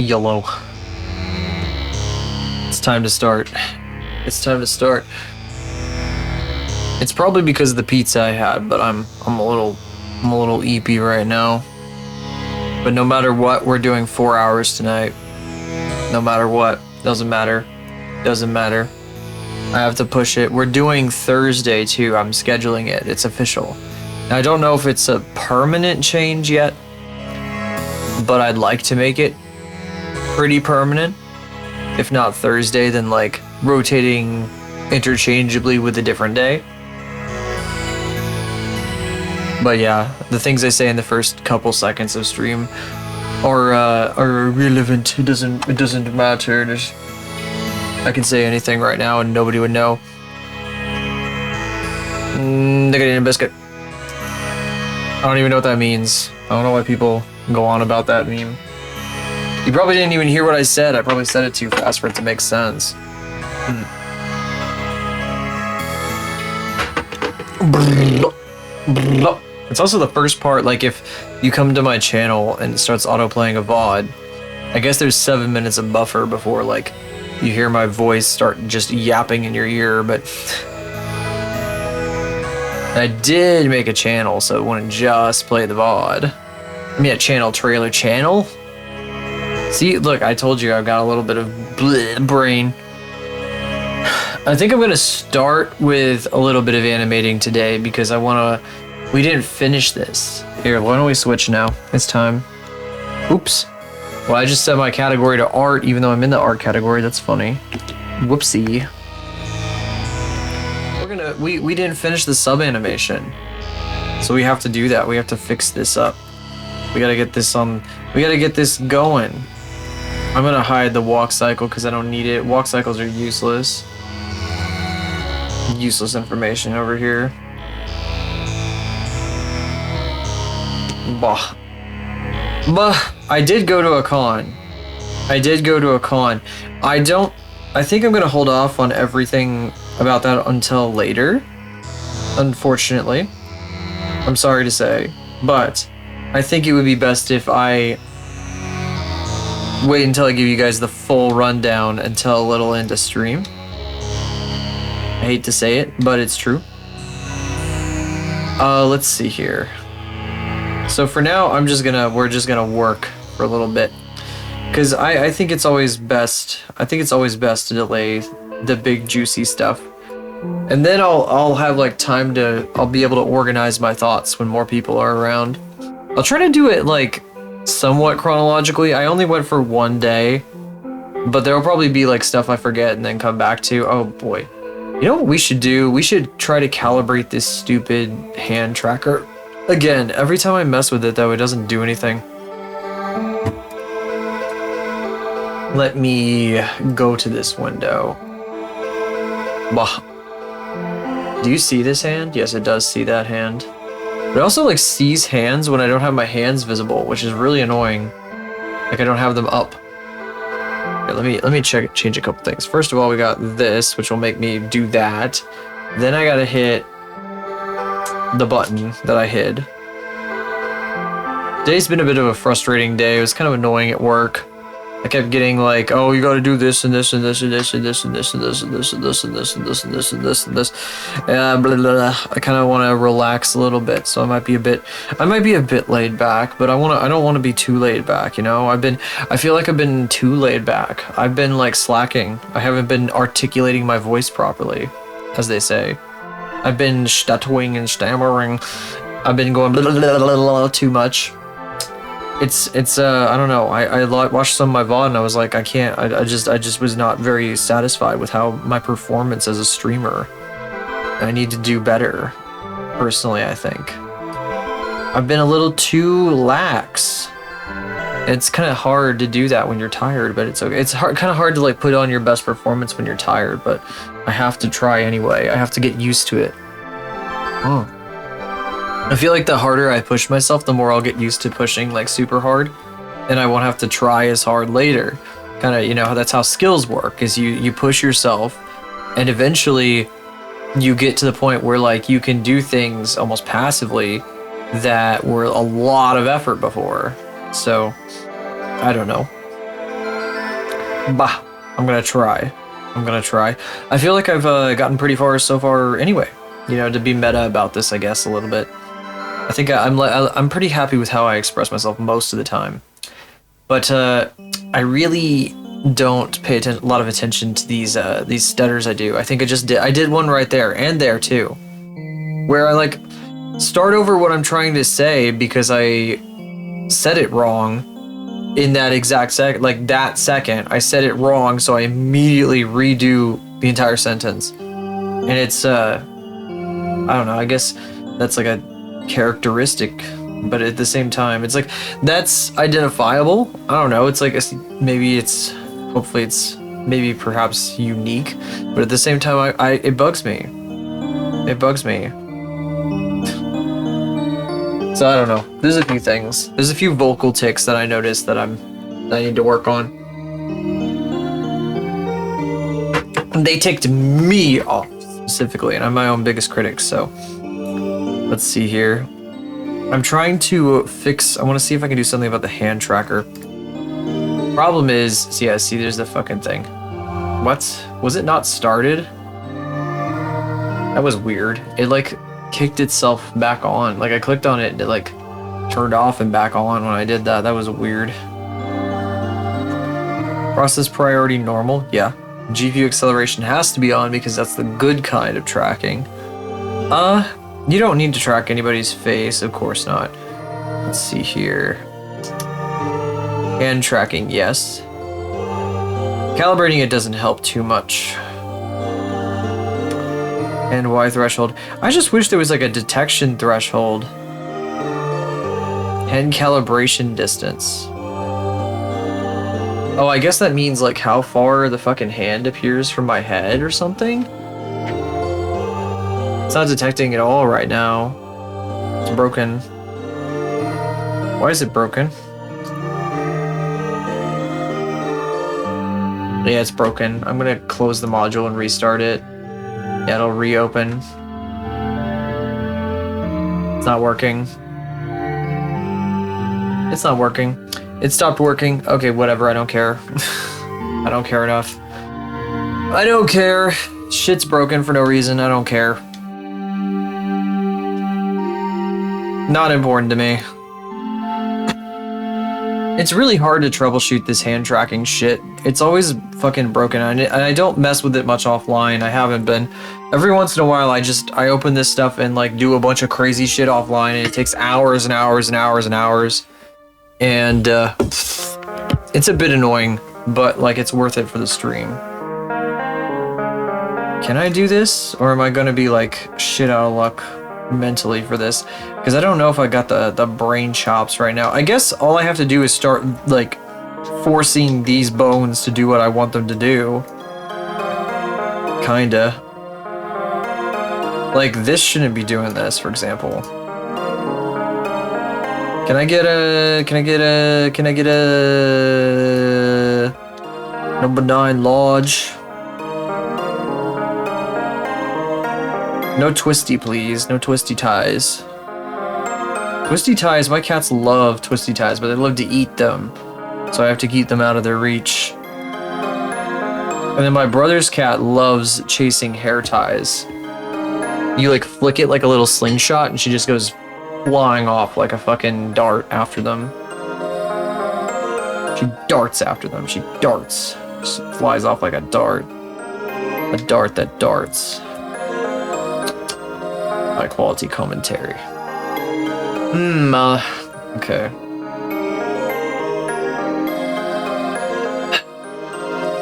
YOLO. It's time to start. It's time to start. It's probably because of the pizza I had, but I'm a little eepy right now. But no matter what, we're doing 4 hours tonight. No matter what, doesn't matter. Doesn't matter. I have to push it. We're doing Thursday too. I'm scheduling it. It's official. Now, I don't know if it's a permanent change yet, but I'd like to make it pretty permanent. If not Thursday, then like rotating interchangeably with a different day. But yeah, the things I say in the first couple seconds of stream are irrelevant. It doesn't matter. I can say anything right now and nobody would know. Nicotine biscuit. I don't even know what that means. I don't know why people go on about that meme. You probably didn't even hear what I said. I probably said it too fast for it to make sense. It's also the first part, like if you come to my channel and it starts auto-playing a VOD, I guess there's 7 minutes of buffer before like you hear my voice start just yapping in your ear, but I did make a channel so it wouldn't just play the VOD. I mean a channel trailer channel? See, look, I told you I've got a little bit of brain. I think I'm gonna start with a little bit of animating today because we didn't finish this. Here, why don't we switch now? It's time. Oops. Well, I just set my category to art, even though I'm in the art category. That's funny. Whoopsie. We didn't finish the sub animation, so we have to do that. We have to fix this up. We gotta get this we gotta get this going. I'm gonna hide the walk cycle because I don't need it. Walk cycles are useless. Useless information over here. Bah. I did go to a con. I think I'm gonna hold off on everything about that until later. Unfortunately. I'm sorry to say. But I think it would be best if I wait until I give you guys the full rundown until a little into stream. I hate to say it, but it's true. Let's see here. So for now, we're just gonna work for a little bit, because I think it's always best. I think it's always best to delay the big juicy stuff, and then I'll have like time to. I'll be able to organize my thoughts when more people are around. I'll try to do it like somewhat chronologically. I only went for 1 day, but there'll probably be like stuff I forget and then come back to. Oh boy, you know what we should do? We should try to calibrate this stupid hand tracker. Again, every time I mess with it though, it doesn't do anything. Let me go to this window. Bah. Do you see this hand? Yes, it does see that hand. But it also like sees hands when I don't have my hands visible, which is really annoying. Like I don't have them up. Okay, let me change a couple things. First of all, we got this, which will make me do that. Then I gotta hit the button that I hid. Today's been a bit of a frustrating day. It was kind of annoying at work. I kept getting like, oh, you gotta do this and this and this and this and this and this and this and this and this and this and this and this and this and this. Blah, blah, blah. I kind of want to relax a little bit, so I might be a bit laid back, but I don't want to be too laid back, you know? I feel like I've been too laid back. I've been like slacking. I haven't been articulating my voice properly, as they say. I've been stuttering and stammering. I've been going blah, blah, blah, blah, blah, too much. It's I don't know. I watched some of my VOD and I was like, I can't. I just was not very satisfied with how my performance as a streamer. I need to do better. Personally, I think I've been a little too lax. It's kind of hard to do that when you're tired, but it's okay. It's kind of hard to like put on your best performance when you're tired, but I have to try anyway. I have to get used to it. Oh. I feel like the harder I push myself, the more I'll get used to pushing like super hard, and I won't have to try as hard later. Kind of, you know, that's how skills work, is you push yourself, and eventually you get to the point where like you can do things almost passively that were a lot of effort before. So I don't know. Bah, I'm gonna try. I'm gonna try. I feel like I've gotten pretty far so far anyway. You know, to be meta about this, I guess, a little bit. I think I'm pretty happy with how I express myself most of the time. But I really don't pay a lot of attention to these stutters I do. I think I did one right there and there too, where I like start over what I'm trying to say because I said it wrong in that exact second. Like that second, I said it wrong, so I immediately redo the entire sentence. And it's I don't know. I guess that's like a characteristic, but at the same time, it's like that's identifiable. I don't know. It's like hopefully it's maybe perhaps unique, but at the same time, it bugs me. It bugs me. So I don't know. There's a few things. There's a few vocal tics that I noticed that I need to work on. They ticked me off specifically, and I'm my own biggest critic. So let's see here. I'm trying to fix. I want to see if I can do something about the hand tracker. Problem is, yeah, see, there's the fucking thing. What? Was it not started? That was weird. It like kicked itself back on. Like I clicked on it and it like turned off and back on when I did that. That was weird. Process priority normal. Yeah. GPU acceleration has to be on because that's the good kind of tracking. You don't need to track anybody's face, of course not. Let's see here. Hand tracking, yes. Calibrating it doesn't help too much. And Y threshold. I just wish there was like a detection threshold. Hand calibration distance. Oh, I guess that means like how far the fucking hand appears from my head or something? It's not detecting at all right now. It's broken. Why is it broken? Yeah, it's broken. I'm gonna close the module and restart it. Yeah, it'll reopen. It's not working. It's not working. It stopped working. Okay, whatever, I don't care. I don't care enough. I don't care. Shit's broken for no reason, I don't care. Not important to me. It's really hard to troubleshoot this hand tracking shit. It's always fucking broken, and I don't mess with it much offline. I haven't been. Every once in a while, I open this stuff and like do a bunch of crazy shit offline, and it takes hours and hours and hours and hours. And it's a bit annoying, but like it's worth it for the stream. Can I do this, or am I gonna be like shit out of luck mentally for this? Because I don't know if I got the brain chops right now. I guess all I have to do is start like forcing these bones to do what I want them to do. Kinda. Like this shouldn't be doing this, for example. Can I get a number 9 lodge? No twisty, please. No twisty ties. Twisty ties, my cats love twisty ties, but they love to eat them. So I have to keep them out of their reach. And then my brother's cat loves chasing hair ties. You like flick it like a little slingshot and she just goes flying off like a fucking dart after them. She darts after them. She darts. Just flies off like a dart. A dart that darts. High quality commentary. Okay.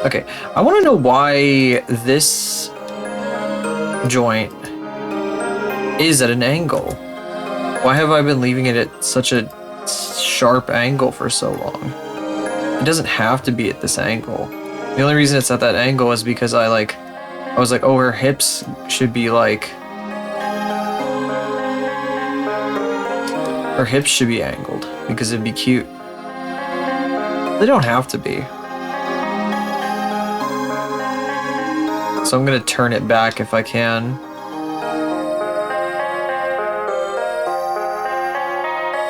Okay, I want to know why this joint is at an angle. Why have I been leaving it at such a sharp angle for so long? It doesn't have to be at this angle. The only reason it's at that angle is because I was like, oh, her hips should be like... Her hips should be angled because it'd be cute. They don't have to be. So I'm gonna turn it back if I can.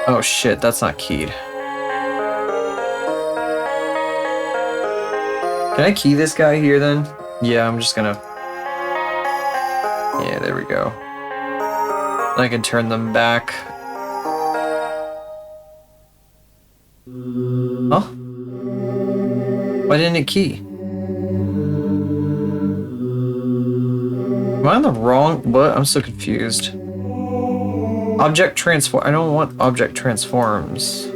Oh shit, that's not keyed. Can I key this guy here then? Yeah, I'm just gonna... Yeah, there we go. I can turn them back. Huh? Why didn't it key? Am I on the wrong... What? I'm so confused. Object transform... I don't want object transforms.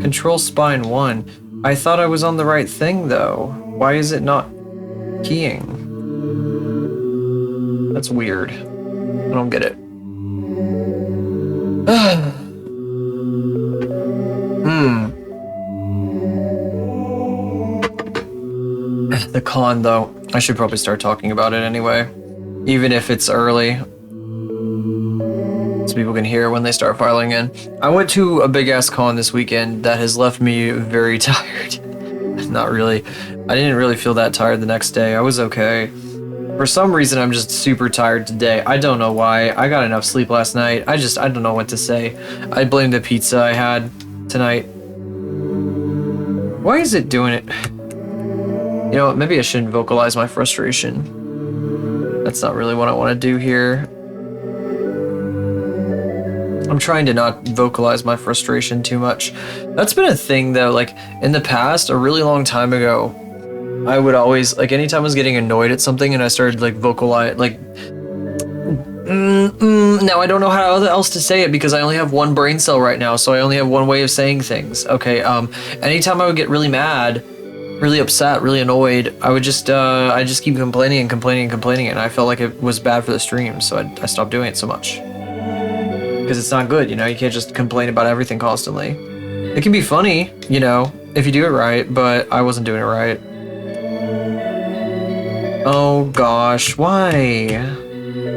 Control spine 1. I thought I was on the right thing, though. Why is it not keying? That's weird. I don't get it. The con, though. I should probably start talking about it anyway. Even if it's early. So people can hear when they start filing in. I went to a big-ass con this weekend that has left me very tired. Not really. I didn't really feel that tired the next day. I was okay. For some reason, I'm just super tired today. I don't know why. I got enough sleep last night. I don't know what to say. I blame the pizza I had tonight. Why is it doing it? You know what, maybe I shouldn't vocalize my frustration. That's not really what I want to do here. I'm trying to not vocalize my frustration too much. That's been a thing though, like in the past, a really long time ago, I would always, like anytime I was getting annoyed at something and I started like vocalize, like, now I don't know how else to say it because I only have one brain cell right now, so I only have one way of saying things. Okay, anytime I would get really mad, really upset, really annoyed, I would just, I just keep complaining and complaining and complaining, and I felt like it was bad for the stream, so I stopped doing it so much. Because it's not good, you know, you can't just complain about everything constantly. It can be funny, you know, if you do it right, but I wasn't doing it right. Oh gosh, why?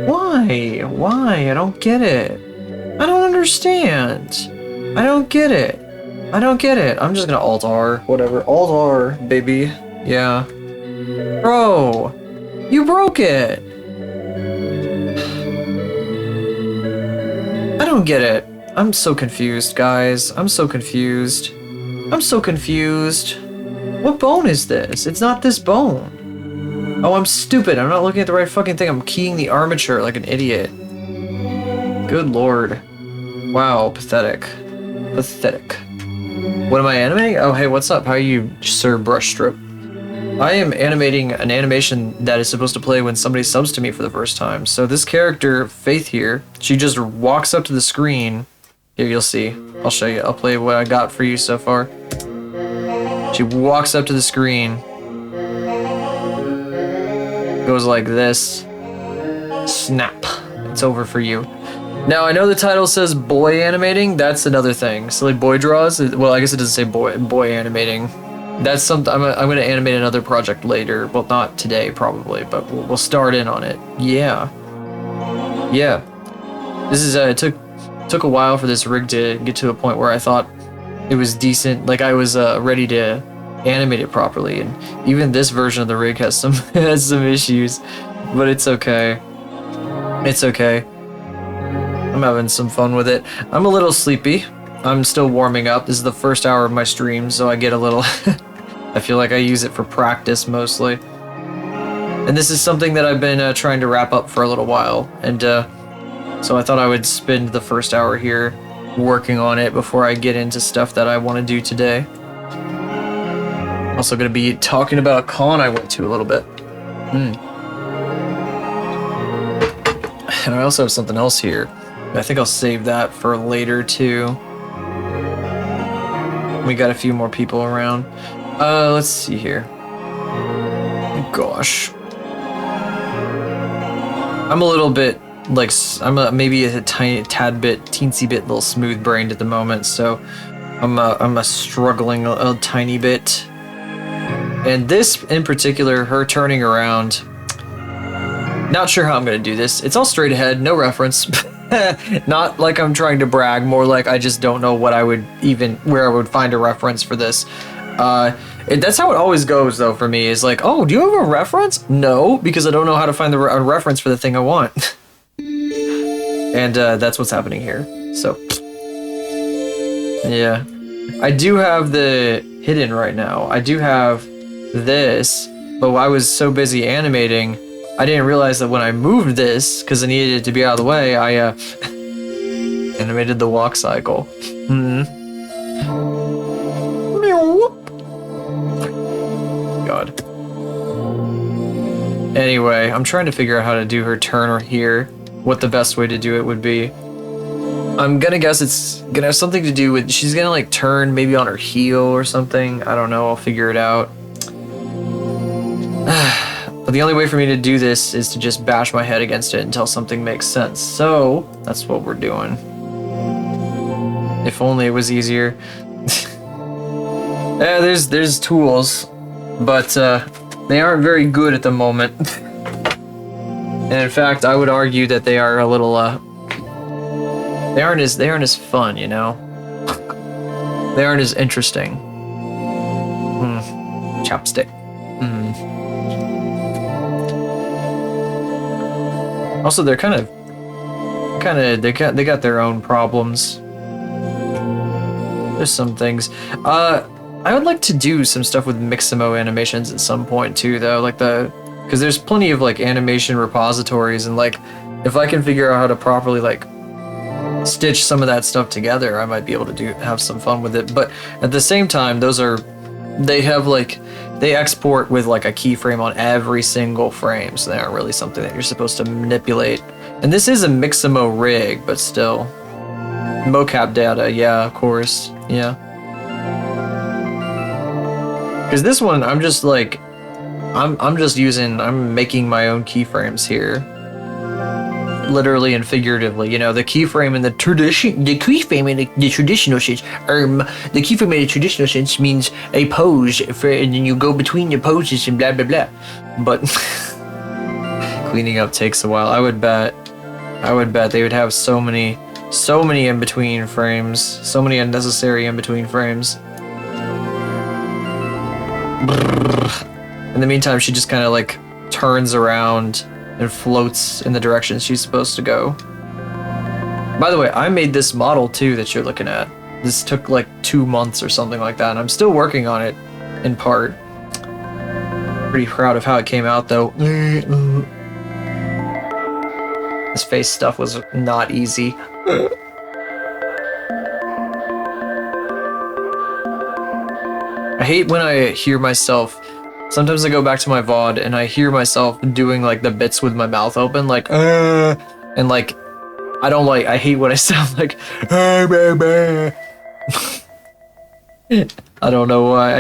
Why? Why? I don't get it. I don't understand. I don't get it. I don't get it. I'm just gonna Alt-R. Whatever. Alt-R, baby. Yeah. Bro! You broke it! I don't get it. I'm so confused, guys. I'm so confused. I'm so confused. What bone is this? It's not this bone. Oh, I'm stupid. I'm not looking at the right fucking thing. I'm keying the armature like an idiot. Good lord. Wow, pathetic. Pathetic. What am I animating? Oh, hey, what's up? How are you, Sir Brushstrip? I am animating an animation that is supposed to play when somebody subs to me for the first time. So this character, Faith here, she just walks up to the screen. Here, you'll see. I'll show you. I'll play what I got for you so far. She walks up to the screen. Goes like this. Snap. It's over for you. Now, I know the title says boy animating. That's another thing. Silly boy draws. Well, I guess it doesn't say boy animating. That's something. I'm going to animate another project later. Well, not today, probably, but we'll start in on it. Yeah. Yeah. This is, it took a while for this rig to get to a point where I thought it was decent. Like, I was ready to animate it properly. And even this version of the rig has some, has some issues. But it's okay. It's okay. I'm having some fun with it. I'm a little sleepy. I'm still warming up. This is the first hour of my stream, so I get a little... I feel like I use it for practice mostly. And this is something that I've been trying to wrap up for a little while. And so I thought I would spend the first hour here working on it before I get into stuff that I want to do today. Also going to be talking about a con I went to a little bit. And I also have something else here. I think I'll save that for later too. We got a few more people around. Let's see here. Gosh. I'm a little bit, like, maybe a tad bit, teensy bit, little smooth brained at the moment, so I'm struggling a tiny bit. And this in particular, her turning around, not sure how I'm gonna do this. It's all straight ahead, no reference. Not like I'm trying to brag, more like I just don't know what I would where I would find a reference for this. That's how it always goes though for me, is like, oh, do you have a reference? No, because I don't know how to find a reference for the thing I want. And that's what's happening here. So, yeah. I do have the hidden right now. I do have this, but I was so busy animating, I didn't realize that when I moved this, because I needed it to be out of the way, I animated the walk cycle. God. Anyway, I'm trying to figure out how to do her turn here, what the best way to do it would be. I'm gonna guess it's gonna have something to do with, she's gonna like turn maybe on her heel or something. I don't know, I'll figure it out. But the only way for me to do this is to just bash my head against it until something makes sense. So, that's what we're doing. If only it was easier. Yeah, there's tools, but they aren't very good at the moment. And in fact, I would argue that they are a little they aren't as fun, you know? They aren't as interesting. Chopstick. Also, they're they got their own problems. There's some things. I would like to do some stuff with Mixamo animations at some point too, though. Like because there's plenty of like animation repositories, and like if I can figure out how to properly like stitch some of that stuff together, I might be able to have some fun with it. But at the same time, they export with like a keyframe on every single frame, so they aren't really something that you're supposed to manipulate. And this is a Mixamo rig, but still. Mocap data, yeah, of course, yeah. Because this one, I'm just like, I'm making my own keyframes here. Literally and figuratively, you know, the keyframe in the keyframe in the traditional sense, the keyframe in the traditional sense means a pose, and then you go between the poses and blah blah blah. But cleaning up takes a while. I would bet they would have so many in between frames, so many unnecessary in between frames. In the meantime, she just kind of like turns around and floats in the direction she's supposed to go. By the way, I made this model too that you're looking at. This took like 2 months or something like that, and I'm still working on it in part. Pretty proud of how it came out though. This face stuff was not easy. I hate when I hear myself. Sometimes I go back to my VOD and I hear myself doing like the bits with my mouth open, like and like I hate what I sound like. I don't know why.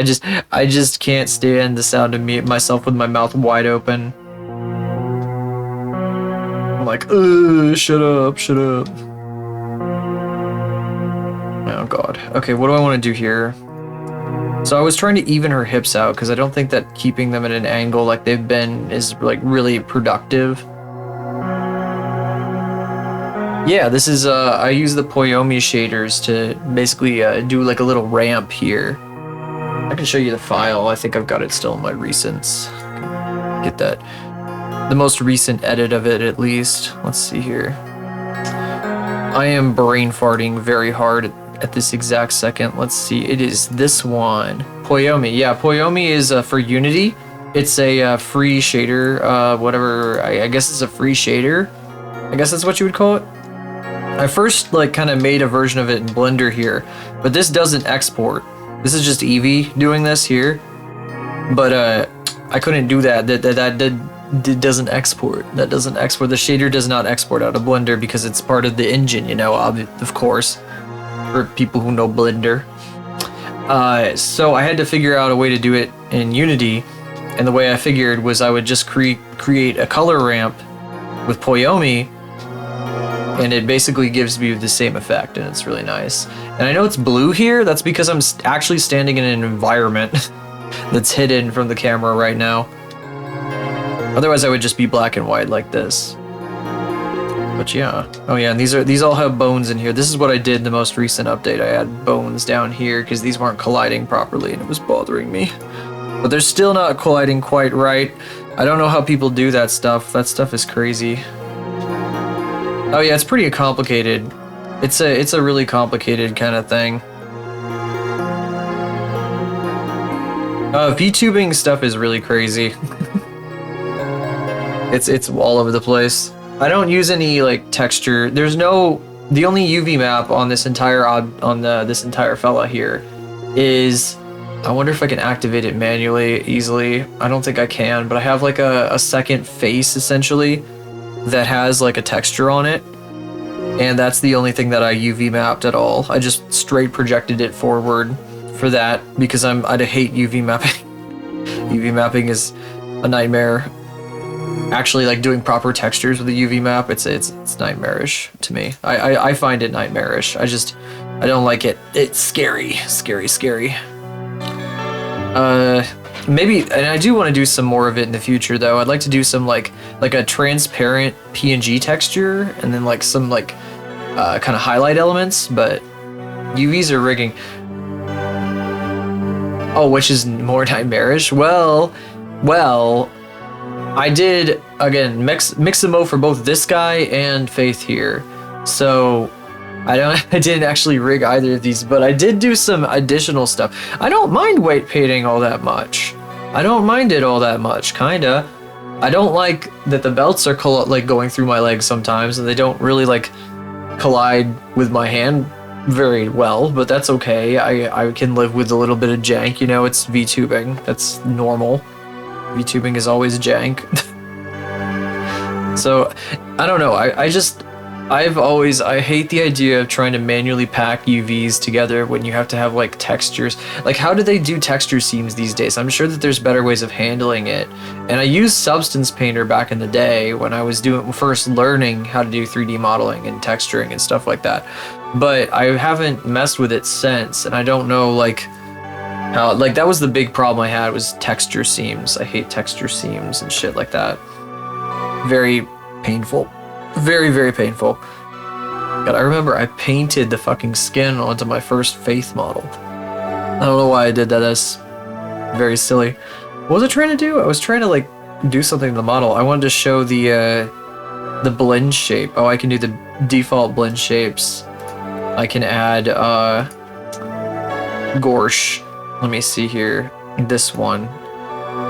I just can't stand the sound of myself with my mouth wide open. I'm like, shut up. Oh god. Okay, what do I want to do here? So I was trying to even her hips out because I don't think that keeping them at an angle like they've been is like really productive. Yeah, this is I use the Poyomi shaders to basically do like a little ramp here. I can show you the file. I think I've got it still in my recents. Get that. The most recent edit of it at least. Let's see here. I am brain farting very hard at this exact second. Let's see, it is this one. Poyomi. Yeah, Poyomi is for Unity. It's a free shader, whatever, I guess it's a free shader. I guess that's what you would call it. I first like kind of made a version of it in Blender here, but this doesn't export. This is just Eevee doing this here. But I couldn't do that. That doesn't export. That doesn't export. The shader does not export out of Blender because it's part of the engine, you know, of course. For people who know Blender. So I had to figure out a way to do it in Unity, and the way I figured was I would just create a color ramp with Poyomi, and it basically gives me the same effect, and it's really nice. And I know it's blue here, that's because I'm actually standing in an environment that's hidden from the camera right now. Otherwise I would just be black and white like this. But yeah. Oh yeah, and these all have bones in here. This is what I did in the most recent update. I had bones down here because these weren't colliding properly and it was bothering me. But they're still not colliding quite right. I don't know how people do that stuff. That stuff is crazy. Oh yeah, it's pretty complicated. It's a really complicated kind of thing. VTubing stuff is really crazy. It's all over the place. I don't use any like texture. There's no, the only UV map on this entire this entire fella here is, I wonder if I can activate it manually easily. I don't think I can, but I have like a second face essentially that has like a texture on it, and that's the only thing that I UV mapped at all. I just straight projected it forward for that because I hate UV mapping. UV mapping is a nightmare. Actually, like doing proper textures with a UV map, it's nightmarish to me. I find it nightmarish. I don't like it. It's scary. Maybe, and I do want to do some more of it in the future though. I'd like to do some like a transparent PNG texture and then like some like kind of highlight elements, but UVs are rigging. Oh, which is more nightmarish? Well, I did, again, mix the mode for both this guy and Faith here. So I didn't actually rig either of these, but I did do some additional stuff. I don't mind weight painting all that much. I don't mind it all that much, kinda. I don't like that the belts are like going through my legs sometimes, and they don't really like collide with my hand very well, but that's okay. I can live with a little bit of jank, you know, it's VTubing. That's normal. VTubing is always jank. So, I don't know, I hate the idea of trying to manually pack UVs together when you have to have like textures. Like, how do they do texture seams these days? I'm sure that there's better ways of handling it. And I used Substance Painter back in the day when I was first learning how to do 3D modeling and texturing and stuff like that. But I haven't messed with it since, and I don't know like how, like, that was the big problem I had, was texture seams. I hate texture seams and shit like that. Very painful. Very, very painful. God, I remember I painted the fucking skin onto my first Faith model. I don't know why I did that. That's very silly. What was I trying to do? I was trying to like do something to the model. I wanted to show the blend shape. Oh, I can do the default blend shapes. I can add Gorsh. Let me see here. This one.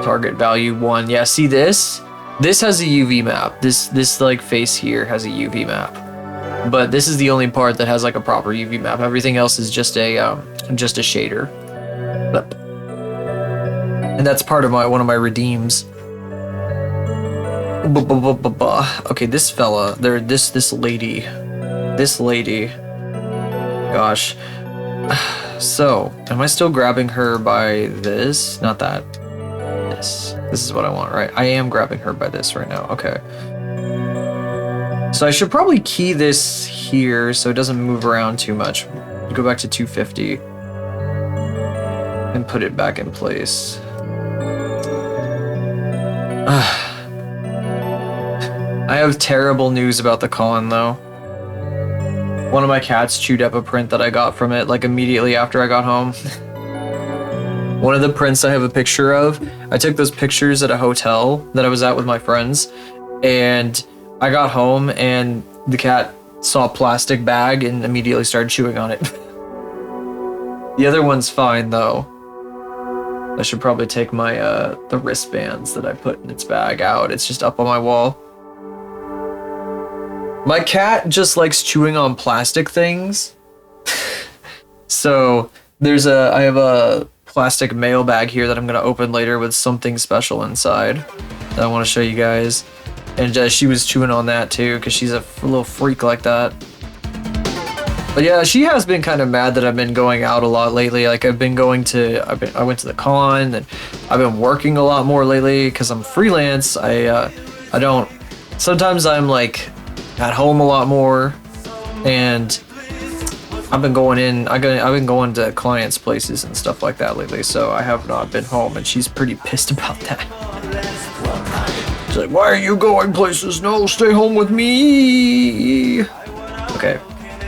Target value 1. Yeah, see this? This has a UV map. This like face here has a UV map. But this is the only part that has like a proper UV map. Everything else is just a shader. And that's part of one of my redeems. Okay, this fella, this lady. Gosh. So, am I still grabbing her by this? Not that. This is what I want, right? I am grabbing her by this right now. Okay. So I should probably key this here so it doesn't move around too much. Go back to 250 and put it back in place. I have terrible news about the con though. One of my cats chewed up a print that I got from it like immediately after I got home. One of the prints I have a picture of, I took those pictures at a hotel that I was at with my friends, and I got home and the cat saw a plastic bag and immediately started chewing on it. The other one's fine though. I should probably take my the wristbands that I put in its bag out. It's just up on my wall. My cat just likes chewing on plastic things. So I have a plastic mail bag here that I'm gonna open later with something special inside that I want to show you guys. And she was chewing on that too because she's a little freak like that. But yeah, she has been kind of mad that I've been going out a lot lately. Like I went to the con, and I've been working a lot more lately because I'm freelance. Sometimes I'm like at home a lot more, and I've been going to clients' places and stuff like that lately, so I have not been home, and she's pretty pissed about that. She's like, why are you going places? No, stay home with me. Okay,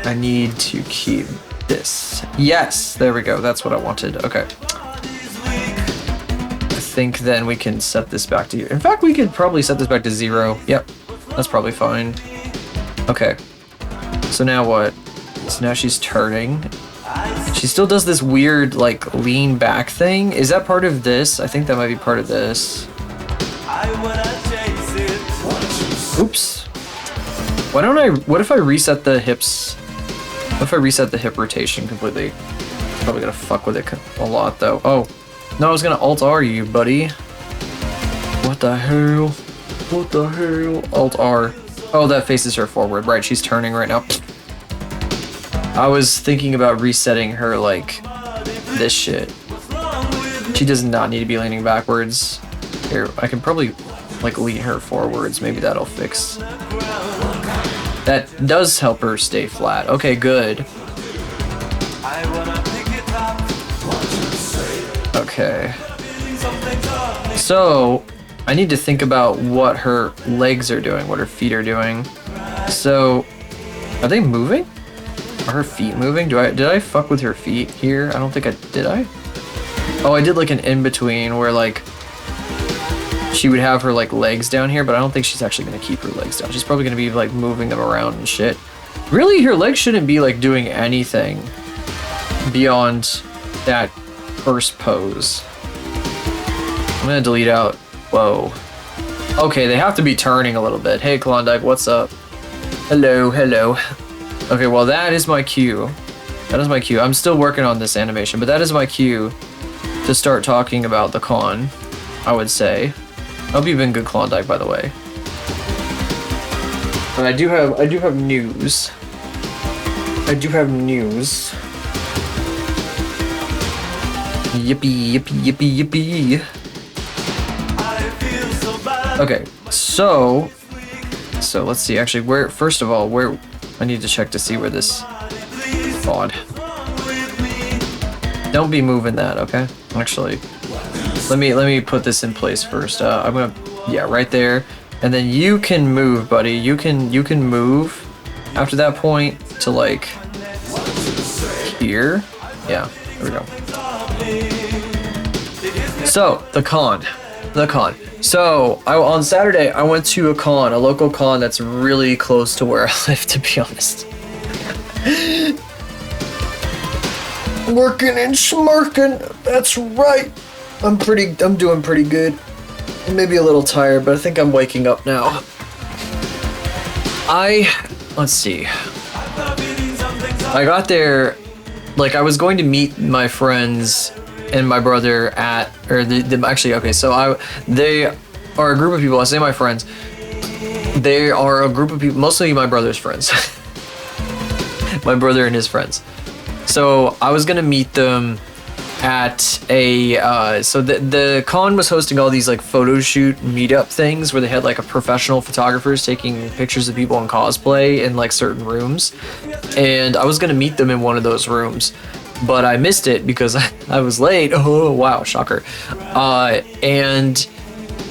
I need to keep this. Yes, there we go. That's what I wanted. Okay. I think then we can set this back to, in fact, we could probably set this back to 0. Yep, that's probably fine. Okay, so now what? So now she's turning. She still does this weird, like, lean back thing. Is that part of this? I think that might be part of this. Oops. Why don't I... What if I reset the hips? What if I reset the hip rotation completely? Probably gonna fuck with it a lot, though. Oh. No, I was gonna Alt-R you, buddy. What the hell? What the hell? Alt-R. Oh, that faces her forward. Right, she's turning right now. I was thinking about resetting her, like, this shit. She does not need to be leaning backwards. Here, I can probably, like, lean her forwards. Maybe that'll fix. That does help her stay flat. Okay, good. Okay. So, I need to think about what her legs are doing, what her feet are doing. So, are they moving? Are her feet moving? Did I fuck with her feet here? I don't think I did. Oh, I did like an in-between where like she would have her like legs down here, but I don't think she's actually gonna keep her legs down. She's probably gonna be like moving them around and shit. Really, her legs shouldn't be like doing anything beyond that first pose. I'm gonna delete out. Whoa. Okay, they have to be turning a little bit. Hey, Klondike, what's up? Hello, hello. Okay, well, that is my cue. That is my cue. I'm still working on this animation, but that is my cue to start talking about the con, I would say. I hope you've been good, Klondike, by the way. And I do have news. I do have news. Yippee, yippee, yippee, yippee. Okay, so let's see. Actually, where? First of all, where? I need to check to see where this. God. Don't be moving that, okay? Actually, let me put this in place first. I'm gonna, yeah, right there, and then you can move, buddy. You can move after that point to like here. Yeah, there we go. So the con. So on Saturday I went to a local con that's really close to where I live, to be honest. Working and smirking. That's right. I'm doing pretty good. Maybe a little tired, but I think I'm waking up now. Let's see. I got there, like I was going to meet my friends and my brother at, or actually, okay, so they are a group of people. I say my friends. They are a group of people, mostly my brother's friends. My brother and his friends. So I was gonna meet them at a, so the con was hosting all these like photo shoot meetup things where they had like a professional photographers taking pictures of people in cosplay in like certain rooms. And I was gonna meet them in one of those rooms, but I missed it because I was late. Oh, wow, shocker. And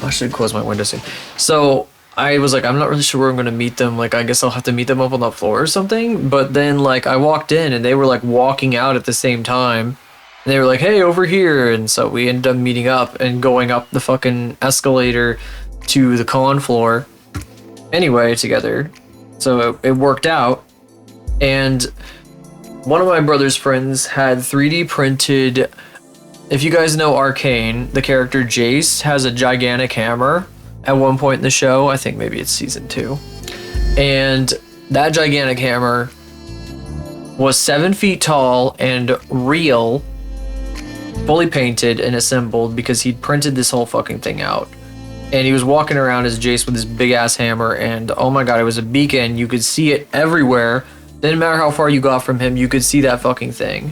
I should close my window soon. So I was like, I'm not really sure where I'm gonna meet them. Like, I guess I'll have to meet them up on the floor or something. But then like I walked in and they were like walking out at the same time. And they were like, hey, over here. And so we ended up meeting up and going up the fucking escalator to the con floor anyway together. So it worked out. And one of my brother's friends had 3D printed, if you guys know Arcane, the character Jace has a gigantic hammer at one point in the show. I think maybe it's season 2. And that gigantic hammer was 7 feet tall and real, fully painted and assembled because he'd printed this whole fucking thing out. And he was walking around as Jace with this big ass hammer, and oh my god, it was a beacon. You could see it everywhere. Didn't matter how far you got from him, you could see that fucking thing.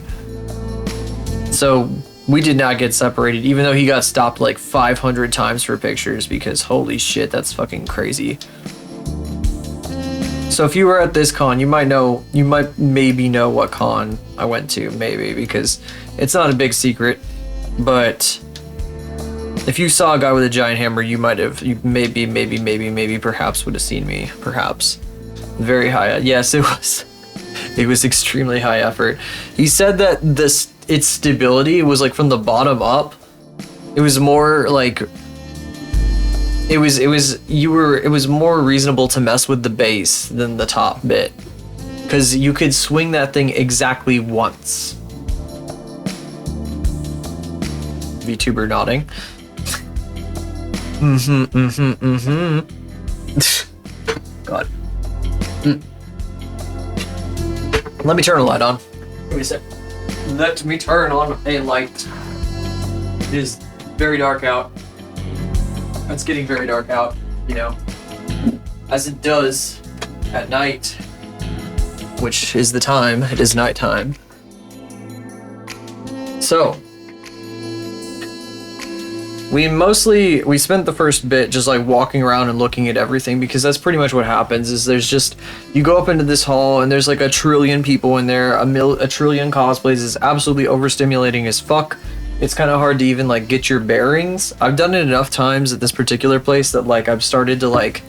So we did not get separated, even though he got stopped like 500 times for pictures, because holy shit, that's fucking crazy. So if you were at this con, you might maybe know what con I went to, maybe, because it's not a big secret. But if you saw a guy with a giant hammer, you maybe perhaps would have seen me, perhaps. Very high. Yes, it was. It was extremely high effort. He said that its stability was like from the bottom up. It was more like it was more reasonable to mess with the base than the top bit, because you could swing that thing exactly once. VTuber nodding. God. Let me turn a light on. Give me a sec. Let me turn on a light. It is very dark out. It's getting very dark out, you know, as it does at night, which is the time. It is nighttime. So, we spent the first bit just like walking around and looking at everything, because that's pretty much what happens. Is there's just, you go up into this hall and there's like a trillion people in there, a trillion cosplays. Is absolutely overstimulating as fuck. It's kind of hard to even like get your bearings. I've done it enough times at this particular place that like I've started to like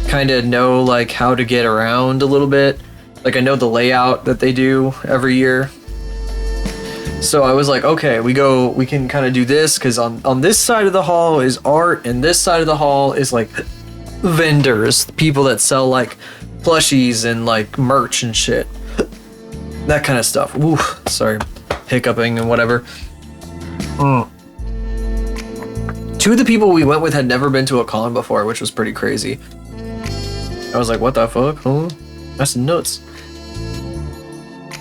kind of know like how to get around a little bit. Like I know the layout that they do every year. So I was like, okay, we can kind of do this, because on this side of the hall is art, and this side of the hall is like vendors, people that sell like plushies and like merch and shit. That kind of stuff. Ooh, sorry, hiccuping and whatever. Two of the people we went with had never been to a con before, which was pretty crazy. I was like, what the fuck? Huh? That's nuts.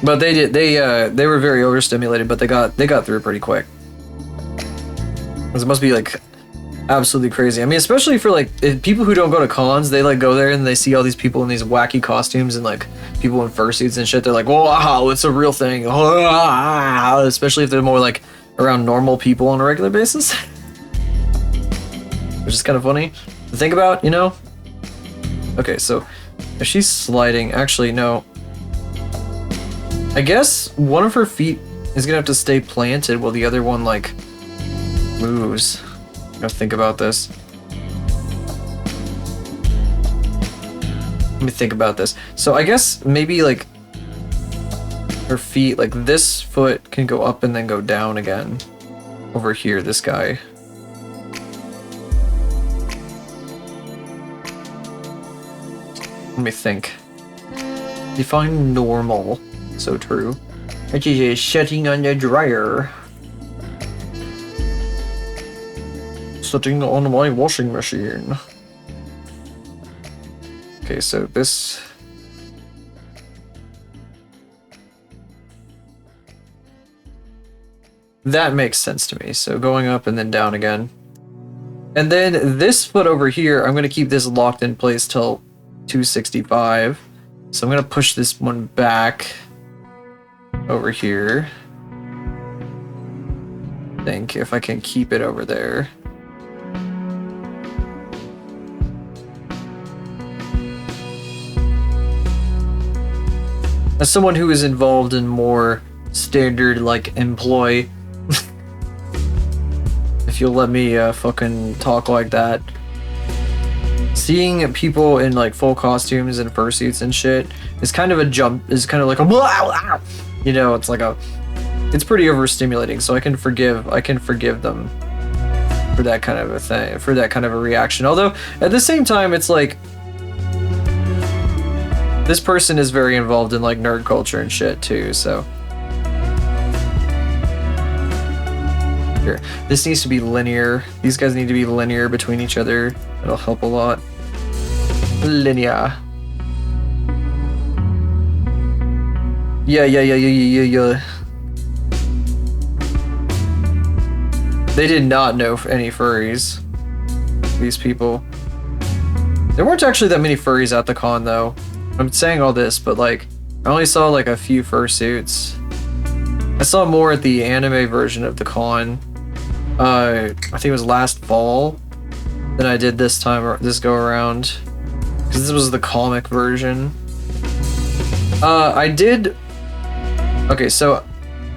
But they did. They were very overstimulated, but they got through pretty quick. 'Cause it must be like absolutely crazy. I mean, especially for like people who don't go to cons, they like go there and they see all these people in these wacky costumes and like people in fursuits and shit. They're like, wow, it's a real thing. Especially if they're more like around normal people on a regular basis, which is kind of funny to think about, you know. Okay, so if she's sliding, actually no. I guess one of her feet is gonna have to stay planted while the other one like moves. I gotta think about this. Let me think about this. So I guess maybe like her feet, like this foot can go up and then go down again. Over here, this guy. Let me think. Define normal. So true. It is setting on the dryer. Setting on my washing machine. Okay, so this... That makes sense to me. So going up and then down again. And then this foot over here, I'm going to keep this locked in place till 265. So I'm going to push this one back over here. I think if I can keep it over there. As someone who is involved in more standard like employ, if you'll let me fucking talk like that. Seeing people in like full costumes and fursuits and shit is kind of a jump, is kind of like a, you know, it's like a, it's pretty overstimulating, so I can forgive them for that kind of a thing, for that kind of a reaction. Although at the same time, it's like this person is very involved in like nerd culture and shit too, so. Here. This needs to be linear. These guys need to be linear between each other. It'll help a lot. Linear. Yeah. They did not know any furries. These people. There weren't actually that many furries at the con though. I'm saying all this, but like, I only saw like a few fursuits. I saw more at the anime version of the con. I think it was last fall than I did this time, this go around, because this was the comic version. I did. Okay, so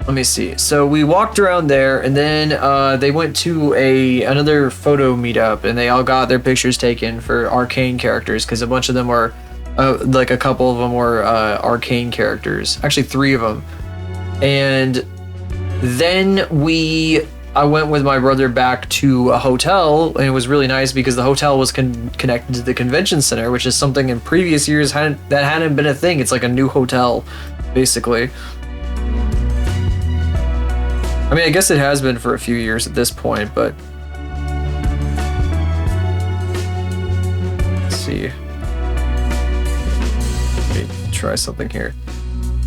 let me see. So we walked around there, and then they went to another photo meetup, and they all got their pictures taken for arcane characters, because a bunch of them were, like a couple of them were arcane characters. Actually, 3 of them. And then I went with my brother back to a hotel, and it was really nice because the hotel was connected to the convention center, which is something in previous years hadn't been a thing. It's like a new hotel, basically. I mean, I guess it has been for a few years at this point, but... Let's see. Let me try something here.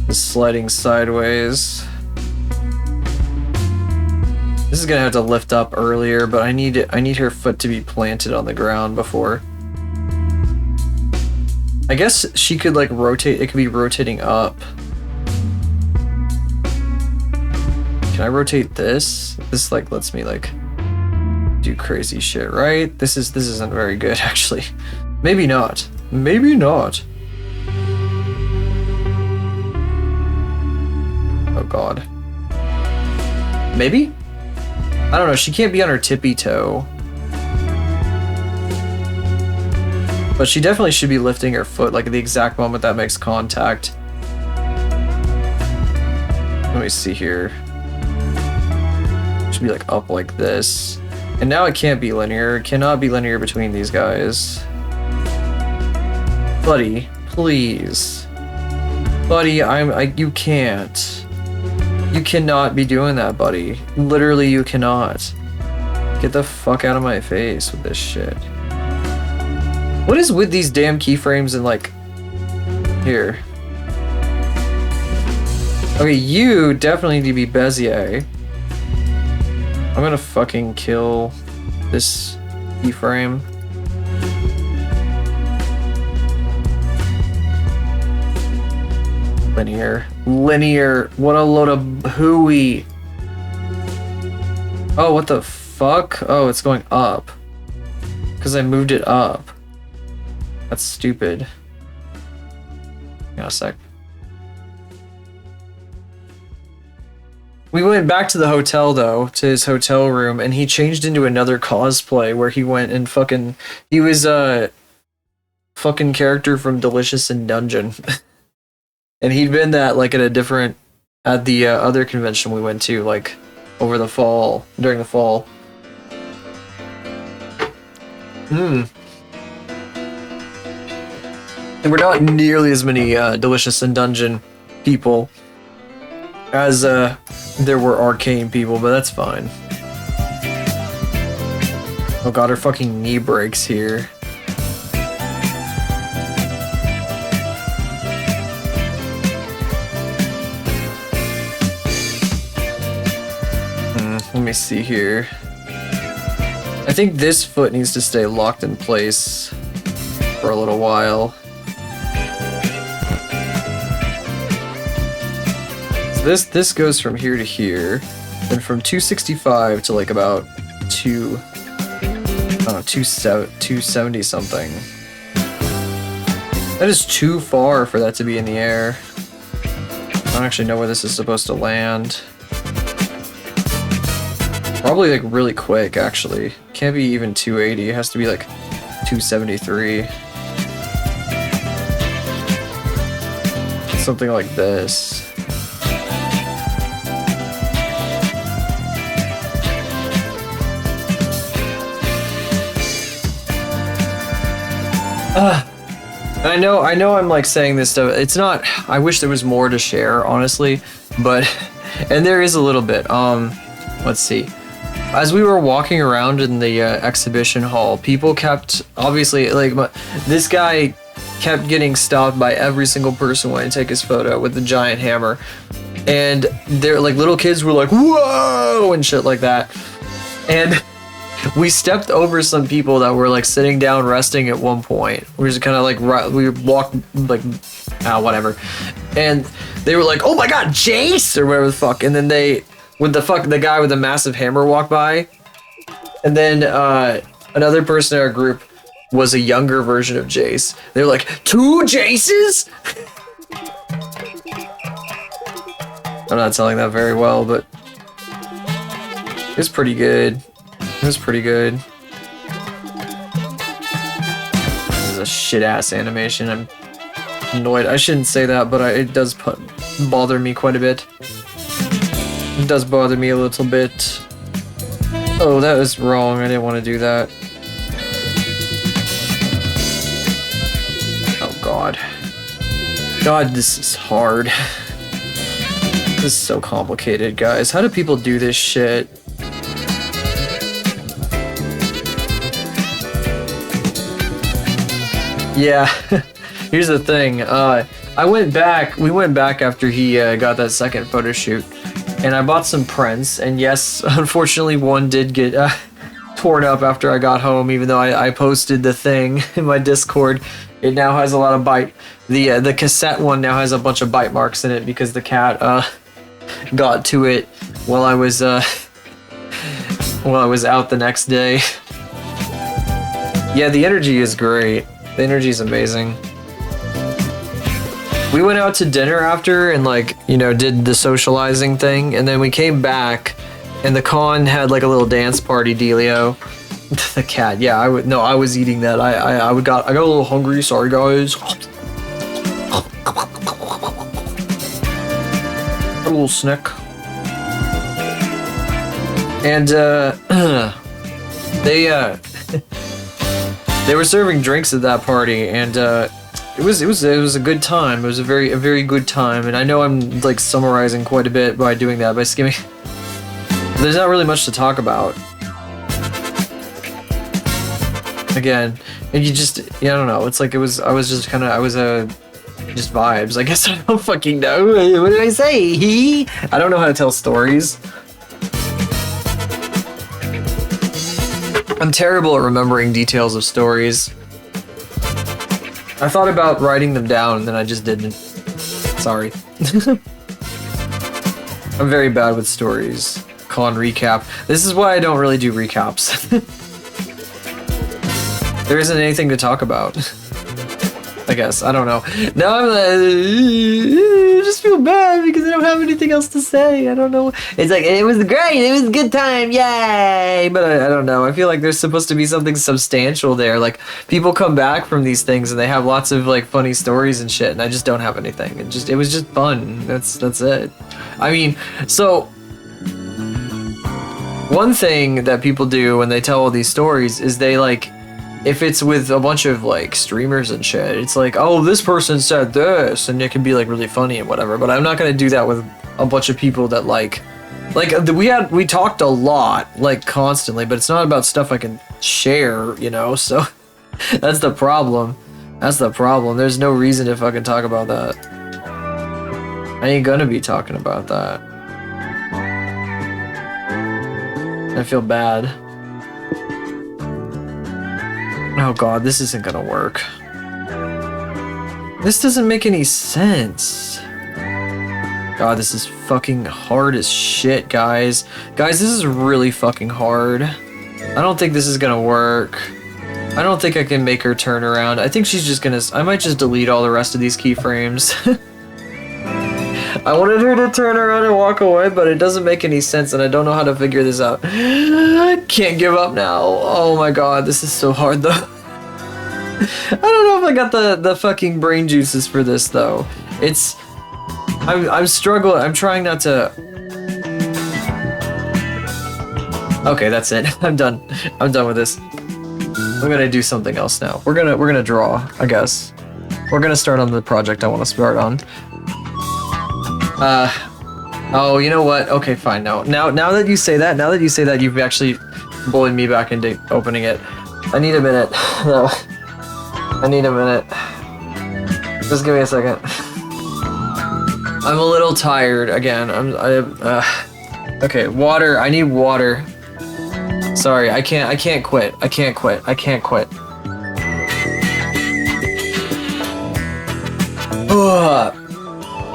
Just sliding sideways. This is gonna have to lift up earlier, but I need her foot to be planted on the ground before. I guess she could like rotate, it could be rotating up. Can I rotate this? This like lets me like do crazy shit, right? This isn't very good actually. Maybe not. Maybe not. Oh god. Maybe? I don't know, she can't be on her tippy toe. But she definitely should be lifting her foot like at the exact moment that makes contact. Let me see here. Should be like up like this. And now it can't be linear. It cannot be linear between these guys. Buddy, please. Buddy, you can't. You cannot be doing that, buddy. Literally, you cannot. Get the fuck out of my face with this shit. What is with these damn keyframes and like... Here. Okay, you definitely need to be Bezier. I'm gonna fucking kill this keyframe. Linear. What a load of hooey. Oh, what the fuck? Oh, it's going up. Because I moved it up. That's stupid. Hang on a sec. We went back to the hotel though, to his hotel room, and he changed into another cosplay where he went and fucking... He was a fucking character from Delicious in Dungeon. And he'd been that like at a different, at the other convention we went to, like over the fall, during the fall. And we're not nearly as many Delicious in Dungeon people as there were Arcane people, but that's fine. Oh god, her fucking knee breaks here. Let me see here. I think this foot needs to stay locked in place for a little while. So this goes from here to here, then from 265 to like about 270 something. That is too far for that to be in the air. I don't actually know where this is supposed to land. Probably like really quick, actually. Can't be even 280, it has to be like 273. Something like this. I know I'm like saying this stuff, it's not, I wish there was more to share, honestly, but, and there is a little bit, let's see. As we were walking around in the exhibition hall, people kept, obviously, like, this guy kept getting stopped by every single person wanting to take his photo with the giant hammer. And they're like, little kids were like, whoa, and shit like that. And we stepped over some people that were like sitting down resting at one point. We just kind of like, we walked like, whatever. And they were like, oh my god, Jace, or whatever the fuck. And then they... When the guy with the massive hammer walked by, and then another person in our group was a younger version of Jace. They were like, 2 Jaces? I'm not telling that very well, but it was pretty good. It was pretty good. This is a shit-ass animation. I'm annoyed. I shouldn't say that, but it does bother me quite a bit. It does bother me a little bit. Oh, that was wrong. I didn't want to do that. Oh, God. God, this is hard. This is so complicated, guys. How do people do this shit? Yeah, here's the thing. We went back after he got that second photo shoot, and I bought some prints, and yes, unfortunately one did get torn up after I got home, even though I posted the thing in my Discord. It now has a lot of bite. The cassette one now has a bunch of bite marks in it because the cat got to it while I was out the next day. Yeah, the energy is great. The energy is amazing. We went out to dinner after and like, you know, did the socializing thing, and then we came back and the con had like a little dance party dealio. The cat, yeah, I was eating that. I got a little hungry, sorry guys. A little snack. And they were serving drinks at that party, and it was a good time. It was a very good time, and I know I'm like summarizing quite a bit by doing that, by skimming. There's not really much to talk about. Again, and you just, yeah, I don't know. It's like just vibes. I guess I don't fucking know. What did I say? I don't know how to tell stories. I'm terrible at remembering details of stories. I thought about writing them down, and then I just didn't. Sorry. I'm very bad with stories. Con recap. This is why I don't really do recaps. There isn't anything to talk about. I guess. I don't know. Now I'm like, I just feel bad because I don't have anything else to say. I don't know. It's like, it was great. It was a good time. Yay. But I don't know. I feel like there's supposed to be something substantial there. Like, people come back from these things and they have lots of like funny stories and shit, and I just don't have anything. It was just fun. That's it. I mean, so one thing that people do when they tell all these stories is they like, if it's with a bunch of like streamers and shit, it's like, oh, this person said this, and it can be like really funny and whatever. But I'm not gonna do that with a bunch of people that like we talked a lot, like constantly, but it's not about stuff I can share, you know. So that's the problem. That's the problem. There's no reason to fucking talk about that. I ain't gonna be talking about that. I feel bad. Oh god, this isn't gonna work. This doesn't make any sense. God, this is fucking hard as shit, guys. Guys, this is really fucking hard. I don't think this is gonna work. I don't think I can make her turn around. I think she's just gonna... I might just delete all the rest of these keyframes. I wanted her to turn around and walk away, but it doesn't make any sense, and I don't know how to figure this out. I can't give up now. Oh my god, this is so hard, though. I don't know if I got the fucking brain juices for this, though. It's... I'm struggling. I'm trying not to... Okay, that's it. I'm done. I'm done with this. I'm gonna do something else now. We're gonna draw, I guess. We're gonna start on the project I want to start on. Oh, you know what? Okay, fine. Now that you say that, you've actually bullied me back into opening it. I need a minute. No. I need a minute. Just give me a second. I'm a little tired again. Okay, water. I need water. Sorry, I can't quit. I can't quit. I can't quit.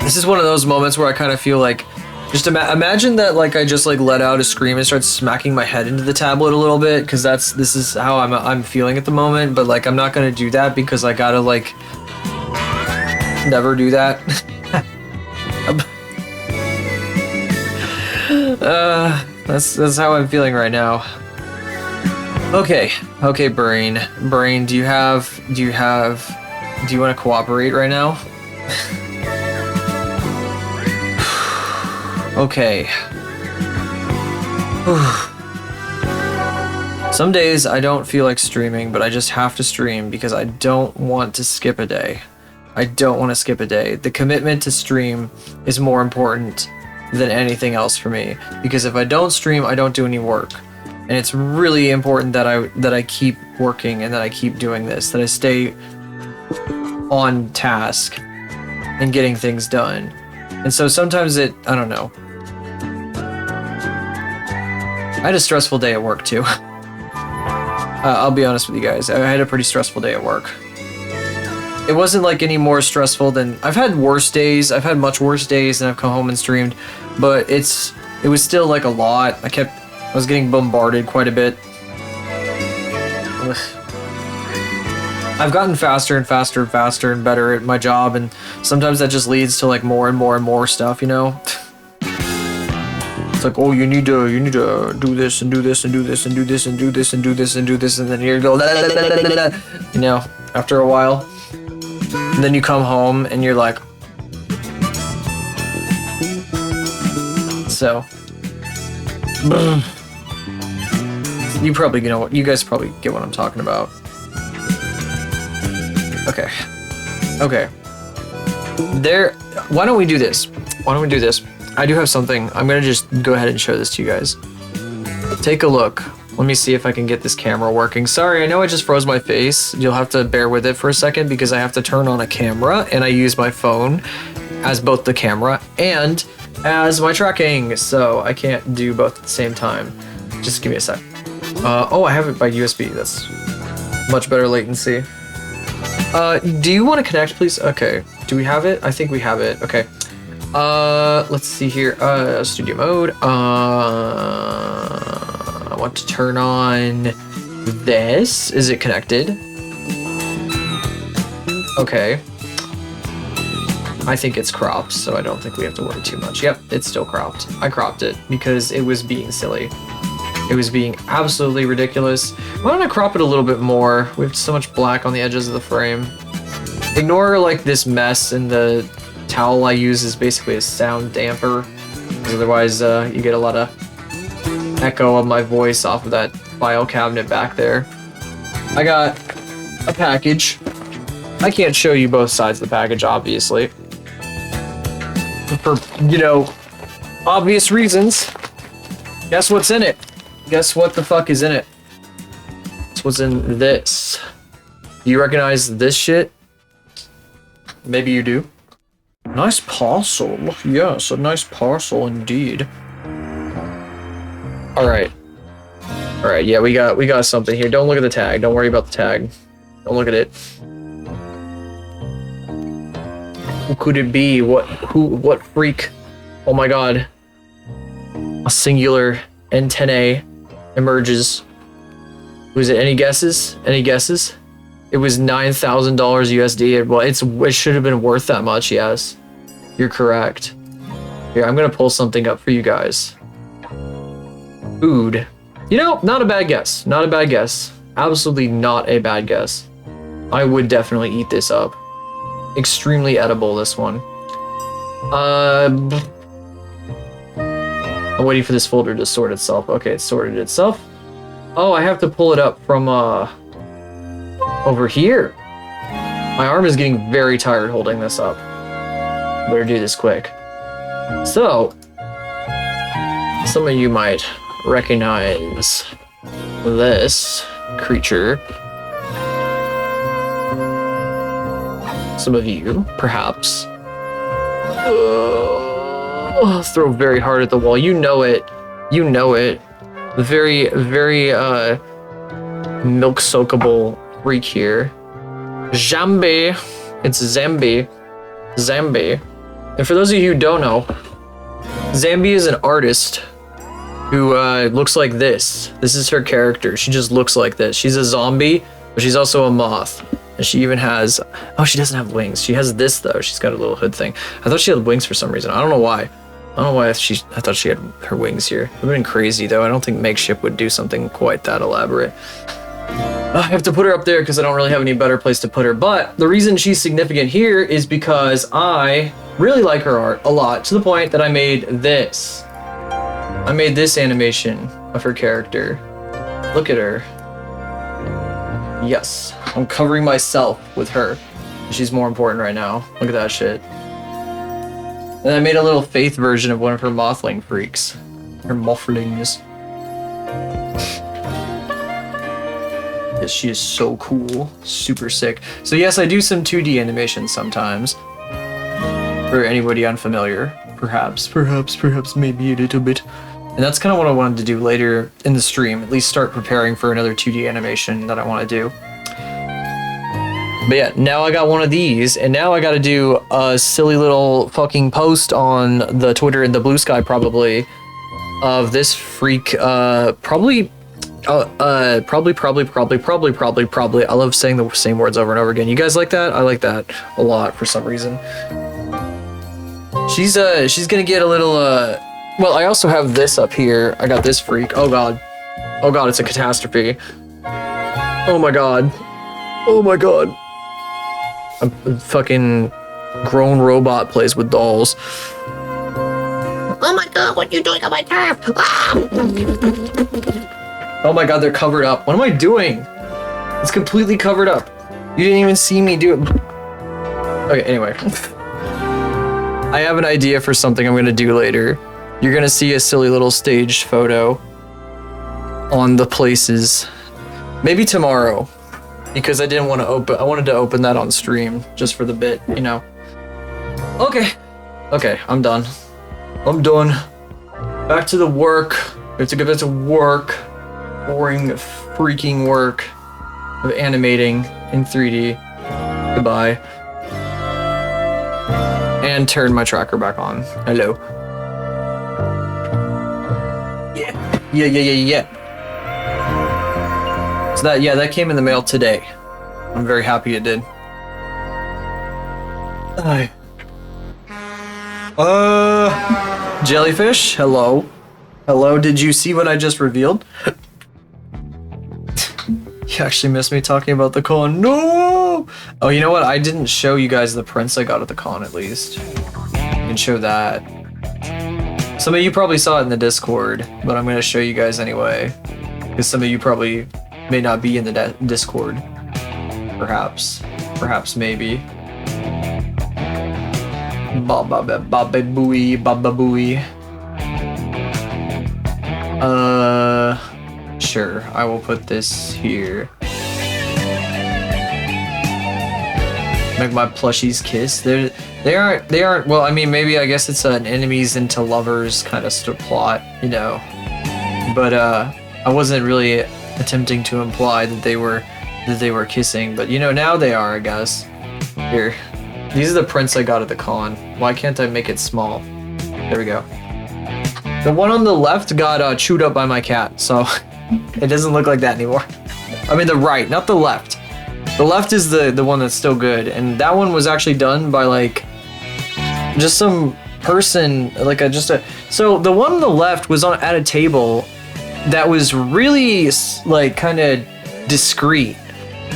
This is one of those moments where I kind of feel like, just imagine that like I just like let out a scream and start smacking my head into the tablet a little bit, because this is how I'm feeling at the moment. But like I'm not gonna do that because I gotta like never do that. That's how I'm feeling right now. Okay, brain, do you want to cooperate right now? Okay. Some days I don't feel like streaming, but I just have to stream because I don't want to skip a day. I don't want to skip a day. The commitment to stream is more important than anything else for me, because if I don't stream, I don't do any work. And it's really important that I keep working and that I keep doing this, that I stay on task and getting things done. And so sometimes I don't know. I had a stressful day at work too. I'll be honest with you guys. I had a pretty stressful day at work. It wasn't like any more stressful than I've had worse days. I've had much worse days, and I've come home and streamed, but it was still like a lot. I was getting bombarded quite a bit. Ugh. I've gotten faster and faster and faster and better at my job, and sometimes that just leads to like more and more and more stuff, you know? It's like, oh, you need to do this and do this and do this and do this and do this and do this and do this, and then you go, you know, after a while. And then you come home and you're like, so you probably, you know what, you guys probably get what I'm talking about. Okay. Why don't we do this? I do have something. I'm gonna just go ahead and show this to you guys. Take a look. Let me see if I can get this camera working. Sorry, I know I just froze my face. You'll have to bear with it for a second because I have to turn on a camera and I use my phone as both the camera and as my tracking. So I can't do both at the same time. Just give me a sec. Oh, I have it by USB. That's much better latency. Do you want to connect, please? Okay. Do we have it? I think we have it. Okay. Let's see here. Studio mode. I want to turn on this. Is it connected? Okay. I think it's cropped, so I don't think we have to worry too much. Yep, it's still cropped. I cropped it because it was being silly. It was being absolutely ridiculous. Why don't I crop it a little bit more? We have so much black on the edges of the frame. Ignore like this mess, and the towel I use is basically a sound damper. Because otherwise you get a lot of echo of my voice off of that file cabinet back there. I got a package. I can't show you both sides of the package, obviously. For, you know, obvious reasons. Guess what's in it? Guess what the fuck is in it? Guess what's in this? Do you recognize this shit? Maybe you do. Nice parcel. Yes, a nice parcel indeed. Alright, yeah, we got something here. Don't look at the tag. Don't worry about the tag. Don't look at it. Who could it be? What freak? Oh my god. A singular antennae emerges. Was it any guesses? Any guesses? It was $9,000 USD. Well, it should have been worth that much, yes. You're correct. Here, I'm gonna pull something up for you guys. Food. You know, not a bad guess. Not a bad guess. Absolutely not a bad guess. I would definitely eat this up. Extremely edible, this one. I'm waiting for this folder to sort itself. Okay, it's sorted itself. Oh, I have to pull it up from over here. My arm is getting very tired holding this up. Better do this quick. So, some of you might recognize this creature. Some of you, perhaps. Throw very hard at the wall. You know it. You know it. Very, very milk-soakable freak here. Jambi. It's Zambi. Zambi. And for those of you who don't know, Zambi is an artist who looks like this. This is her character. She just looks like this. She's a zombie, but she's also a moth. And she even has... Oh, she doesn't have wings. She has this, though. She's got a little hood thing. I thought she had wings for some reason. I don't know why. I don't know why I thought she had her wings here. It would have been crazy, though. I don't think Makeshift would do something quite that elaborate. I have to put her up there because I don't really have any better place to put her. But the reason she's significant here is because I really like her art a lot, to the point that I made this. I made this animation of her character. Look at her. Yes, I'm covering myself with her. She's more important right now. Look at that shit. And I made a little Faith version of one of her mothling freaks. Her mothlings. Yes, she is so cool. Super sick. So yes, I do some 2D animations sometimes. For anybody unfamiliar. Perhaps, maybe a little bit. And that's kind of what I wanted to do later in the stream. At least start preparing for another 2D animation that I want to do. But yeah, now I got one of these, and now I gotta do a silly little fucking post on the Twitter and the Blue Sky probably of this freak, probably. I love saying the same words over and over again. You guys like that? I like that a lot for some reason. She's gonna get a little, well, I also have this up here. I got this freak. Oh god. Oh god, it's a catastrophe. Oh my god. Oh my god. A fucking grown robot plays with dolls. Oh my god, what are you doing on my turf? Ah! Oh my god, they're covered up. What am I doing? It's completely covered up. You didn't even see me do it. Okay, anyway. I have an idea for something I'm gonna do later. You're gonna see a silly little staged photo on the places. Maybe tomorrow. Because I didn't want to open, I wanted to open that on stream just for the bit, you know. Okay. Okay, I'm done. I'm done. Back to the work. We have to get back to work. Boring freaking work of animating in 3D. Goodbye. And turn my tracker back on. Hello. Yeah. So that came in the mail today. I'm very happy it did. Jellyfish, hello. Hello, did you see what I just revealed? You actually missed me talking about the con. No! Oh, you know what? I didn't show you guys the prints I got at the con, at least. I can show that. Some of you probably saw it in the Discord, but I'm going to show you guys anyway. Because some of you probably may not be in the Discord. Perhaps. Perhaps, maybe. Baba booey. Sure, I will put this here. Make my plushies kiss. They aren't, well, I mean, maybe I guess it's an enemies into lovers kind of plot, you know. But, I wasn't really attempting to imply that they were kissing, but you know, now they are, I guess. Here. These are the prints I got at the con. Why can't I make it small? There we go. The one on the left got chewed up by my cat, so it doesn't look like that anymore. I mean the right, not the left. The left is the one that's still good, and that one was actually done by like just some person, like so the one on the left was at a table that was really like kind of discreet.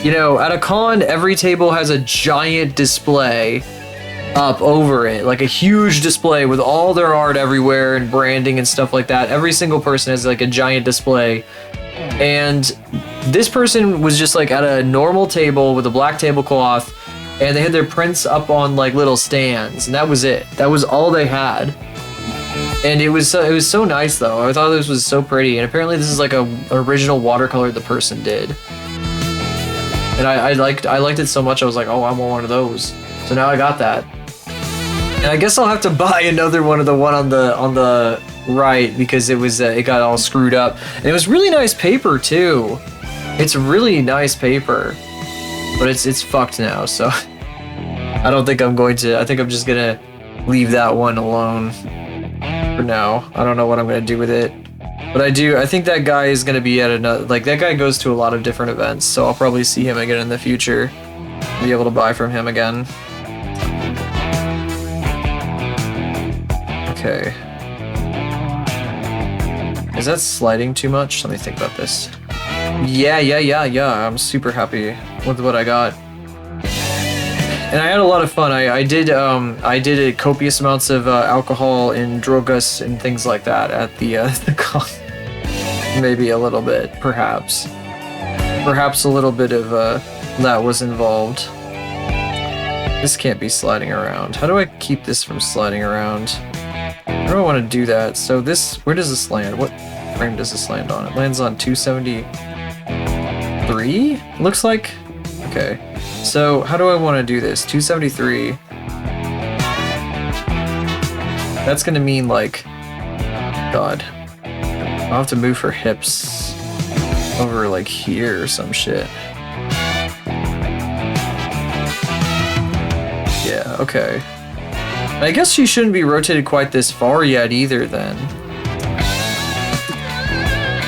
You know, at a con, every table has a giant display up over it, like a huge display with all their art everywhere and branding and stuff like that. Every single person has like a giant display. And this person was just like at a normal table with a black tablecloth, and they had their prints up on like little stands, and that was it. That was all they had. And it was so nice though. I thought this was so pretty, and apparently this is like a original watercolor the person did. And I liked it so much I was like, oh, I want one of those. So now I got that. And I guess I'll have to buy another one of the one on the right, because it got all screwed up. And it was really nice paper too. It's really nice paper. But it's fucked now, so I don't think I'm going to. I think I'm just gonna leave that one alone for now. I don't know what I'm gonna do with it. But I think that guy is gonna be at another, like that guy goes to a lot of different events, so I'll probably see him again in the future. Be able to buy from him again. Okay. Is that sliding too much? Let me think about this. Yeah. I'm super happy with what I got. And I had a lot of fun. I did copious amounts of alcohol and drogas and things like that at the con. Maybe a little bit, perhaps. Perhaps a little bit of that was involved. This can't be sliding around. How do I keep this from sliding around? How do I want to do that? So this, where does this land? What frame does this land on? It lands on 273? Looks like? Okay. So how do I want to do this? 273. That's gonna mean like, God. I'll have to move her hips over like here or some shit. Yeah, okay. I guess she shouldn't be rotated quite this far yet either then.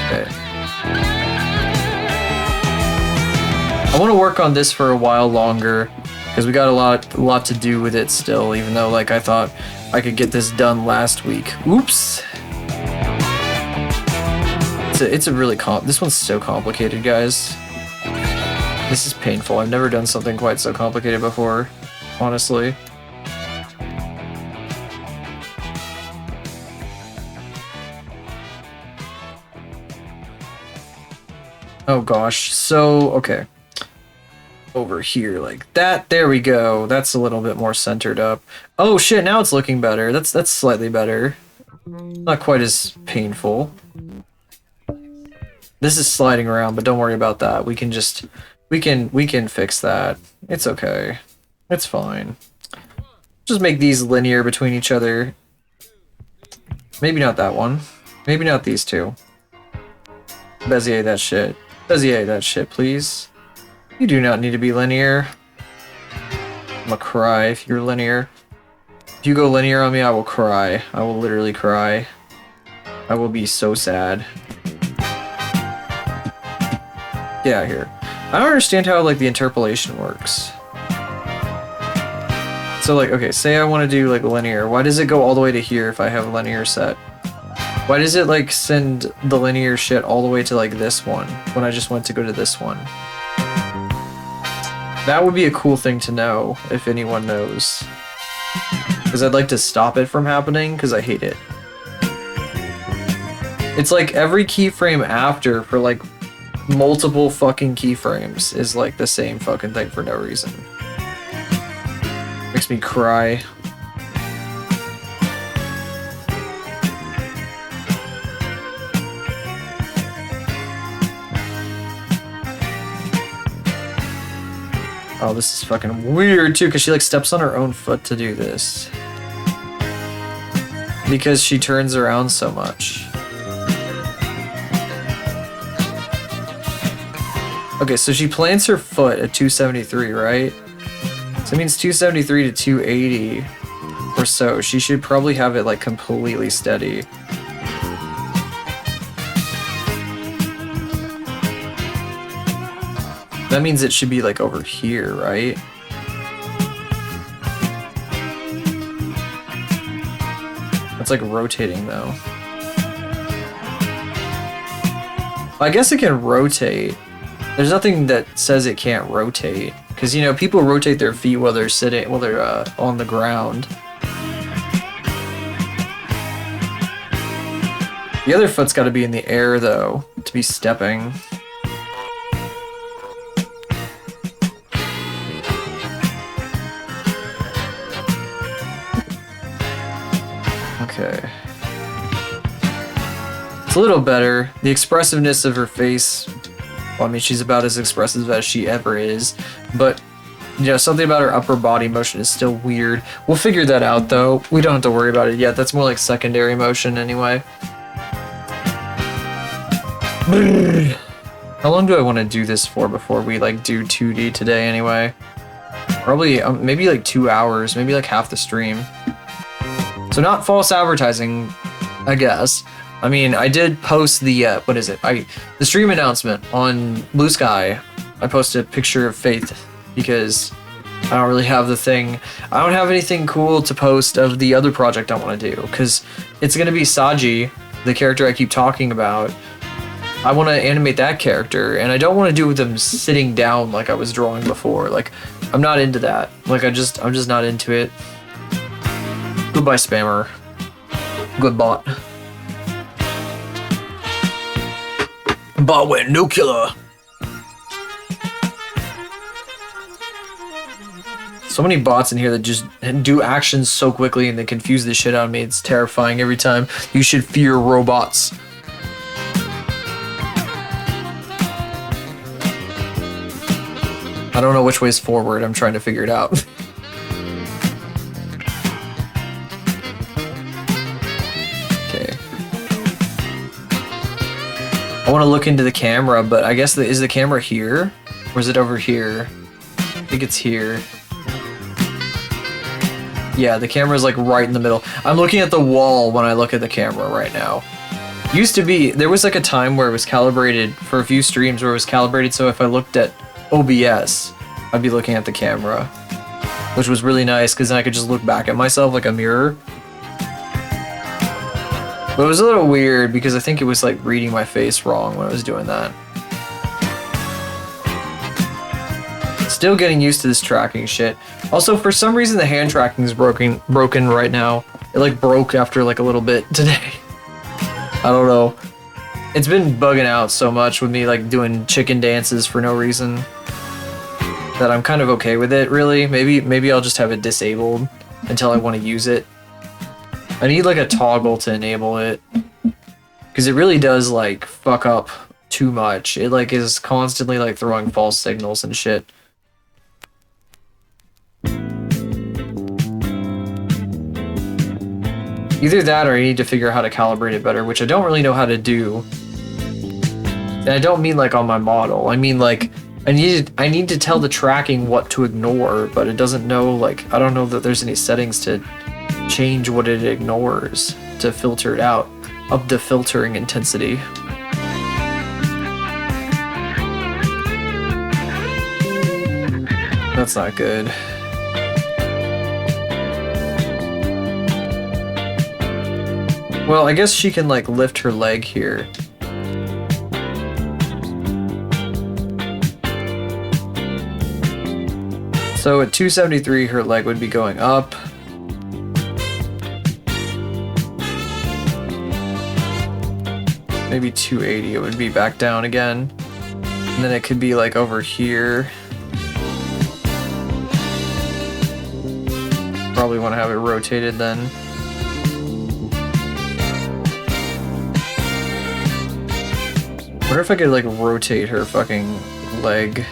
Okay. I want to work on this for a while longer because we got a lot to do with it still, even though like I thought I could get this done last week. Oops. It's a really this one's so complicated, guys. This is painful. I've never done something quite so complicated before, honestly. Oh gosh, so, okay. Over here, like that, there we go. That's a little bit more centered up. Oh shit, now it's looking better. That's slightly better. Not quite as painful. This is sliding around, but don't worry about that. We can just, we can fix that. It's okay. It's fine. Just make these linear between each other. Maybe not that one. Maybe not these two. Bezier that shit. Bezier that shit, please. You do not need to be linear. I'm gonna cry if you're linear. If you go linear on me, I will cry. I will literally cry. I will be so sad. Get out of here. I don't understand how like the interpolation works. So like, okay, say I want to do like linear. Why does it go all the way to here if I have a linear set? Why does it like send the linear shit all the way to like this one when I just want to go to this one? That would be a cool thing to know if anyone knows. Because I'd like to stop it from happening because I hate it. It's like every keyframe after for like multiple fucking keyframes is like the same fucking thing for no reason. Makes me cry. Oh, this is fucking weird too, because she like steps on her own foot to do this. Because she turns around so much. Okay, so she plants her foot at 273, right? So it means 273 to 280 or so. She should probably have it like completely steady. That means it should be like over here, right? It's like rotating though. I guess it can rotate. There's nothing that says it can't rotate. Because, you know, people rotate their feet while they're sitting, while they're on the ground. The other foot's got to be in the air though, to be stepping. Okay. It's a little better. The expressiveness of her face, well, I mean, she's about as expressive as she ever is, but, you know, something about her upper body motion is still weird. We'll figure that out, though. We don't have to worry about it yet. That's more like secondary motion, anyway. How long do I want to do this for before we, like, do 2D today, anyway? Probably, maybe, like, 2 hours. Maybe, like, half the stream. So not false advertising, I guess. I mean, I did post the, what is it? The stream announcement on Blue Sky. I posted a picture of Faith because I don't really have the thing. I don't have anything cool to post of the other project I want to do because it's going to be Saji, the character I keep talking about. I want to animate that character and I don't want to do them sitting down like I was drawing before. Like, I'm not into that. Like, I'm just not into it. Goodbye, spammer. Good bot. Bot went nuclear. So many bots in here that just do actions so quickly and they confuse the shit out of me. It's terrifying every time. You should fear robots. I don't know which way's forward. I'm trying to figure it out. Okay. I want to look into the camera, but I guess is the camera here? Or is it over here? I think it's here. Yeah, the camera's like right in the middle. I'm looking at the wall when I look at the camera right now. Used to be, there was like a time where it was calibrated for a few streams where it was calibrated so if I looked at OBS, I'd be looking at the camera, which was really nice because then I could just look back at myself like a mirror. But it was a little weird because I think it was like reading my face wrong when I was doing that. Still getting used to this tracking shit. Also, for some reason the hand tracking is broken right now. It like broke after like a little bit today. I don't know. It's been bugging out so much with me like doing chicken dances for no reason that I'm kind of okay with it, really. Maybe I'll just have it disabled until I want to use it. I need like a toggle to enable it because it really does like fuck up too much. It like is constantly like throwing false signals and shit. Either that or I need to figure out how to calibrate it better, which I don't really know how to do. And I don't mean like on my model. I mean like I need to tell the tracking what to ignore, but it doesn't know like I don't know that there's any settings to change what it ignores to filter it out. Up the filtering intensity. That's not good. Well, I guess she can like lift her leg here. So at 273, her leg would be going up. Maybe 280, it would be back down again. And then it could be like over here. Probably want to have it rotated then. Wonder if I could like rotate her fucking leg.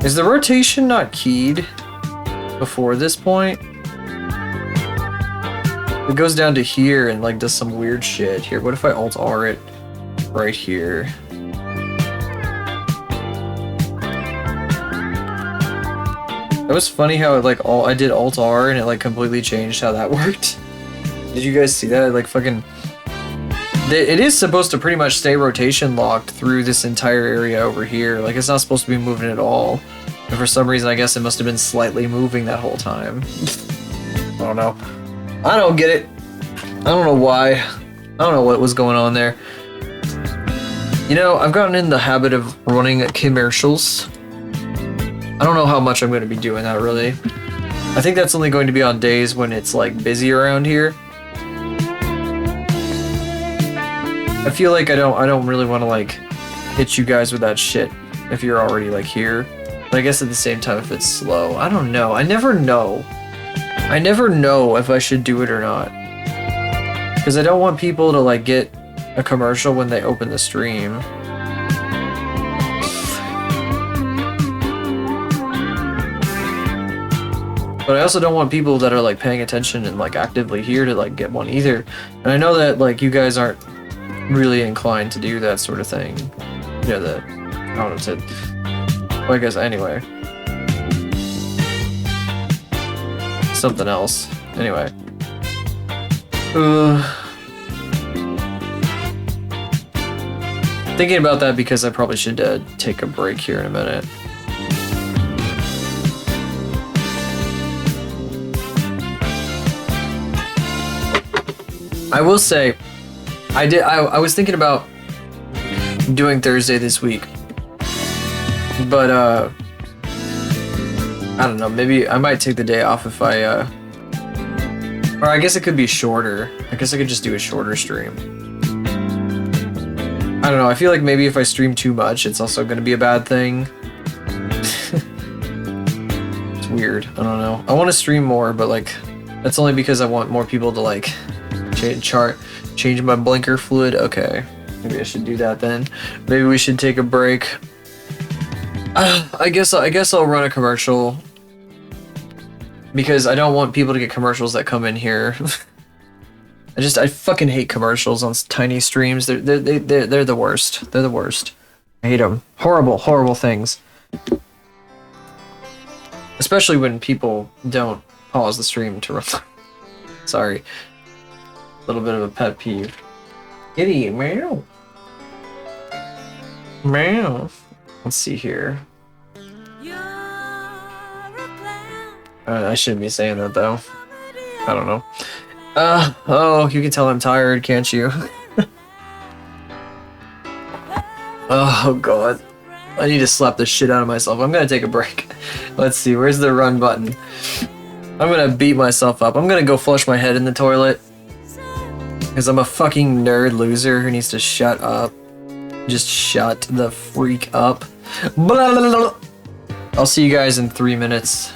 Is the rotation not keyed before this point? It goes down to here and like does some weird shit. Here, what if I Alt-R it right here? That was funny how it like I did Alt-R and it like completely changed how that worked. Did you guys see that? Like fucking... It is supposed to pretty much stay rotation locked through this entire area over here. Like it's not supposed to be moving at all. And for some reason I guess it must have been slightly moving that whole time. I don't know. I don't get it. I don't know why. I don't know what was going on there. You know, I've gotten in the habit of running commercials. I don't know how much I'm going to be doing that, really. I think that's only going to be on days when it's, like, busy around here. I feel like I don't really want to, like, hit you guys with that shit if you're already, like, here. But I guess at the same time, if it's slow. I don't know. I never know. I never know if I should do it or not. Because I don't want people to, like, get a commercial when they open the stream. But I also don't want people that are like paying attention and like actively here to like get one either. And I know that like you guys aren't really inclined to do that sort of thing. You know, that I don't know what to... Well, I guess anyway. Something else. Anyway. Thinking about that because I probably should take a break here in a minute. I will say, I was thinking about doing Thursday this week, but I don't know, maybe I might take the day off if I Or I guess it could be shorter. I guess I could just do a shorter stream. I don't know, I feel like maybe if I stream too much, it's also gonna be a bad thing. It's weird, I don't know. I want to stream more, but like, that's only because I want more people to like change my blinker fluid. Okay, maybe I should do that then. Maybe we should take a break. I guess I'll run a commercial because I don't want people to get commercials that come in here. I fucking hate commercials on tiny streams. They're the worst. They're the worst. I hate them. Horrible things. Especially when people don't pause the stream to run. Sorry. A little bit of a pet peeve. Kitty, meow. Meow. Let's see here. I shouldn't be saying that though. I don't know. Oh, you can tell I'm tired, can't you? Oh god. I need to slap the shit out of myself. I'm gonna take a break. Let's see, where's the run button? I'm gonna beat myself up. I'm gonna go flush my head in the toilet. Because I'm a fucking nerd loser who needs to shut up. Just shut the freak up. Blah, blah, blah. I'll see you guys in 3 minutes.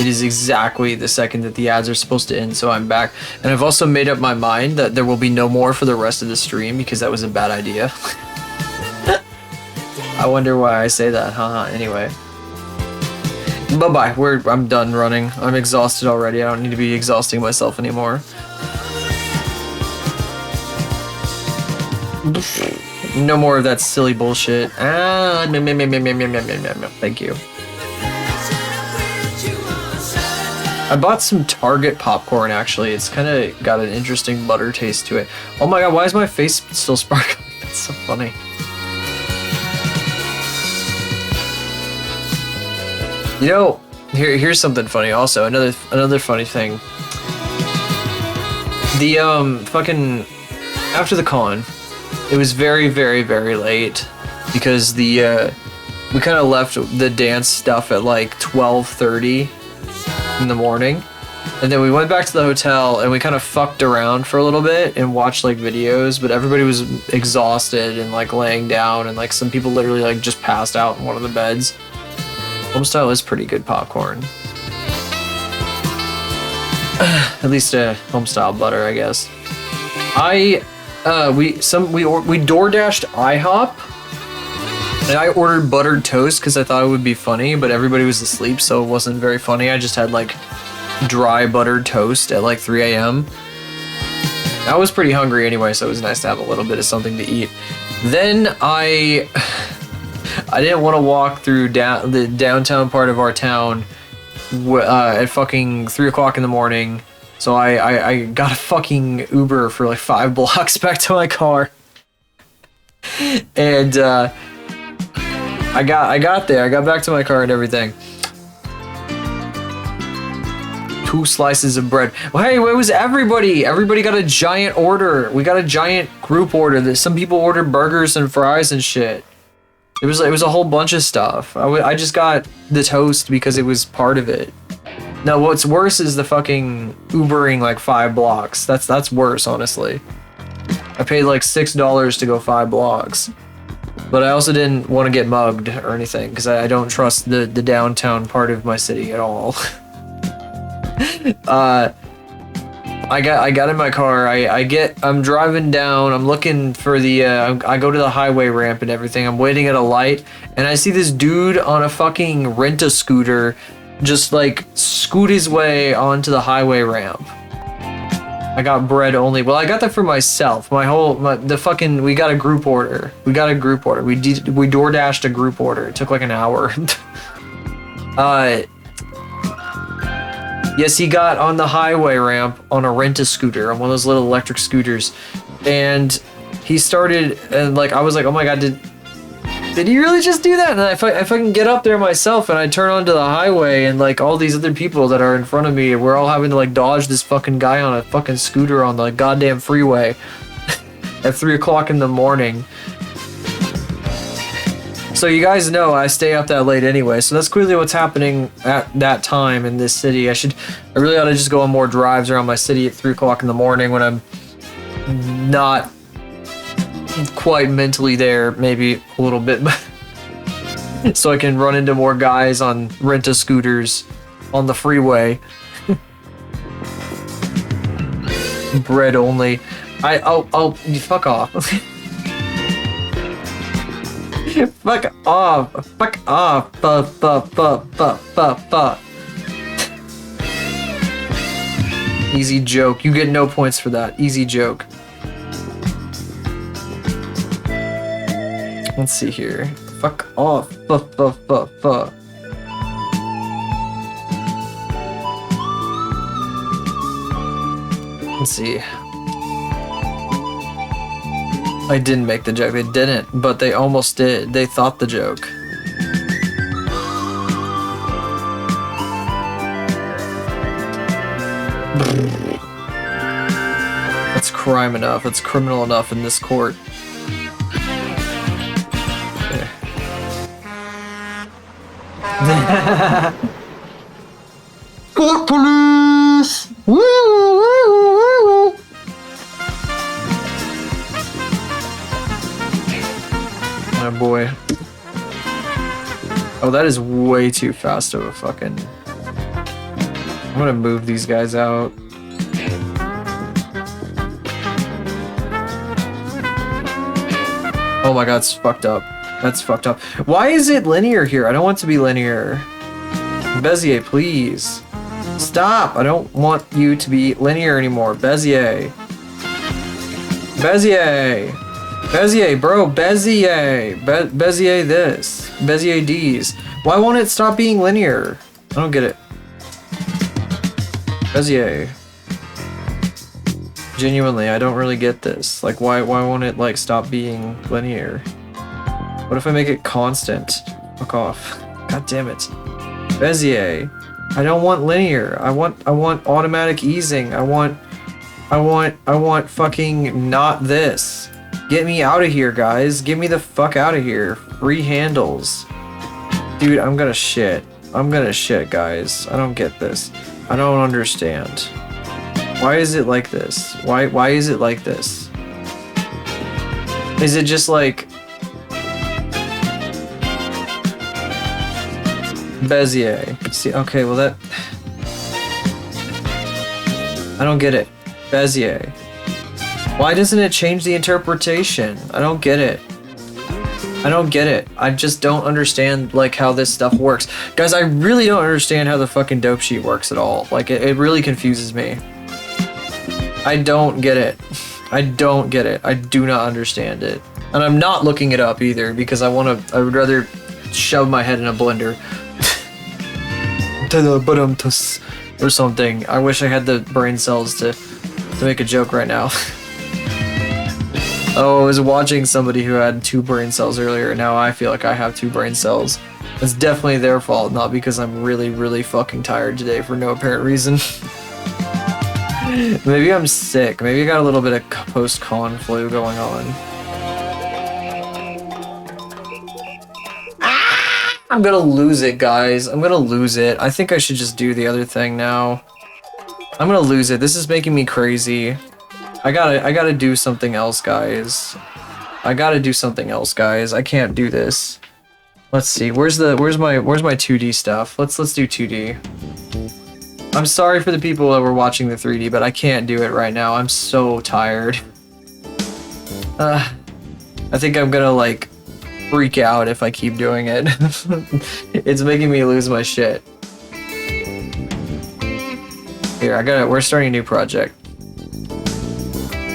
It is exactly the second that the ads are supposed to end, so I'm back. And I've also made up my mind that there will be no more for the rest of the stream because that was a bad idea. I wonder why I say that, haha, anyway. Bye-bye, I'm done running. I'm exhausted already, I don't need to be exhausting myself anymore. No more of that silly bullshit. Ah, thank you. I bought some Target popcorn, actually. It's kind of got an interesting butter taste to it. Oh my god, why is my face still sparkling? That's so funny. You know, here's something funny also. Another funny thing. The, fucking... After the con, it was very, very, very late. Because the, we kind of left the dance stuff at like 12:30 in the morning, and then we went back to the hotel and we kind of fucked around for a little bit and watched like videos, but everybody was exhausted and like laying down, and like some people literally like just passed out in one of the beds. Homestyle is pretty good popcorn. At least homestyle butter, I guess. We DoorDashed IHOP. And I ordered buttered toast because I thought it would be funny, but everybody was asleep, so it wasn't very funny. I just had like dry buttered toast at like 3 a.m. I was pretty hungry anyway, so it was nice to have a little bit of something to eat. Then I didn't want to walk through the downtown part of our town at fucking 3 o'clock in the morning, so I got a fucking Uber for like 5 blocks back to my car. And I got there. I got back to my car and everything. 2 slices of bread. Well, hey, where was everybody? Everybody got a giant order. We got a giant group order. That some people ordered burgers and fries and shit. It was a whole bunch of stuff. I just got the toast because it was part of it. Now, what's worse is the fucking Ubering like 5 blocks. That's worse, honestly. I paid like $6 to go 5 blocks. But I also didn't want to get mugged or anything because I don't trust the downtown part of my city at all. I got in my car. I'm driving down. I'm looking for the. I go to the highway ramp and everything. I'm waiting at a light, and I see this dude on a fucking rent-a-scooter, just like scoot his way onto the highway ramp. I got bread only. Well, I got that for myself. We got a group order. We DoorDashed a group order. It took like an hour. Yes, he got on the highway ramp on a rent-a-scooter, on one of those little electric scooters, and he started, and like I was like, oh my god, did he really just do that? And then I fucking get up there myself, and I turn onto the highway, and like all these other people that are in front of me, we're all having to like dodge this fucking guy on a fucking scooter on the goddamn freeway at 3 o'clock in the morning. So you guys know I stay up that late anyway, so that's clearly what's happening at that time in this city. I really ought to just go on more drives around my city at 3 o'clock in the morning when I'm not quite mentally there, maybe a little bit, so I can run into more guys on rent-a-scooters on the freeway. Bread only. Oh, fuck off. Fuck off. Fuck off. Easy joke. You get no points for that. Easy joke. Let's see here. Fuck off. Let's see. I didn't make the joke. They didn't, but they almost did. They thought the joke. That's crime enough. It's criminal enough in this court. Court police! Woo, woo, woo, woo. Oh boy. Oh, that is way too fast of a fucking... I'm gonna move these guys out. Oh my god, it's fucked up. That's fucked up. Why is it linear here? I don't want it to be linear. Bezier, please. Stop! I don't want you to be linear anymore. Bezier. Bezier! Bezier, bro, Bezier. Bezier this. Bezier D's. Why won't it stop being linear? I don't get it. Bezier. Genuinely, I don't really get this. Like, why won't it, like, stop being linear? What if I make it constant? Fuck off. God damn it. Bezier. I don't want linear. I want automatic easing. I want fucking not this. Get me out of here, guys. Get me the fuck out of here. Free handles. Dude, I'm gonna shit. I'm gonna shit, guys. I don't get this. I don't understand. Why is it like this? Why is it like this? Is it just like Bezier? See, okay, well that I don't get it. Bezier. Why doesn't it change the interpretation? I don't get it. I don't get it. I just don't understand like how this stuff works. Guys, I really don't understand how the fucking dope sheet works at all. Like it really confuses me. I don't get it. I don't get it. I do not understand it. And I'm not looking it up either because I would rather shove my head in a blender. Or something. I wish I had the brain cells to make a joke right now. Oh, I was watching somebody who had 2 brain cells earlier, and now I feel like I have 2 brain cells. It's definitely their fault, not because I'm really, really fucking tired today for no apparent reason. Maybe I'm sick. Maybe I got a little bit of post-con flu going on. I'm gonna lose it, guys. I'm gonna lose it. I think I should just do the other thing now. I'm gonna lose it. This is making me crazy. I gotta do something else, guys. I gotta do something else, guys. I can't do this. Let's see. Where's my 2D stuff? Let's do 2D. I'm sorry for the people that were watching the 3D, but I can't do it right now. I'm so tired. I think I'm gonna like freak out if I keep doing it. It's making me lose my shit. Here, we're starting a new project.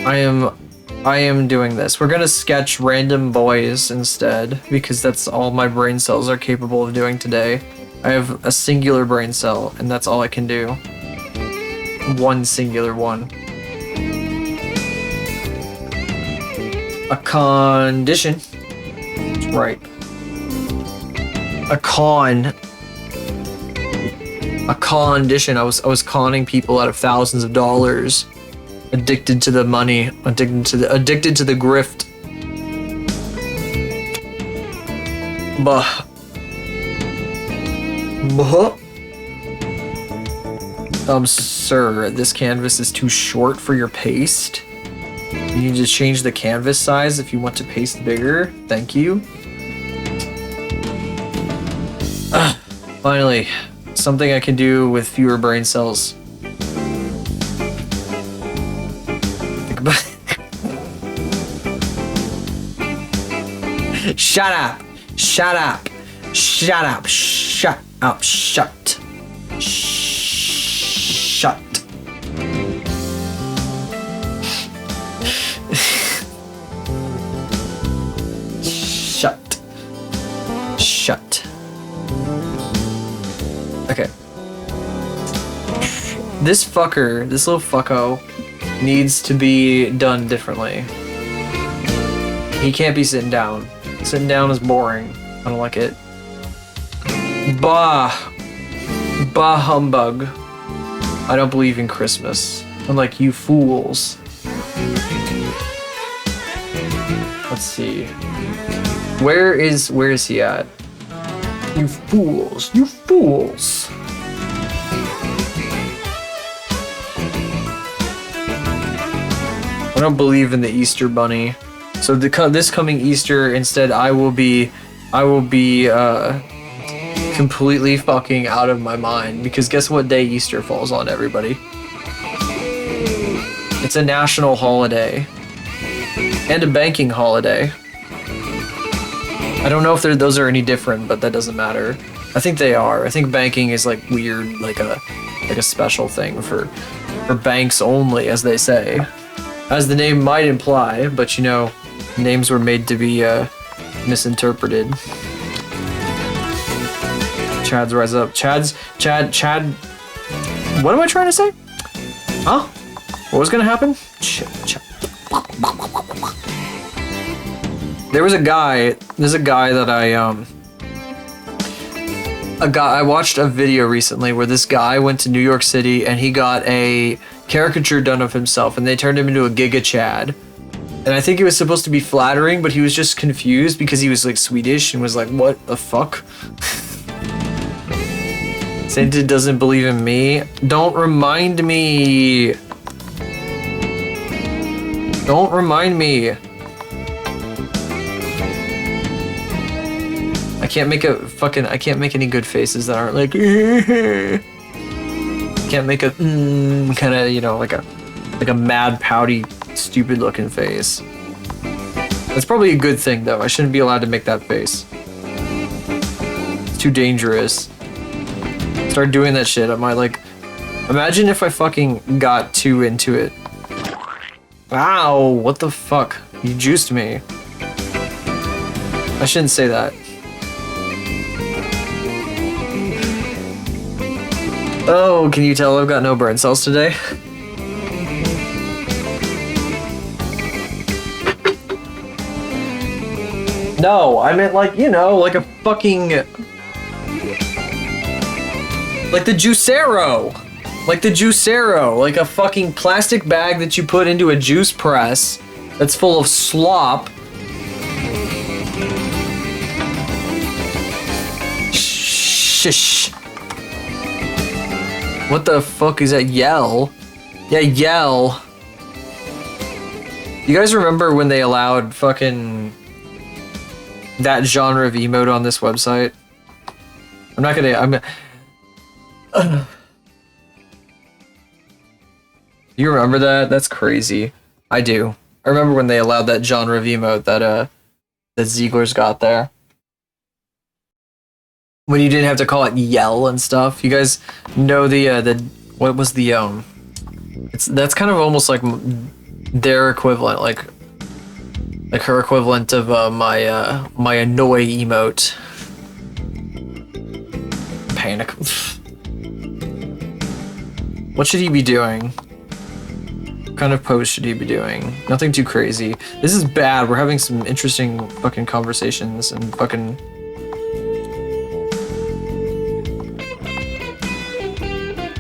I am doing this. We're gonna sketch random boys instead, because that's all my brain cells are capable of doing today. I have a singular brain cell, and that's all I can do. One singular one. A condition. Right. A condition. I was conning people out of thousands of dollars. Addicted to the money. Addicted to the grift. Bah. Sir, this canvas is too short for your paste. You need to change the canvas size if you want to paste bigger. Thank you. Finally, something I can do with fewer brain cells. Think about it. Shut up! Shut up! Shut up! Shut up! Shut. Shut. Shut. Shut. Okay. This fucker, this little fucko, needs to be done differently. He can't be sitting down. Sitting down is boring. I don't like it. Bah. Bah humbug. I don't believe in Christmas. Unlike you fools. Let's see. Where is he at? You fools. You fools. I don't believe in the Easter bunny. So this coming Easter, instead, I will be completely fucking out of my mind, because guess what day Easter falls on, everybody? It's a national holiday and a banking holiday. I don't know if those are any different, but that doesn't matter. I think they are. I think banking is like weird, like a special thing for banks only, as they say. As the name might imply, but you know, Names were made to be misinterpreted. Chad's rise up. Chad. What am I trying to say? Huh? What was gonna happen? Chad. There's a guy that I watched a video recently where this guy went to New York City and he got a caricature done of himself and they turned him into a Giga Chad. And I think it was supposed to be flattering, but he was just confused because he was like Swedish and was like, what the fuck? Santa doesn't believe in me. Don't remind me. Don't remind me. I can't make any good faces that aren't like can't make a kind of, you know, like a mad pouty stupid looking face. That's probably a good thing though. I shouldn't be allowed to make that face. It's too dangerous. Start doing that shit. I might like imagine if I fucking got too into it. Wow, what the fuck? You juiced me. I shouldn't say that. Oh, can you tell I've got no brain cells today? No, I meant like, you know, like a fucking... Like the Juicero! Like the Juicero! Like a fucking plastic bag that you put into a juice press that's full of slop. Shh. What the fuck is that? Yell? Yeah, yell. You guys remember when they allowed fucking that genre of emote on this website? You remember that? That's crazy. I do. I remember when they allowed that genre of emote that Ziegler's got there. When you didn't have to call it yell and stuff. You guys know the what was the that's kind of almost like their equivalent, like her equivalent of my my annoy emote. Panic. What should he be doing? What kind of pose should he be doing? Nothing too crazy. This is bad. We're having some interesting fucking conversations and fucking...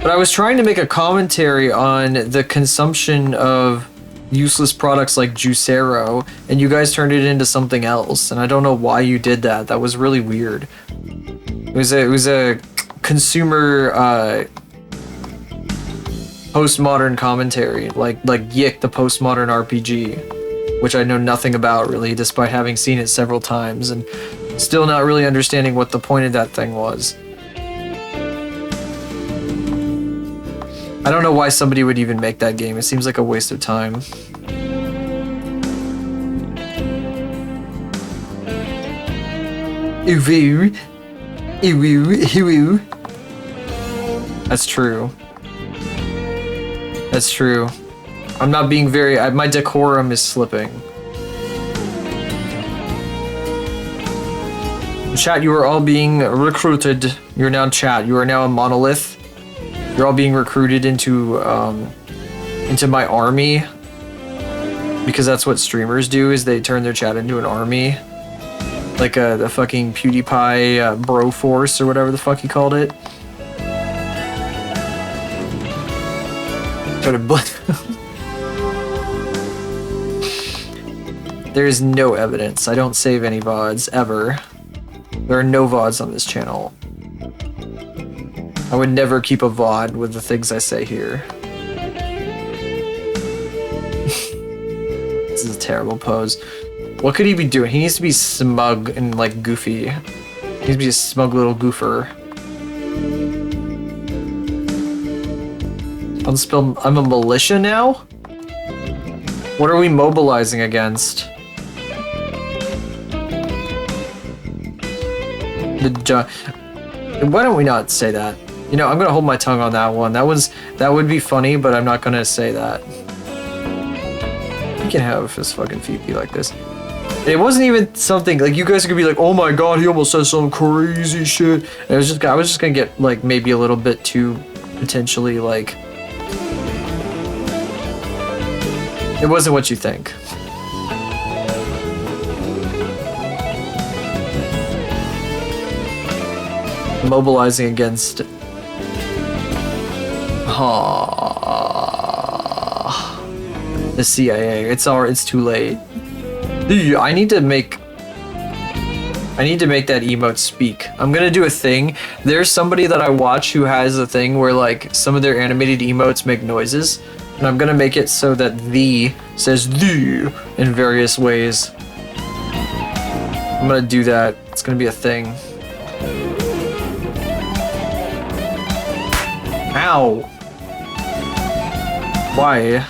But I was trying to make a commentary on the consumption of useless products like Juicero, and you guys turned it into something else, and I don't know why you did that. That was really weird. It was a consumer postmodern commentary, like Yick the postmodern RPG, which I know nothing about really, despite having seen it several times and still not really understanding what the point of that thing was. I don't know why somebody would even make that game. It seems like a waste of time. That's true. That's true. I'm not being very... my decorum is slipping. Chat, you are all being recruited. You're now chat. You are now a monolith. You're all being recruited into my army. Because that's what streamers do, is they turn their chat into an army. Like the fucking PewDiePie bro force or whatever the fuck he called it. There is no evidence. I don't save any VODs, ever. There are no VODs on this channel. I would never keep a VOD with the things I say here. This is a terrible pose. What could he be doing? He needs to be smug and like goofy. He needs to be a smug little goofer. I'm a militia now? What are we mobilizing against? Why don't we not say that? You know, I'm gonna hold my tongue on that one. That would be funny, but I'm not gonna say that. You can have his fucking feet be like this. It wasn't even something like you guys could be like, oh my god, he almost said some crazy shit. And I was just gonna get like maybe a little bit too potentially like. It wasn't what you think. Mobilizing against the CIA. It's too late. Dude, I need to make that emote speak. I'm gonna do a thing. There's somebody that I watch who has a thing where like some of their animated emotes make noises, and I'm gonna make it so that the says the in various ways. I'm gonna do that. It's gonna be a thing. Ow! Why?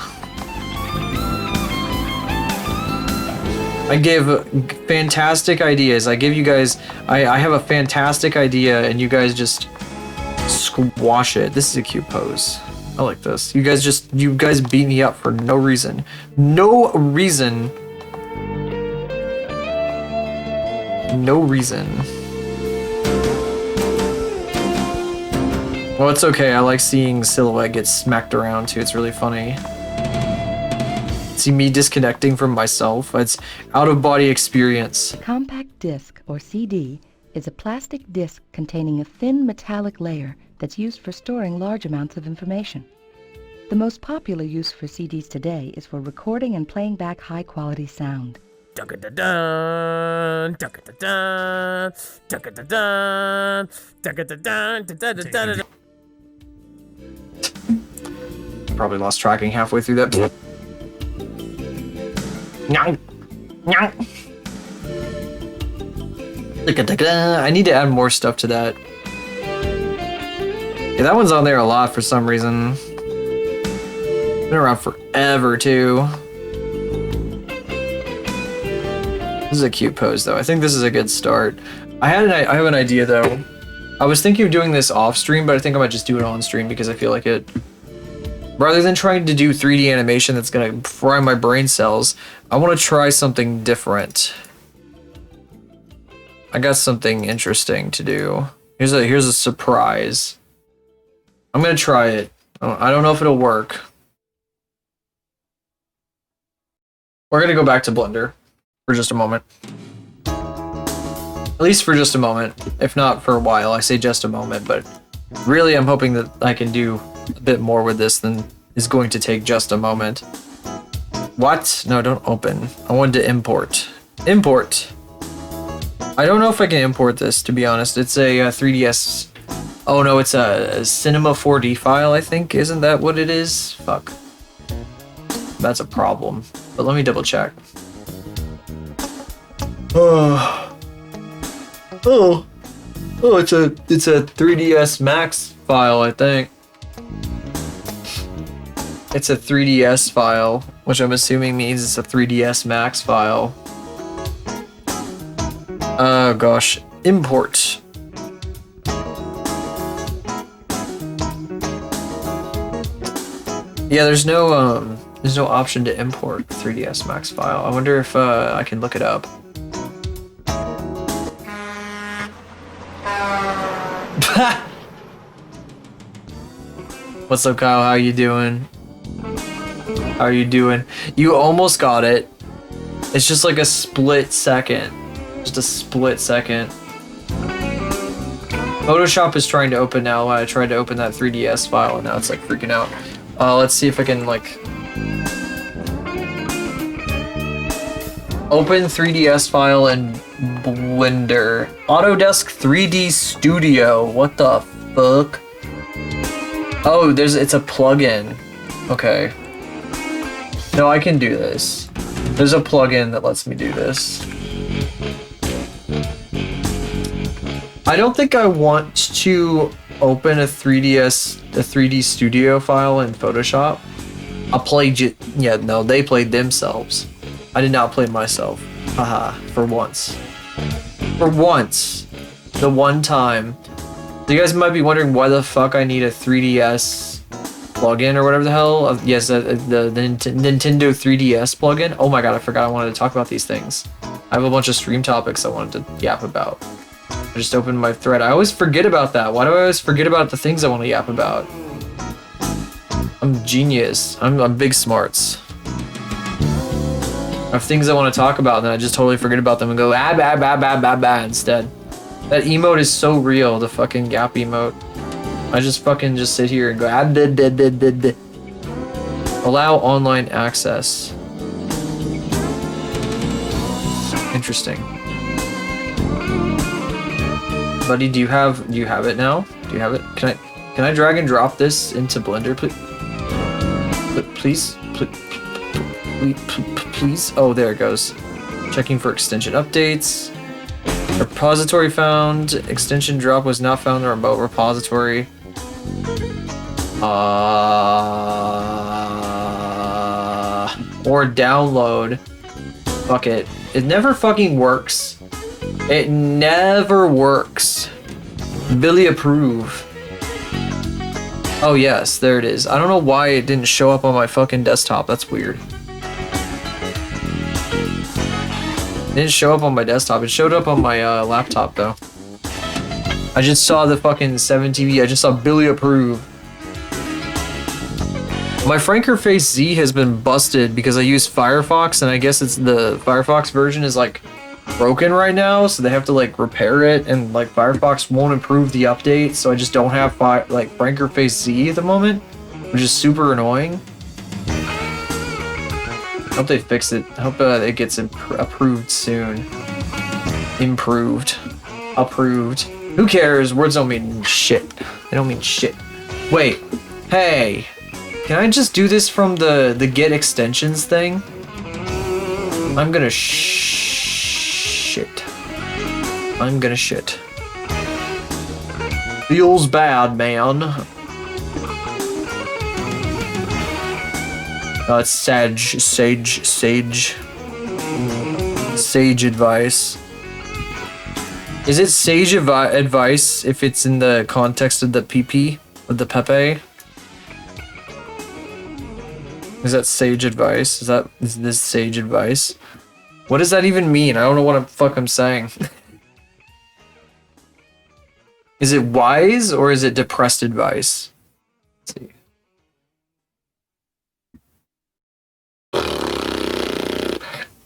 I give fantastic ideas. I give you guys... I have a fantastic idea and you guys just squash it. This is a cute pose. I like this. You guys beat me up for no reason. No reason. No reason. Well, it's okay. I like seeing Silhouette get smacked around too. It's really funny. See me disconnecting from myself. It's out-of-body experience. A compact disc, or CD, is a plastic disc containing a thin metallic layer that's used for storing large amounts of information. The most popular use for CDs today is for recording and playing back high-quality sound. Probably lost tracking halfway through that. I need to add more stuff to that. Yeah, that one's on there a lot for some reason. Been around forever too. This is a cute pose though. I think this is a good start. I have an idea though. I was thinking of doing this off stream, but I think I might just do it on stream because I feel like it. Rather than trying to do 3D animation that's gonna fry my brain cells, I want to try something different. I got something interesting to do. Here's a surprise. I'm gonna try it. I don't know if it'll work. We're gonna go back to Blender for just a moment. At least for just a moment, if not for a while. I say just a moment, but really I'm hoping that I can do a bit more with this than is going to take just a moment. What? No, don't open. I wanted to import. Import. I don't know if I can import this, to be honest. It's a 3DS. Oh no, it's a Cinema 4D file, I think. Isn't that what it is? Fuck. That's a problem. But let me double check. Oh, it's a 3DS Max file, I think. It's a 3DS file, which I'm assuming means it's a 3DS Max file. Oh gosh, import. Yeah, there's no option to import 3DS Max file. I wonder if I can look it up. What's up, Kyle? How you doing? How are you doing? You almost got it. It's just like a split second. Just a split second. Photoshop is trying to open now. I tried to open that 3DS file and now it's like freaking out. Let's see if I can like open 3DS file in Blender. Autodesk 3D Studio. What the fuck? Oh, it's a plugin. Okay. No, I can do this. There's a plugin that lets me do this. I don't think I want to open a 3D Studio file in Photoshop. Yeah, no, they played themselves. I did not play myself. Haha, for once. For once. The one time. You guys might be wondering why the fuck I need a 3DS plugin or whatever the hell. Yes, the Nintendo 3DS plugin. Oh my god, I forgot I wanted to talk about these things. I have a bunch of stream topics I wanted to yap about. I just opened my thread. I always forget about that. Why do I always forget about the things I want to yap about? I'm genius. I'm big smarts. I have things I want to talk about, and then I just totally forget about them and go ah bah bah bah bah bah instead. That emote is so real, the fucking gap emote. I just fucking just sit here and go ah da da da da da. Allow online access. Interesting. Buddy, do you have it now? Do you have it? Can I drag and drop this into Blender, please? Please. Oh, there it goes. Checking for extension updates. Repository found. Extension drop was not found in the remote repository. Or download. Fuck it. It never fucking works. It never works. Billy approve. Oh yes, there it is. I don't know why it didn't show up on my fucking desktop. That's weird. It didn't show up on my desktop. It showed up on my laptop though. I just saw the fucking 7TV. I just saw Billy approve. My Frankerface Z has been busted because I use Firefox, and I guess it's the Firefox version is like broken right now, so they have to like repair it, and like Firefox won't improve the update, so I just don't have like Frankerface Z at the moment, which is super annoying. Hope they fix it. Hope it gets approved soon. Improved. Approved. Who cares? Words don't mean shit. They don't mean shit. Wait. Hey. Can I just do this from the get extensions thing? I'm gonna shit. I'm gonna shit. Feels bad, man. It's sage advice. Is it sage advice if it's in the context of the PP, of the Pepe? Is that sage advice? Is this sage advice? What does that even mean? I don't know what the fuck I'm saying. Is it wise or is it depressed advice? Let's see.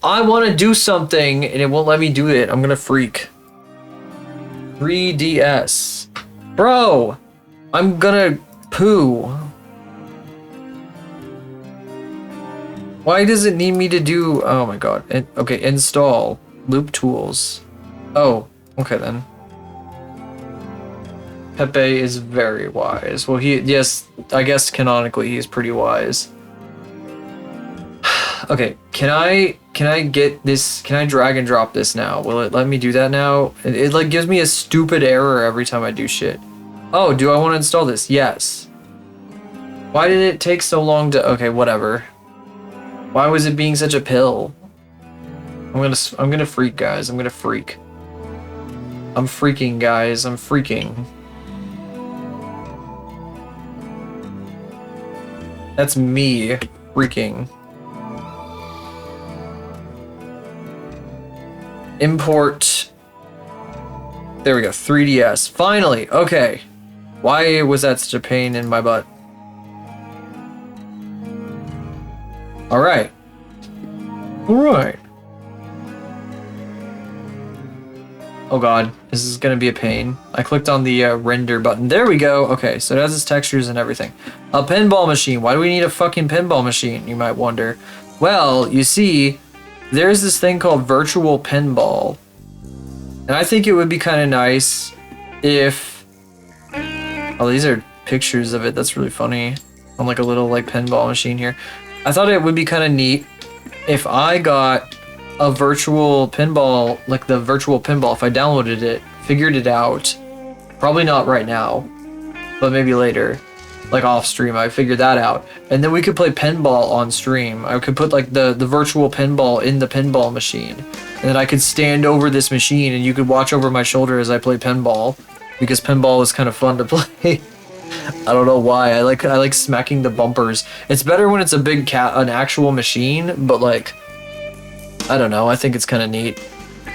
I want to do something and it won't let me do it. I'm gonna freak. 3DS. Bro! I'm gonna poo. Why does it need me to do... Oh my god. Okay, install. Loop tools. Oh, okay then. Pepe is very wise. Well, yes, I guess canonically he's pretty wise. Okay, can I get this... Can I drag and drop this now? Will it let me do that now? It like gives me a stupid error every time I do shit. Oh, do I want to install this? Yes. Why did it take so long to... Okay, whatever. Why was it being such a pill? I'm gonna freak, guys. I'm gonna freak. I'm freaking, guys. I'm freaking. That's me freaking. Import. There we go. 3DS. Finally. Okay. Why was that such a pain in my butt? Alright. Alright. Oh god, this is gonna be a pain. I clicked on the render button. There we go. Okay, so it has its textures and everything. A pinball machine. Why do we need a fucking pinball machine, you might wonder? Well, you see, there's this thing called virtual pinball. And I think it would be kind of nice if... Oh, these are pictures of it. That's really funny. On like a little like pinball machine here. I thought it would be kind of neat if I got a virtual pinball, like the virtual pinball, if I downloaded it, figured it out, probably not right now, but maybe later, like off stream, I figured that out. And then we could play pinball on stream. I could put like the virtual pinball in the pinball machine. And then I could stand over this machine and you could watch over my shoulder as I play pinball, because pinball is kind of fun to play. I don't know why. I like smacking the bumpers. It's better when it's a big an actual machine, but like, I don't know. I think it's kind of neat.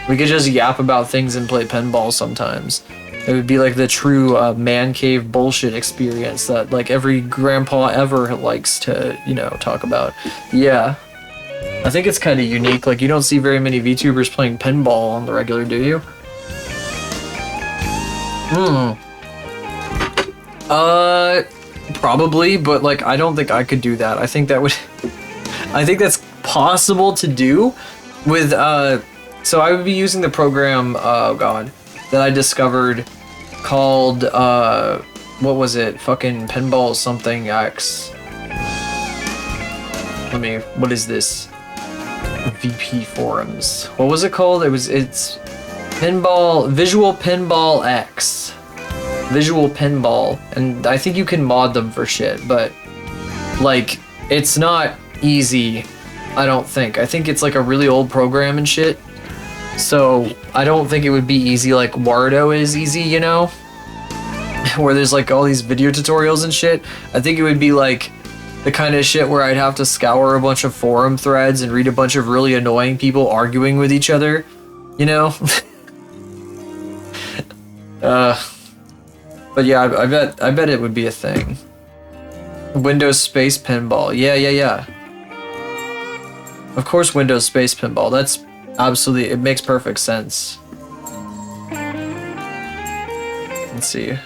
We could just yap about things and play pinball sometimes. It would be like the true man cave bullshit experience that like every grandpa ever likes to, you know, talk about. Yeah. I think it's kind of unique. Like, you don't see very many VTubers playing pinball on the regular, do you? Probably, but like, I don't think I could do that. I think that would... I think that's possible to do with, so I would be using the program, oh god, that I discovered called, what was it? Fucking Pinball something X. What is this? VP forums. What was it called? It's Pinball, Visual Pinball X. Visual Pinball. And I think you can mod them for shit, but, like, it's not easy, I don't think. I think it's like a really old program and shit. So I don't think it would be easy like Wardo is easy, you know? Where there's like all these video tutorials and shit. I think it would be like the kind of shit where I'd have to scour a bunch of forum threads and read a bunch of really annoying people arguing with each other, you know? But yeah, I bet it would be a thing. Windows Space Pinball. Yeah. Of course Windows Space Pinball. That's absolutely, it makes perfect sense. Let's see.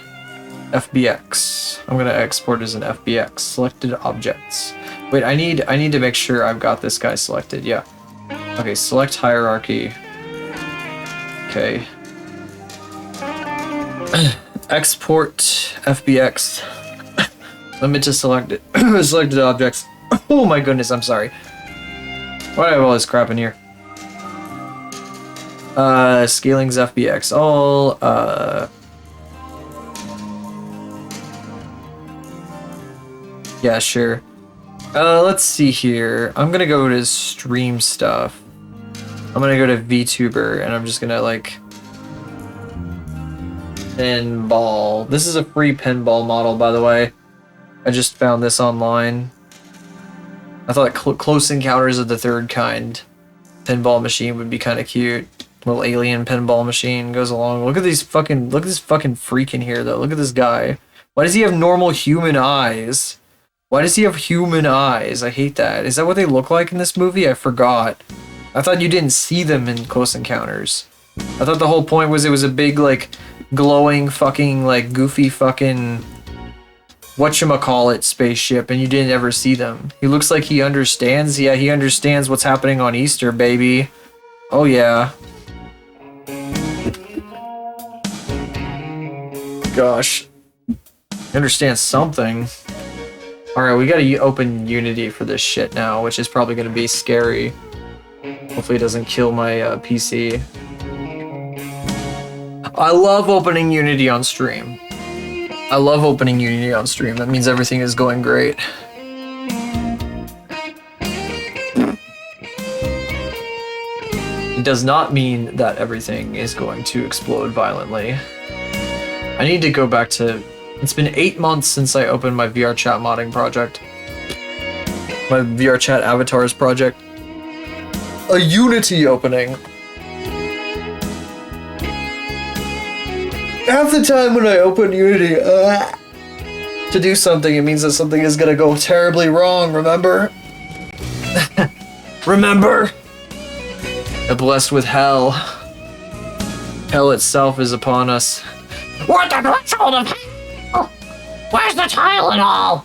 FBX. I'm gonna export as an FBX. Selected objects. Wait, I need to make sure I've got this guy selected. Yeah. Okay, select hierarchy. Okay. Export FBX. Limit to selected selected objects. Oh my goodness, I'm sorry. Why do I have all this crap in here? Scaling's FBX. All, yeah, sure. Let's see here. I'm gonna go to stream stuff. I'm gonna go to VTuber, and I'm just gonna, like... Pinball. This is a free pinball model, by the way. I just found this online. I thought Close Encounters of the Third Kind pinball machine would be kind of cute. Little alien pinball machine goes along. Look at this fucking freak in here, though. Look at this guy. Why does he have normal human eyes? Why does he have human eyes? I hate that. Is that what they look like in this movie? I forgot. I thought you didn't see them in Close Encounters. I thought the whole point was it was a big, like, glowing fucking, like, goofy fucking... whatchamacallit spaceship, and you didn't ever see them. He looks like he understands. Yeah, he understands what's happening on Easter, baby. Oh, yeah. Gosh. I understand something. Alright, we gotta open Unity for this shit now, which is probably gonna be scary. Hopefully it doesn't kill my PC. I love opening Unity on stream. I love opening Unity on stream. That means everything is going great. It does not mean that everything is going to explode violently. I need to go back to... It's been 8 months since I opened my VR chat modding project. My VR chat avatars project. A Unity opening. Half the time when I open Unity to do something, it means that something is gonna go terribly wrong, remember? Remember? Blessed with hell. Hell itself is upon us. We're at the threshold of hell! Where's the Tylenol?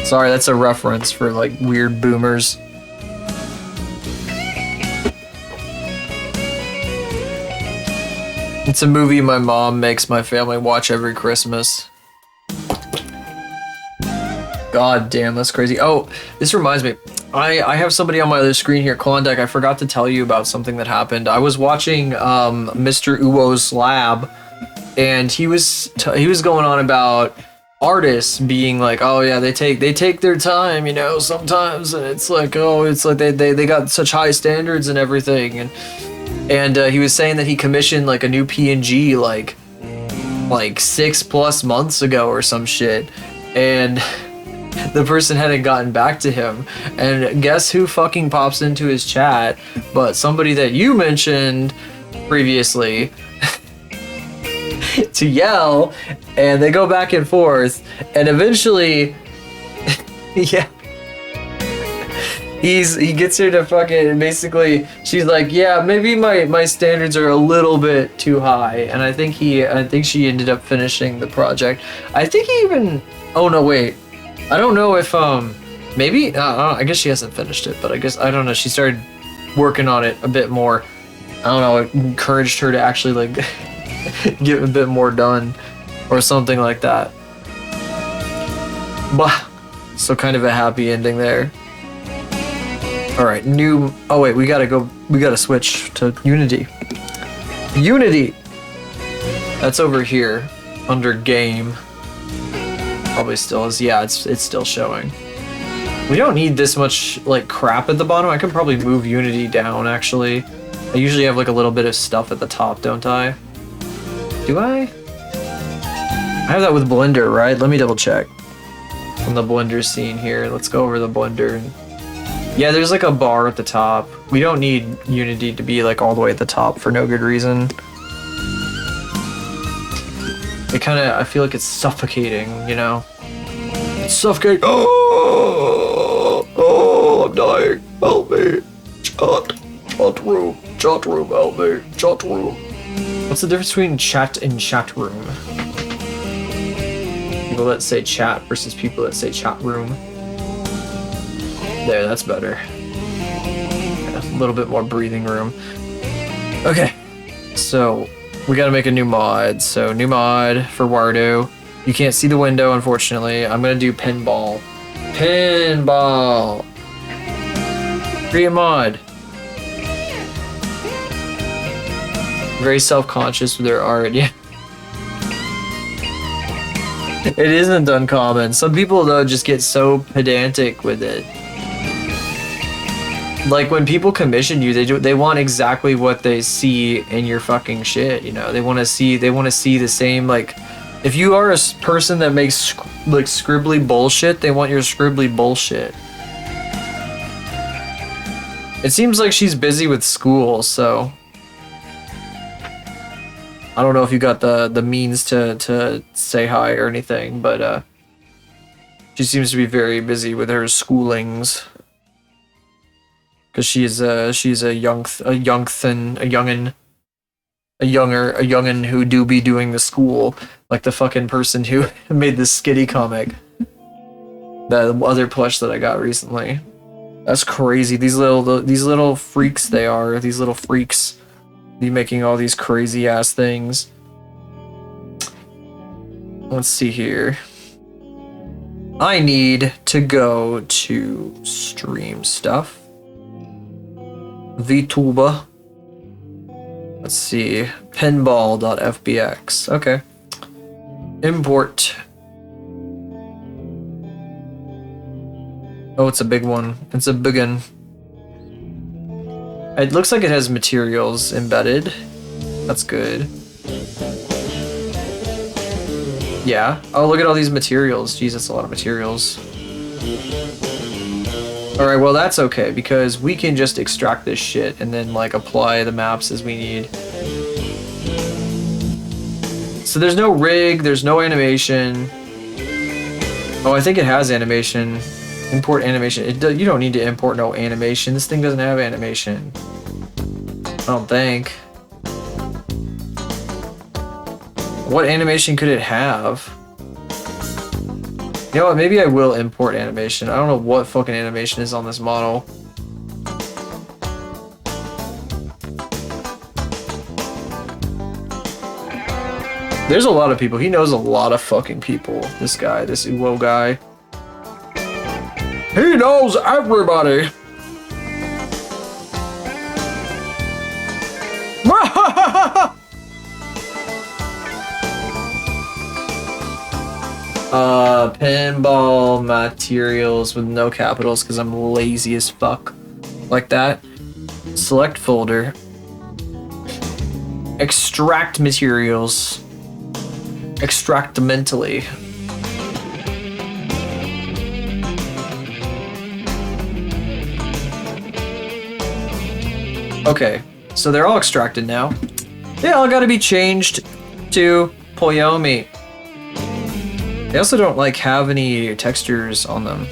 Sorry, that's a reference for, like, weird boomers. It's a movie my mom makes my family watch every Christmas. God damn, that's crazy. Oh, this reminds me. I have somebody on my other screen here, Klondike. I forgot to tell you about something that happened. I was watching Mr. Uwo's Lab, and he was going on about artists being like, oh yeah, they take their time, you know, sometimes, and it's like, oh, it's like they got such high standards and everything, and he was saying that he commissioned like a new PNG like 6+ months ago or some shit, and the person hadn't gotten back to him. And guess who fucking pops into his chat but somebody that you mentioned previously to yell, and they go back and forth, and eventually yeah, he gets her to fucking basically, she's like, yeah, maybe my standards are a little bit too high, and I think she ended up finishing the project. I think he even, oh no, wait, I don't know if maybe I guess she hasn't finished it, but I guess, I don't know, she started working on it a bit more. I don't know, it encouraged her to actually like get a bit more done or something like that. Bah. So kind of a happy ending there. All right, oh wait, we gotta switch to Unity. Unity! That's over here, under game. Probably still is, yeah, it's still showing. We don't need this much, like, crap at the bottom. I could probably move Unity down, actually. I usually have, like, a little bit of stuff at the top, don't I? Do I? I have that with Blender, right? Let me double check. On the Blender scene here, let's go over the Blender. Yeah, there's like a bar at the top. We don't need Unity to be like all the way at the top for no good reason. It kind of, I feel like it's suffocating, you know? It's suffocating. Oh, I'm dying. Help me. Chat room, help me. Chat room. What's the difference between chat and chat room? People that say chat versus people that say chat room. There, that's better. Yeah, a little bit more breathing room. Okay, so we gotta make a new mod. So new mod for Wardo. You can't see the window, unfortunately. I'm gonna do pinball. Pinball! Create mod. Very self-conscious with their art, yeah. It isn't uncommon. Some people, though, just get so pedantic with it. Like, when people commission you, they want exactly what they see in your fucking shit, you know? They want to see the same, like, if you are a person that makes, like, scribbly bullshit, they want your scribbly bullshit. It seems like she's busy with school, so I don't know if you got the means to say hi or anything, but she seems to be very busy with her schoolings. Cause she's a youngin who do be doing the school, like the fucking person who made this skitty comic. The other plush that I got recently. That's crazy. These little freaks they are. These little freaks. Be making all these crazy ass things. Let's see here. I need to go to stream stuff. VTuber. Let's see. Pinball.fbx. Okay. Import. Oh, it's a big one. It's a big one. It looks like it has materials embedded. That's good. Yeah. Oh, look at all these materials. Jeez, that's a lot of materials. Alright, well that's okay, because we can just extract this shit and then, like, apply the maps as we need. So there's no rig, there's no animation. Oh, I think it has animation. Import animation. You don't need to import no animation. This thing doesn't have animation. I don't think. What animation could it have? You know what, maybe I will import animation. I don't know what fucking animation is on this model. There's a lot of people. He knows a lot of fucking people. This guy, this Uwo guy. He knows everybody! Pinball materials with no capitals because I'm lazy as fuck. Like that. Select folder. Extract materials. Extract mentally. Okay, so they're all extracted now. They all gotta be changed to Poyomi. They also don't like have any textures on them.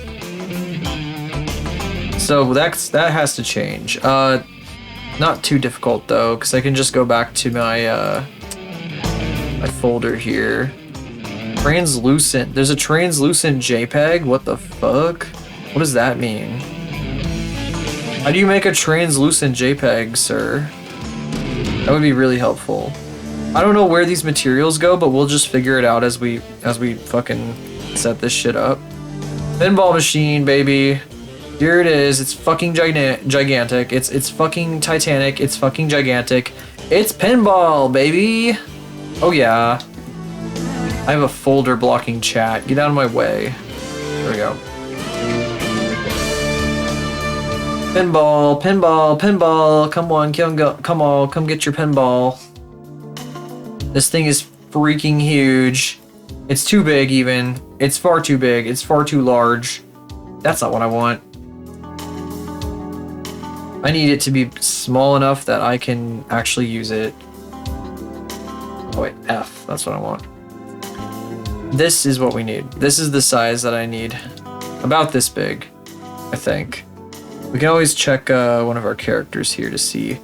So that has to change. Not too difficult though, because I can just go back to my my folder here. Translucent. There's a translucent JPEG? What the fuck? What does that mean? How do you make a translucent JPEG, sir? That would be really helpful. I don't know where these materials go, but we'll just figure it out as we fucking set this shit up. Pinball machine, baby. Here it is. It's fucking gigantic. It's fucking Titanic. It's fucking gigantic. It's pinball, baby. Oh yeah. I have a folder blocking chat. Get out of my way. There we go. Pinball, pinball, pinball. Come on, come on, come get your pinball. This thing is freaking huge. It's too big even. It's far too big. It's far too large. That's not what I want. I need it to be small enough that I can actually use it. Oh wait, F. That's what I want. This is what we need. This is the size that I need. About this big, I think. We can always check one of our characters here to see.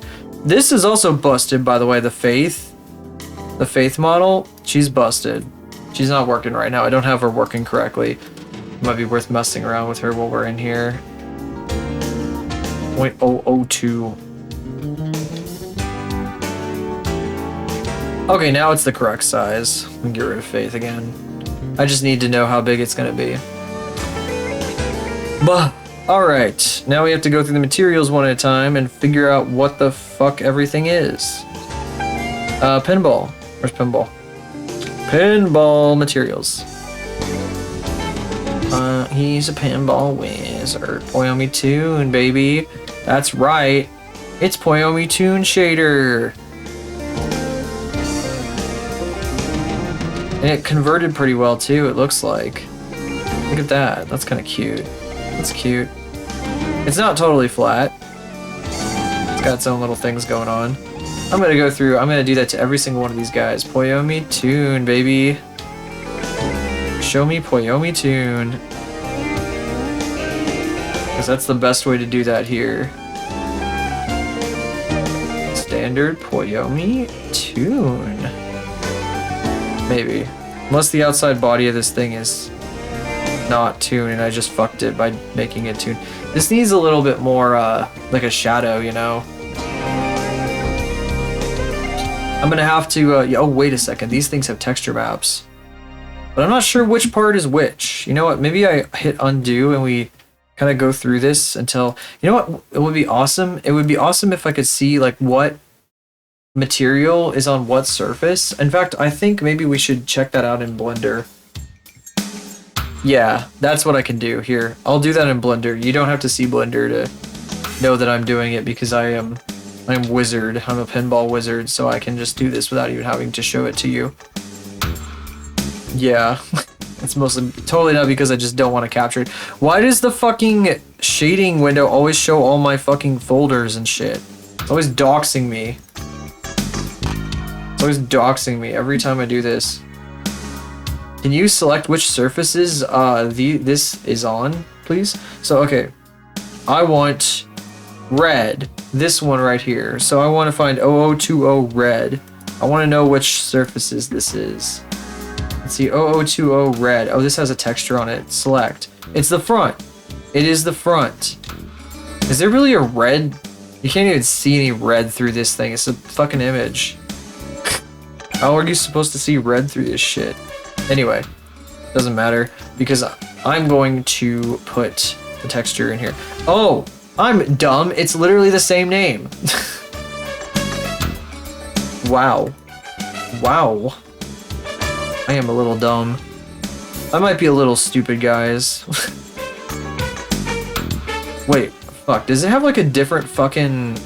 This is also busted, by the way, the Faith. The Faith model, she's busted. She's not working right now. I don't have her working correctly. It might be worth messing around with her while we're in here. 0.002. Okay, now it's the correct size. We can get rid of Faith again. I just need to know how big it's gonna be. Bah. Alright, now we have to go through the materials one at a time and figure out what the fuck everything is. Pinball. Where's pinball? Pinball materials. He's a pinball wizard. Poyomi Tune, baby. That's right. It's Poyomi Tune Shader. And it converted pretty well too, it looks like. Look at that. That's kind of cute. That's cute. It's not totally flat. It's got its own little things going on. I'm gonna go through, I'm gonna do that to every single one of these guys. Poyomi Tune, baby. Show me Poyomi Tune. Because that's the best way to do that here. Standard Poyomi Tune. Maybe. Unless the outside body of this thing is not tune and I just fucked it by making it tune. This needs a little bit more like a shadow, you know? I'm gonna have to, oh wait a second, these things have texture maps. But I'm not sure which part is which. You know what, maybe I hit undo and we kind of go through this until, you know what, it would be awesome? It would be awesome if I could see like what material is on what surface. In fact, I think maybe we should check that out in Blender. Yeah, that's what I can do here. I'll do that in Blender. You don't have to see Blender to know that I'm doing it because I'm wizard. I'm a pinball wizard, so I can just do this without even having to show it to you. Yeah, it's mostly totally not because I just don't want to capture it. Why does the fucking shading window always show all my fucking folders and shit? It's always doxing me. It's always doxing me every time I do this. Can you select which surfaces this is on, please? So, okay. I want red. This one right here. So I want to find 0020 red. I want to know which surfaces this is. Let's see, 0020 red. Oh, this has a texture on it. Select. It's the front. It is the front. Is there really a red? You can't even see any red through this thing. It's a fucking image. How are you supposed to see red through this shit? Anyway, doesn't matter because I'm going to put the texture in here. Oh, I'm dumb. It's literally the same name. Wow. Wow. I am a little dumb. I might be a little stupid, guys. Wait, fuck. Does it have like a different fucking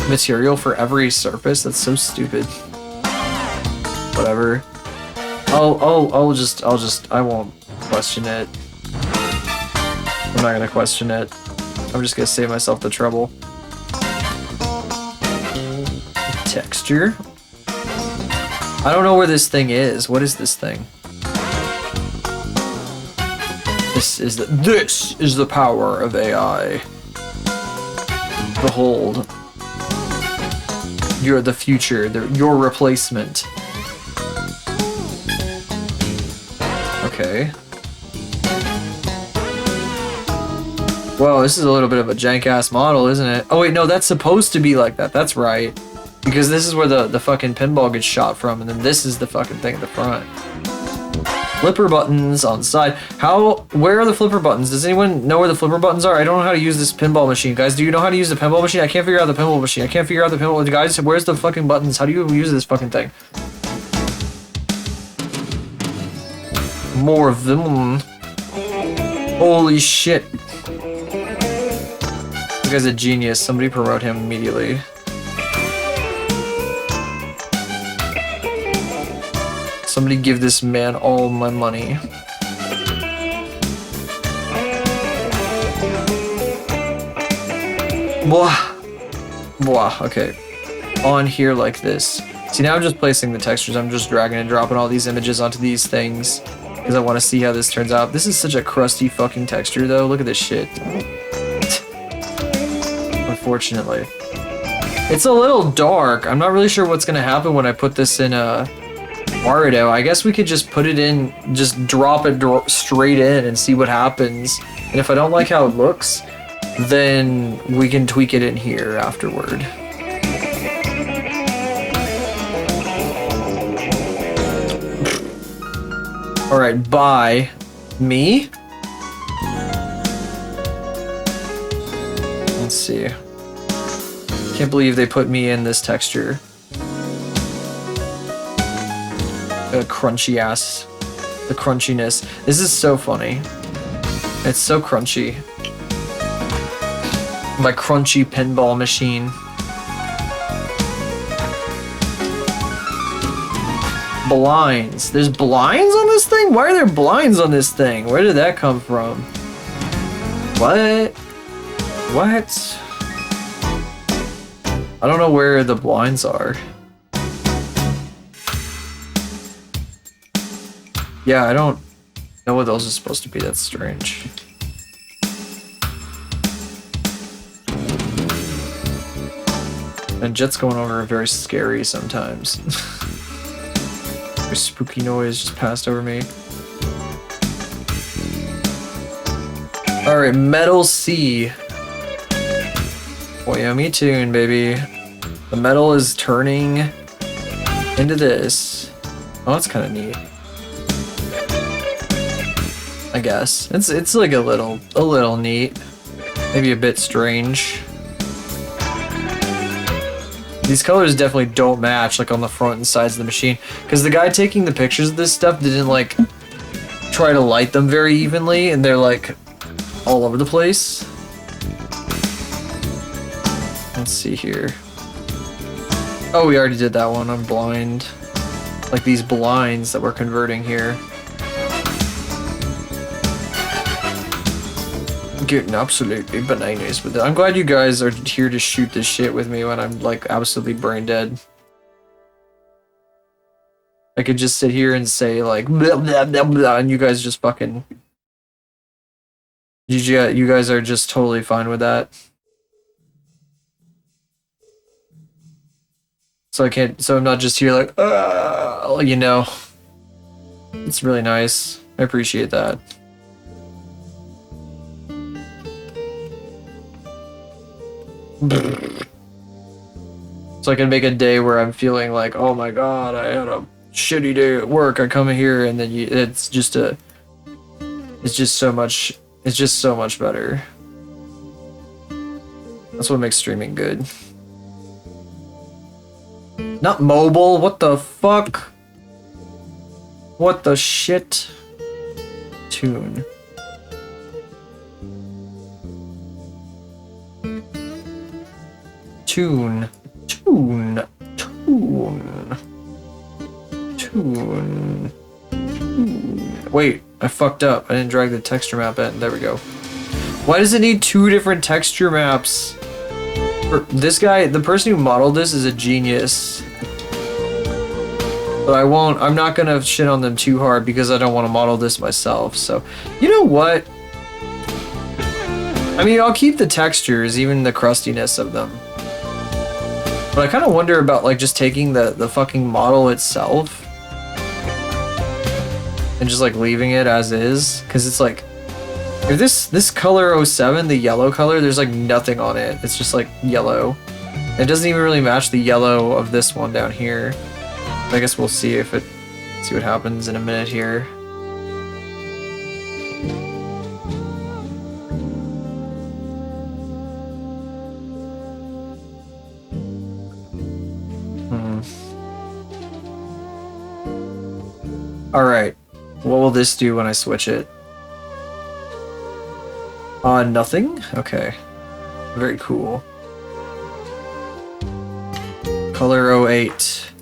material for every surface? That's so stupid. Whatever. I won't question it. I'm not gonna question it. I'm just gonna save myself the trouble. texture. I don't know where this thing is. What is this thing? This is the power of AI. Behold. You're the future, your replacement. Okay. Whoa, this is a little bit of a jank-ass model, isn't it? Oh wait, no, that's supposed to be like that. That's right. Because this is where the fucking pinball gets shot from, and then this is the fucking thing at the front. Flipper buttons on side. Where are the flipper buttons? Does anyone know where the flipper buttons are? I don't know how to use this pinball machine. Guys, do you know how to use the pinball machine? I can't figure out the pinball machine. I can't figure out the pinball. Guys, where's the fucking buttons? How do you use this fucking thing? More of them. Holy shit. This guy's a genius. Somebody promote him immediately. Somebody give this man all my money. Blah. Blah. Okay. On here like this. See, now I'm just placing the textures. I'm just dragging and dropping all these images onto these things because I want to see how this turns out. This is such a crusty fucking texture, though. Look at this shit. Unfortunately. It's a little dark. I'm not really sure what's going to happen when I put this in a Mario. I guess we could just put it in, just drop it straight in and see what happens. And if I don't like how it looks, then we can tweak it in here afterward. Alright, bye. Me? Let's see. Can't believe they put me in this texture. The crunchy ass. The crunchiness. This is so funny. It's so crunchy. My crunchy pinball machine. Blinds. There's blinds on this thing? Why are there blinds on this thing? Where did that come from? What? What? I don't know where the blinds are. Yeah, I don't know what those are supposed to be. That's strange. And jets going over are very scary sometimes. A spooky noise just passed over me. Alright, Metal C. Oh yeah, me too, baby. The metal is turning into this. Oh, that's kind of neat. I guess. It's like a little neat. Maybe a bit strange. These colors definitely don't match like on the front and sides of the machine, because the guy taking the pictures of this stuff didn't like try to light them very evenly, and they're like all over the place. Let's see here. Oh, we already did that one. I'm blind. Like these blinds that we're converting here. Getting absolutely bananas with it. I'm glad you guys are here to shoot this shit with me when I'm like absolutely brain dead. I could just sit here and say like blah, blah, blah, blah, and you guys just fucking you guys are just totally fine with that. So I'm not just here like you know. It's really nice. I appreciate that. So I can make a day where I'm feeling like, oh my god, I had a shitty day at work. I come here and then it's just so much better. That's what makes streaming good. Not mobile, what the fuck? What the shit? Tune. Tune. Wait, I fucked up. I didn't drag the texture map in. There we go. Why does it need two different texture maps? This guy, the person who modeled this is a genius. But I'm not gonna shit on them too hard because I don't want to model this myself. So, you know what? I mean, I'll keep the textures, even the crustiness of them. But I kind of wonder about like just taking the fucking model itself and just like leaving it as is, because it's like if this color 07, the yellow color, there's like nothing on it. It's just like yellow. It doesn't even really match the yellow of this one down here. I guess we'll see what happens in a minute here. Alright, what will this do when I switch it? Nothing? Okay. Very cool. Color 08.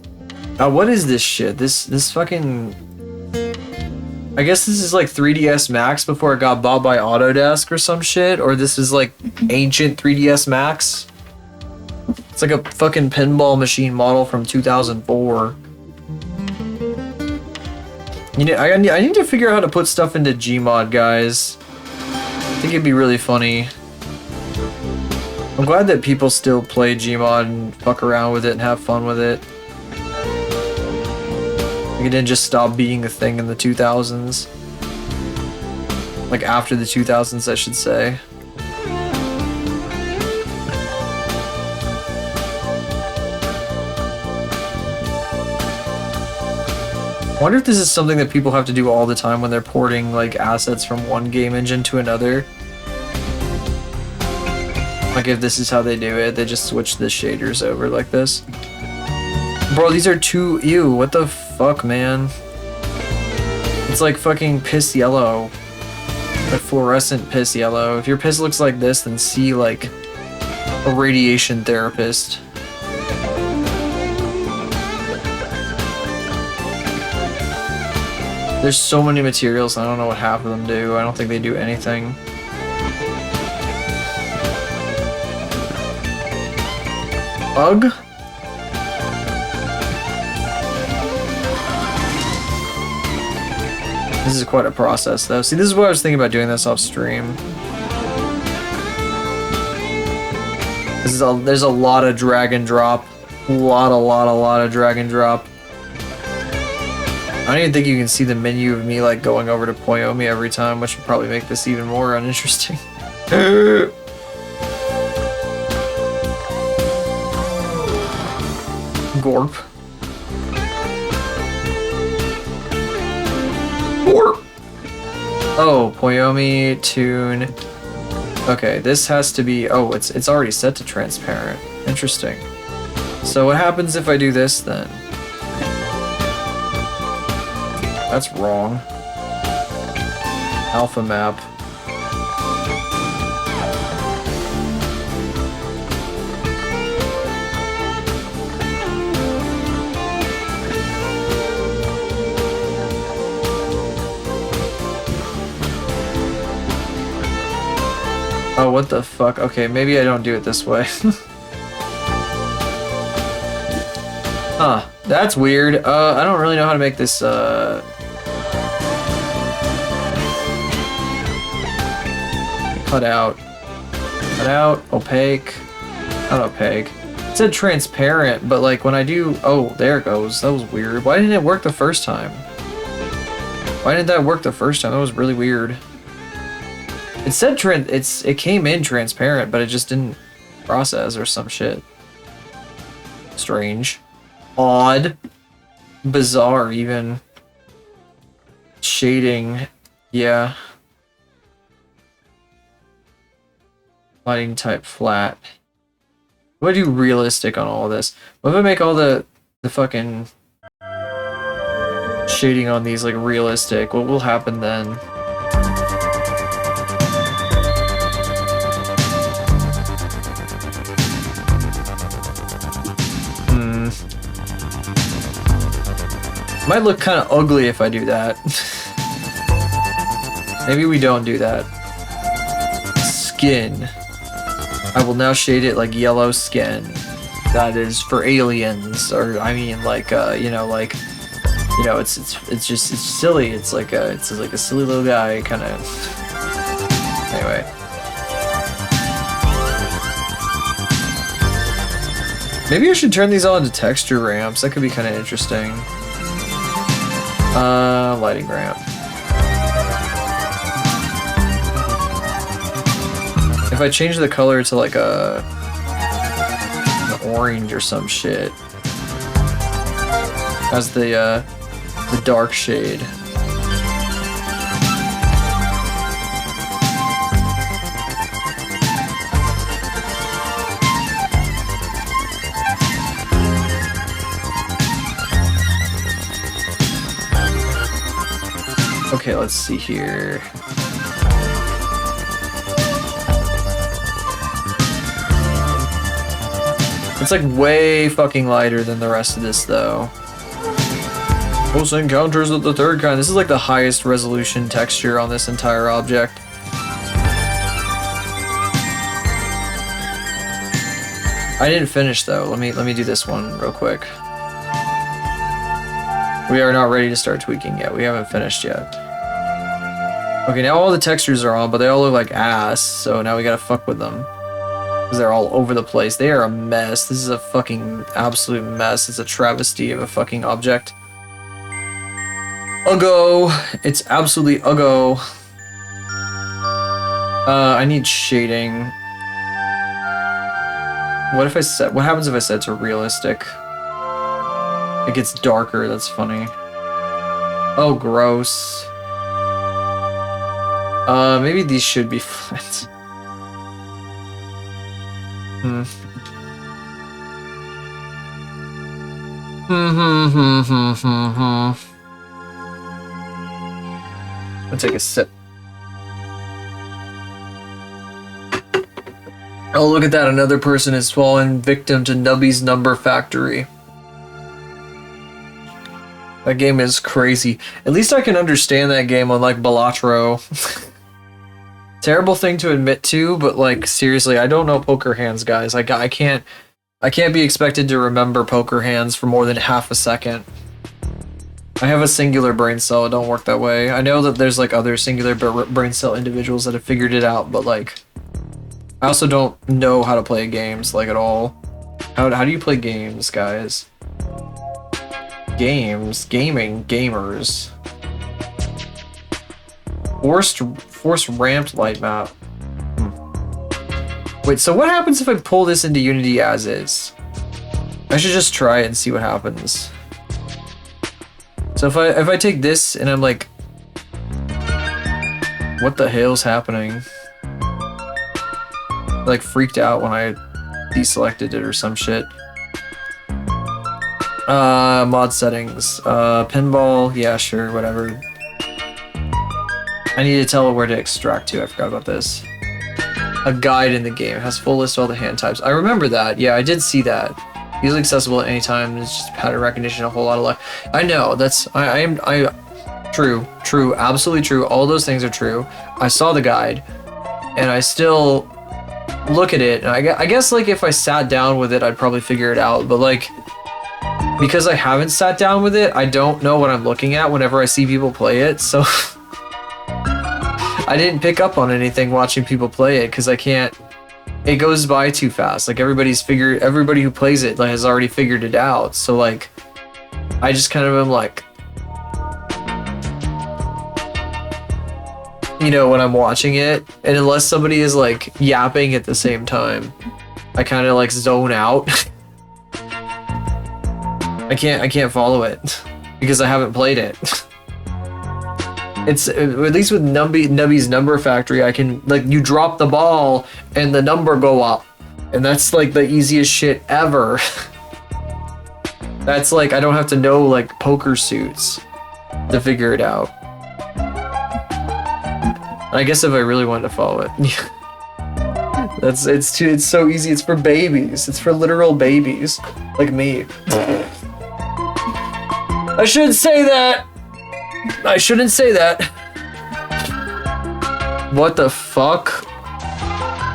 What is this shit? This fucking... I guess this is like 3DS Max before it got bought by Autodesk or some shit, or this is like ancient 3DS Max. It's like a fucking pinball machine model from 2004. You know, I need to figure out how to put stuff into Gmod, guys. I think it'd be really funny. I'm glad that people still play Gmod and fuck around with it and have fun with it. Like it didn't just stop being a thing in the 2000s. Like after the 2000s, I should say. I wonder if this is something that people have to do all the time when they're porting like assets from one game engine to another. Like if this is how they do it, they just switch the shaders over like this. Bro, these are too... Ew, what the fuck, man? It's like fucking piss yellow. Like fluorescent piss yellow. If your piss looks like this, then see like a radiation therapist. There's so many materials, I don't know what half of them do. I don't think they do anything. Ugh. This is quite a process, though. See, this is what I was thinking about doing this off stream. There's a lot of drag and drop. A lot of drag and drop. I don't even think you can see the menu of me like going over to Poyomi every time, which would probably make this even more uninteresting. Gorp. Gorp. Oh, Poyomi tune. Okay, this has to be. Oh, it's already set to transparent. Interesting. So what happens if I do this then? That's wrong. Alpha map. Oh, what the fuck? Okay, maybe I don't do it this way. Huh, that's weird. I don't really know how to make this, cut out, opaque, not opaque. It said transparent, but like when I do, oh, there it goes. That was weird. Why didn't it work the first time? Why didn't that work the first time? That was really weird. It said it came in transparent, but it just didn't process or some shit. Strange. Odd. Bizarre, even. Shading. Yeah. Lighting type flat. What do I do realistic on all this? What if I make all the fucking shading on these like realistic? What will happen then? Might look kind of ugly if I do that. Maybe we don't do that. Skin. I will now shade it like yellow skin. That is for aliens, or I mean like, you know, like you know, it's silly. It's like a silly little guy kind of. Anyway. Maybe I should turn these all into texture ramps. That could be kind of interesting. Lighting ramp. If I change the color to like an orange or some shit as the dark shade. Okay, let's see here. It's like way fucking lighter than the rest of this though. Close encounters of the third kind. This is like the highest resolution texture on this entire object. I didn't finish though. Let me do this one real quick. We are not ready to start tweaking yet. We haven't finished yet. Okay, now all the textures are on, but they all look like ass, so now we gotta fuck with them. Because they're all over the place. They are a mess. This is a fucking absolute mess. It's a travesty of a fucking object. Uggo! It's absolutely uggo. I need shading. What happens if I set it to realistic? It gets darker, that's funny. Oh, gross. Maybe these should be flat. I'll take a sip. Oh, look at that. Another person has fallen victim to Nubby's Number Factory. That game is crazy. At least I can understand that game on, like, Balatro. Terrible thing to admit to, but, like, seriously, I don't know poker hands, guys. I can't be expected to remember poker hands for more than half a second. I have a singular brain cell. It don't work that way. I know that there's, like, other singular brain cell individuals that have figured it out, but, like, I also don't know how to play games, like, at all. How do you play games, guys? Gamers. Forced ramped light map. Wait, so what happens if I pull this into Unity as is? I should just try it and see what happens. So if I take this and I'm like, what the hell's happening? Like freaked out when I deselected it or some shit. Mod settings. Pinball, yeah, sure, whatever. I need to tell it where to extract to. I forgot about this. A guide in the game. It has full list of all the hand types. I remember that. Yeah, I did see that. Easily accessible at any time. It's just pattern recognition, a whole lot of luck. I know, that's... True, absolutely true. All those things are true. I saw the guide, and I still look at it, and I guess, like, if I sat down with it, I'd probably figure it out, but, like, because I haven't sat down with it, I don't know what I'm looking at whenever I see people play it, so... I didn't pick up on anything watching people play it, because I can't... It goes by too fast. Like, everybody who plays it, like, has already figured it out, so, like... I just kind of am like... You know, when I'm watching it, and unless somebody is, like, yapping at the same time, I kind of, like, zone out. I can't follow it, because I haven't played it. It's, at least with Nubby's Number Factory, I can, like, you drop the ball, and the number go up. And that's, like, the easiest shit ever. That's, like, I don't have to know, like, poker suits to figure it out. I guess if I really wanted to follow it. It's so easy. It's for babies. It's for literal babies. Like me. I shouldn't say that! I shouldn't say that. What the fuck?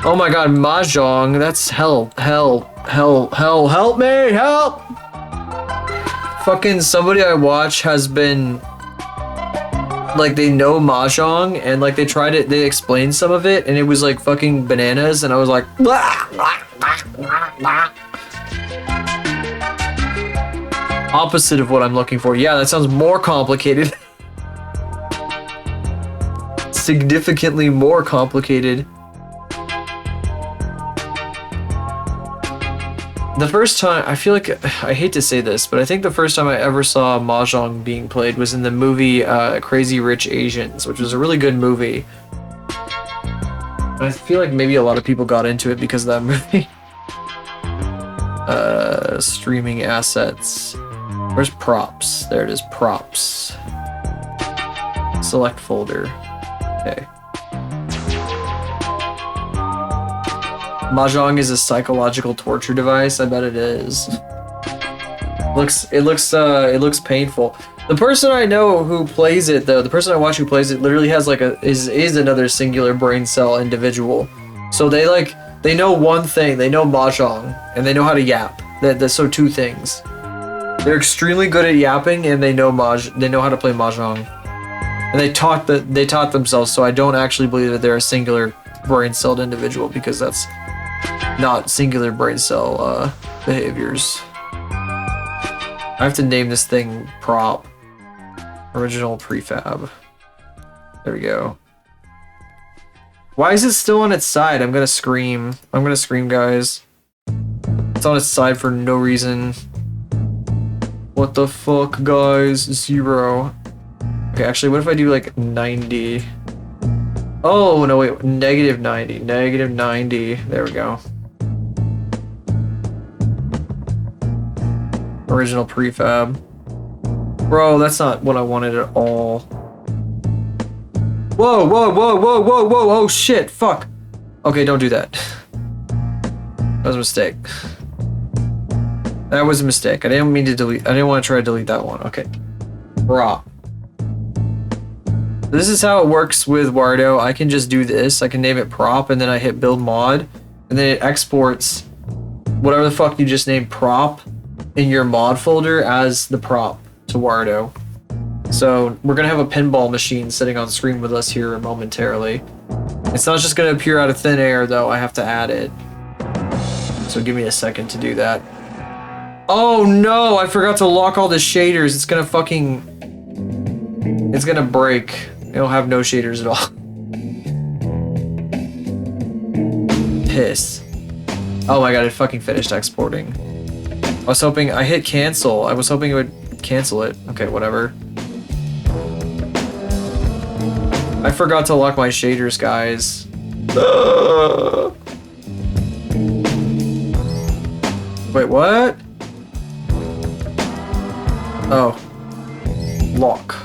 Oh my god, Mahjong. That's help me! Help! fucking somebody I watch has been like they know mahjong and like they explained some of it and it was like fucking bananas and I was like blah, blah, blah, blah, blah. Opposite of what I'm looking for. Yeah, that sounds more complicated. Significantly more complicated. The first time, I feel like, I hate to say this, but I think the first time I ever saw mahjong being played was in the movie Crazy Rich Asians, which was a really good movie. And I feel like maybe a lot of people got into it because of that movie. Streaming assets. Where's props? There it is, props. Select folder. Okay. Mahjong is a psychological torture device. I bet it is. It looks painful. The person I know who plays it, though, the person I watch who plays it, literally has like is another singular brain cell individual. So they know one thing. They know mahjong and they know how to yap. So two things. They're extremely good at yapping and they know how to play mahjong. And they taught themselves. So I don't actually believe that they're a singular brain celled individual because that's not singular brain cell behaviors. I have to name this thing prop. Original prefab. There we go. Why is it still on its side? I'm gonna scream. I'm gonna scream, guys. It's on its side for no reason. What the fuck, guys? 0. Okay, actually, what if I do like 90? Oh, no, wait. Negative 90. Negative 90. There we go. Original prefab. Bro, that's not what I wanted at all. Whoa, whoa, whoa, whoa, whoa, whoa, oh shit, fuck. Okay, don't do that. That was a mistake. That was a mistake. I didn't mean to delete. I didn't want to try to delete that one. Okay. Prop. This is how it works with Wardo. I can just do this. I can name it prop and then I hit build mod and then it exports whatever the fuck you just named prop in your mod folder as the prop to Wardo. So we're gonna have a pinball machine sitting on screen with us here momentarily. It's not just gonna appear out of thin air though. I have to add it. So give me a second to do that. Oh no, I forgot to lock all the shaders. It's gonna break. It'll have no shaders at all. Piss. Oh my god, it fucking finished exporting. I was hoping, I hit cancel. I was hoping it would cancel it. Okay, whatever. I forgot to lock my shaders, guys. Wait, what? Oh. Lock.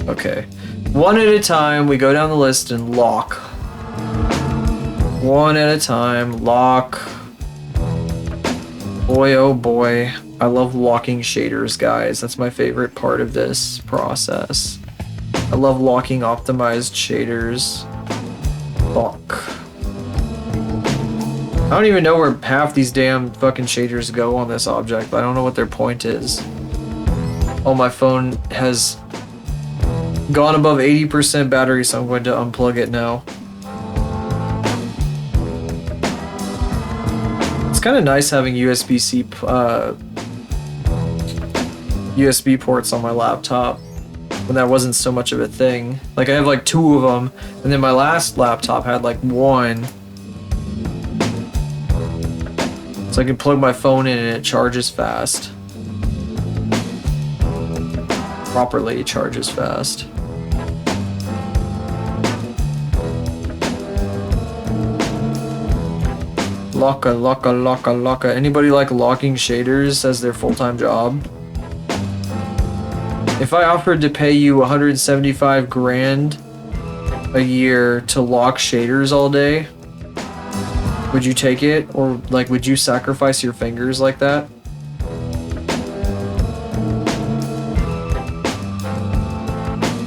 Okay. One at a time, we go down the list and lock. One at a time, lock. Boy, oh boy. I love locking shaders, guys. That's my favorite part of this process. I love locking optimized shaders. Lock. I don't even know where half these damn fucking shaders go on this object. I don't know what their point is. Oh, my phone has gone above 80% battery, so I'm going to unplug it now. It's kind of nice having USB-C USB ports on my laptop when that wasn't so much of a thing. Like I have like 2 of them, and then my last laptop had like 1. So I can plug my phone in and it charges fast. Properly charges fast. Locka. Anybody like locking shaders as their full-time job? If I offered to pay you 175 grand a year to lock shaders all day, would you take it? Or like, would you sacrifice your fingers like that?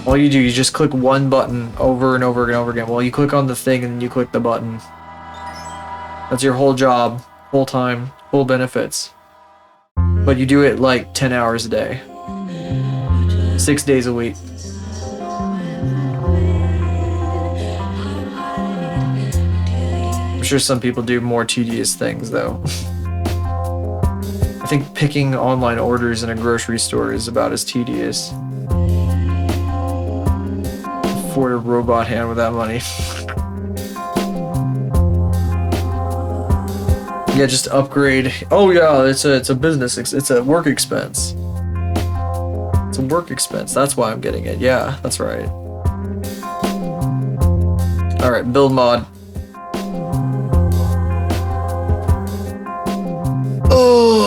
All you do, you just click one button over and over and over again. Well, you click on the thing and then you click the button. That's your whole job. full time, full benefits. But you do it like 10 hours a day. 6 days a week. I'm sure some people do more tedious things though. I think picking online orders in a grocery store is about as tedious. Afford a robot hand with that money. Yeah, just upgrade. Oh yeah, it's a business. It's a work expense. It's a work expense. That's why I'm getting it. Yeah, that's right. All right, build mod. Oh.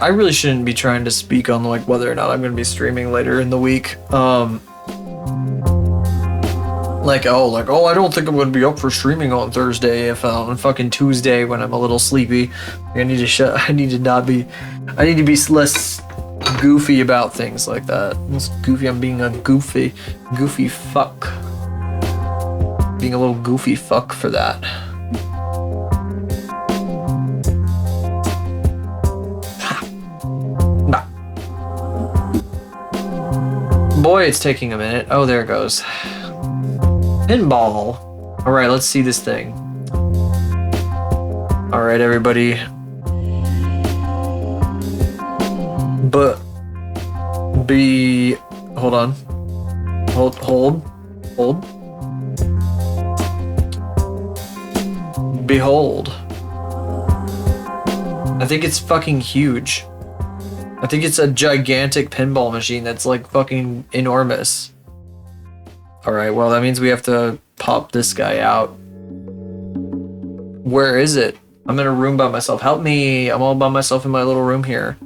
I really shouldn't be trying to speak on like whether or not I'm gonna be streaming later in the week. Like I don't think I'm gonna be up for streaming on Thursday if on fucking Tuesday when I'm a little sleepy. I need to be less goofy about things like that. Less goofy. I'm being a goofy fuck. Being a little goofy fuck for that. Boy, it's taking a minute. Oh, there it goes. Pinball. All right, let's see this thing. All right, everybody. Hold on. Hold. Behold. I think it's fucking huge. I think it's a gigantic pinball machine that's like fucking enormous. Alright, well that means we have to pop this guy out. Where is it? I'm in a room by myself. Help me! I'm all by myself in my little room here.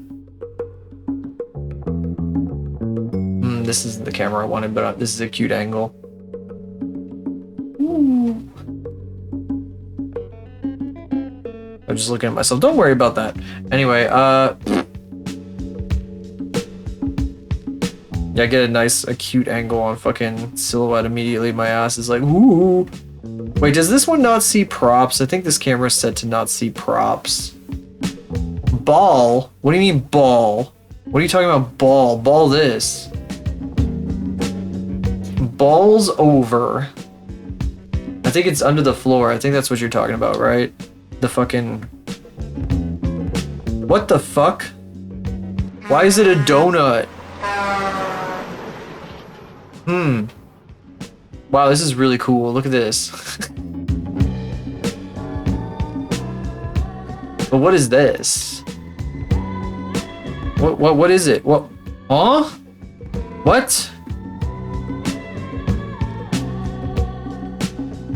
This isn't the camera I wanted, but this is a cute angle. Ooh. I'm just looking at myself. Don't worry about that. Anyway, yeah, I get a nice acute angle on fucking silhouette immediately. My ass is like, ooh. Wait, does this one not see props? I think this camera is set to not see props. Ball? What do you mean ball? What are you talking about ball? Ball this. Ball's over. I think it's under the floor. I think that's what you're talking about, right? The fucking... What the fuck? Why is it a donut? Wow, this is really cool. Look at this. But what is this? What is it? What? Huh? What?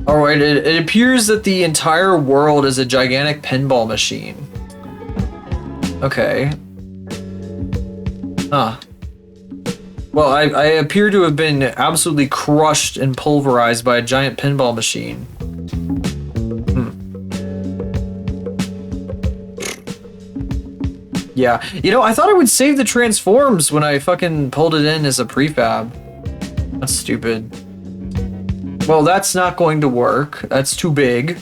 Alright, it appears that the entire world is a gigantic pinball machine. Okay. Huh. Well, I appear to have been absolutely crushed and pulverized by a giant pinball machine. Yeah. You know, I thought I would save the transforms when I fucking pulled it in as a prefab. That's stupid. Well, that's not going to work. That's too big.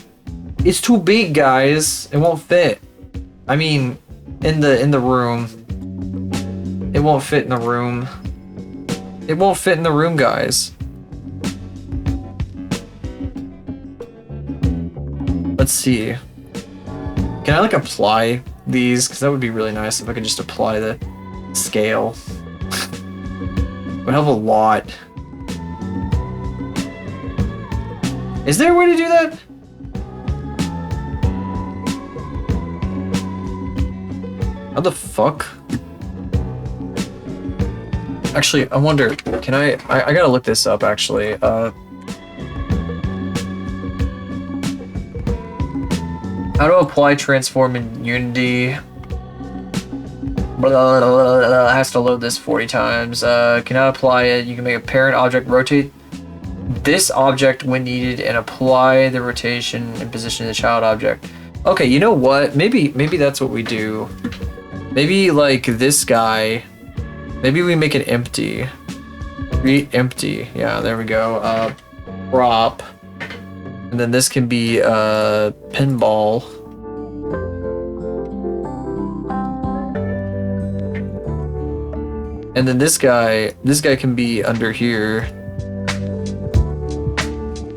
It's too big, guys. It won't fit. I mean, in the room. It won't fit in the room. It won't fit in the room, guys. Let's see. Can I like apply these? Because that would be really nice if I could just apply the scale. Would help a lot. Is there a way to do that? How the fuck? Actually, I wonder, can I gotta look this up actually. How to apply transform in Unity. Blah, blah, blah, blah, has to load this 40 times. Cannot apply it. You can make a parent object rotate this object when needed and apply the rotation and position of the child object. Okay, you know what? Maybe that's what we do. Maybe like this guy. Maybe we make it empty. Create empty. Yeah, there we go. Prop. And then this can be pinball. And then this guy can be under here.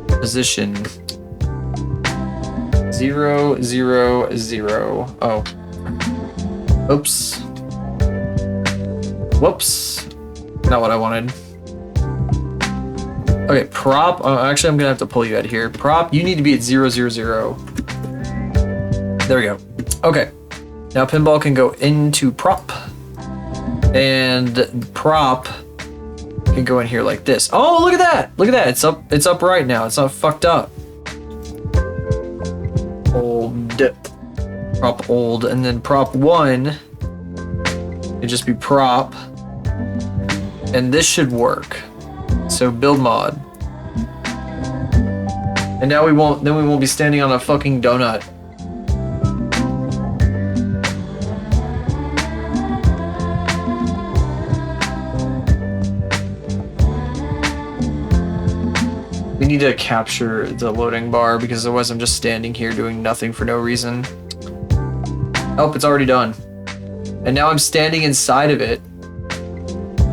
Position 0, 0, 0. Oh. Oops. Whoops. Not what I wanted. Okay, prop. Actually, I'm gonna have to pull you out of here. Prop, you need to be at 0, 0, 0. There we go. Okay. Now pinball can go into prop. And prop can go in here like this. Oh, look at that! Look at that! It's upright now. It's not fucked up. Old. Prop old. And then prop 1 it'd just be prop. And this should work. So build mod. And now we won't be standing on a fucking donut. We need to capture the loading bar because otherwise I'm just standing here doing nothing for no reason. Oh, it's already done. And now I'm standing inside of it.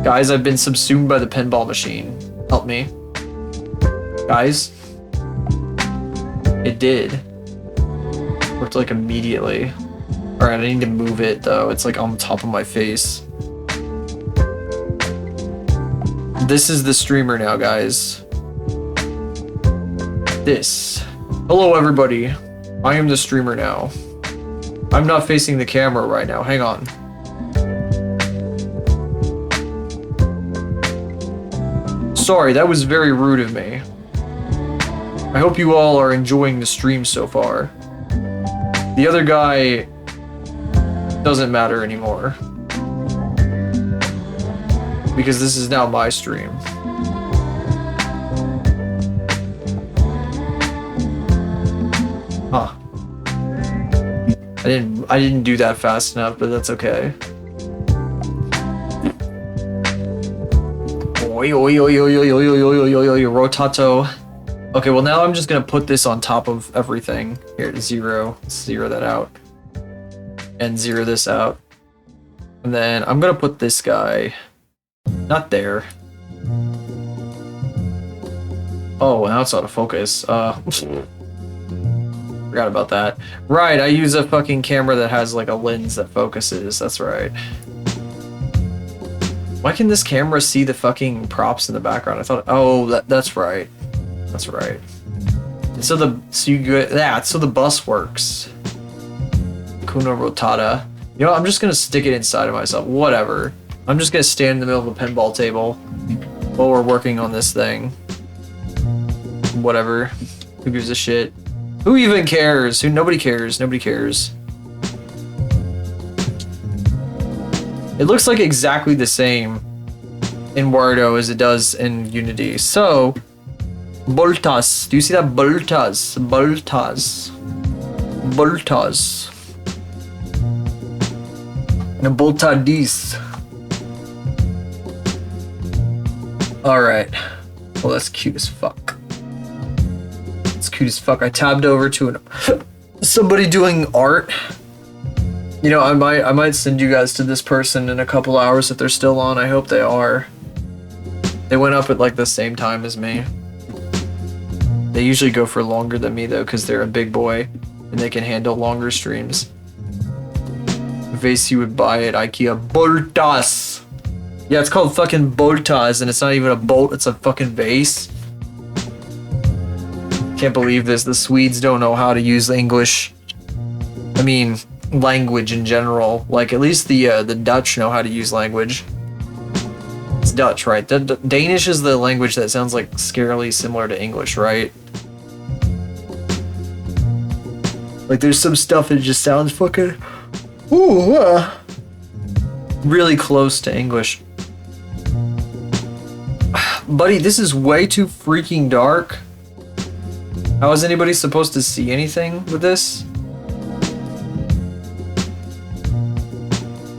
Guys, I've been subsumed by the pinball machine. Help me. Guys. It did. Worked like immediately. Alright, I need to move it though. It's like on top of my face. This is the streamer now, guys. This. Hello, everybody. I am the streamer now. I'm not facing the camera right now. Hang on. Sorry, that was very rude of me. I hope you all are enjoying the stream so far. The other guy doesn't matter anymore. Because this is now my stream. Huh. I didn't do that fast enough, but that's okay. Oi, oi, oi, oi, oi, oi, oi, oi, oi, oi, rotato. Okay, well now I'm just gonna put this on top of everything. Here, 0. Let's 0 that out. And 0 this out. And then I'm gonna put this guy not there. Oh, now it's out of focus. Forgot about that. Right, I use a fucking camera that has like a lens that focuses. That's right. Why can this camera see the fucking props in the background? I thought, oh, that's right. That's right. And so the bus works. Kuno rotata. You know, I'm just gonna stick it inside of myself. Whatever. I'm just gonna stand in the middle of a pinball table while we're working on this thing. Whatever. Who gives a shit? Who even cares? Nobody cares. Nobody cares. It looks like exactly the same in Wario as it does in Unity. So, Boltas. Do you see that? Boltas. Boltas. Boltas. And Boltadis. Alright. Well, that's cute as fuck. It's cute as fuck. I tabbed over to somebody doing art. You know, I might send you guys to this person in a couple hours if they're still on. I hope they are. They went up at like the same time as me. They usually go for longer than me though, because they're a big boy and they can handle longer streams. Vase you would buy at IKEA. Boltas! Yeah, it's called fucking Boltas and it's not even a bolt, it's a fucking vase. Can't believe this. The Swedes don't know how to use English. I mean, language in general. Like, at least the Dutch know how to use language. It's Dutch, right? Danish is the language that sounds like scarily similar to English, right? Like, there's some stuff that just sounds fucking... really close to English. Buddy, this is way too freaking dark. How is anybody supposed to see anything with this?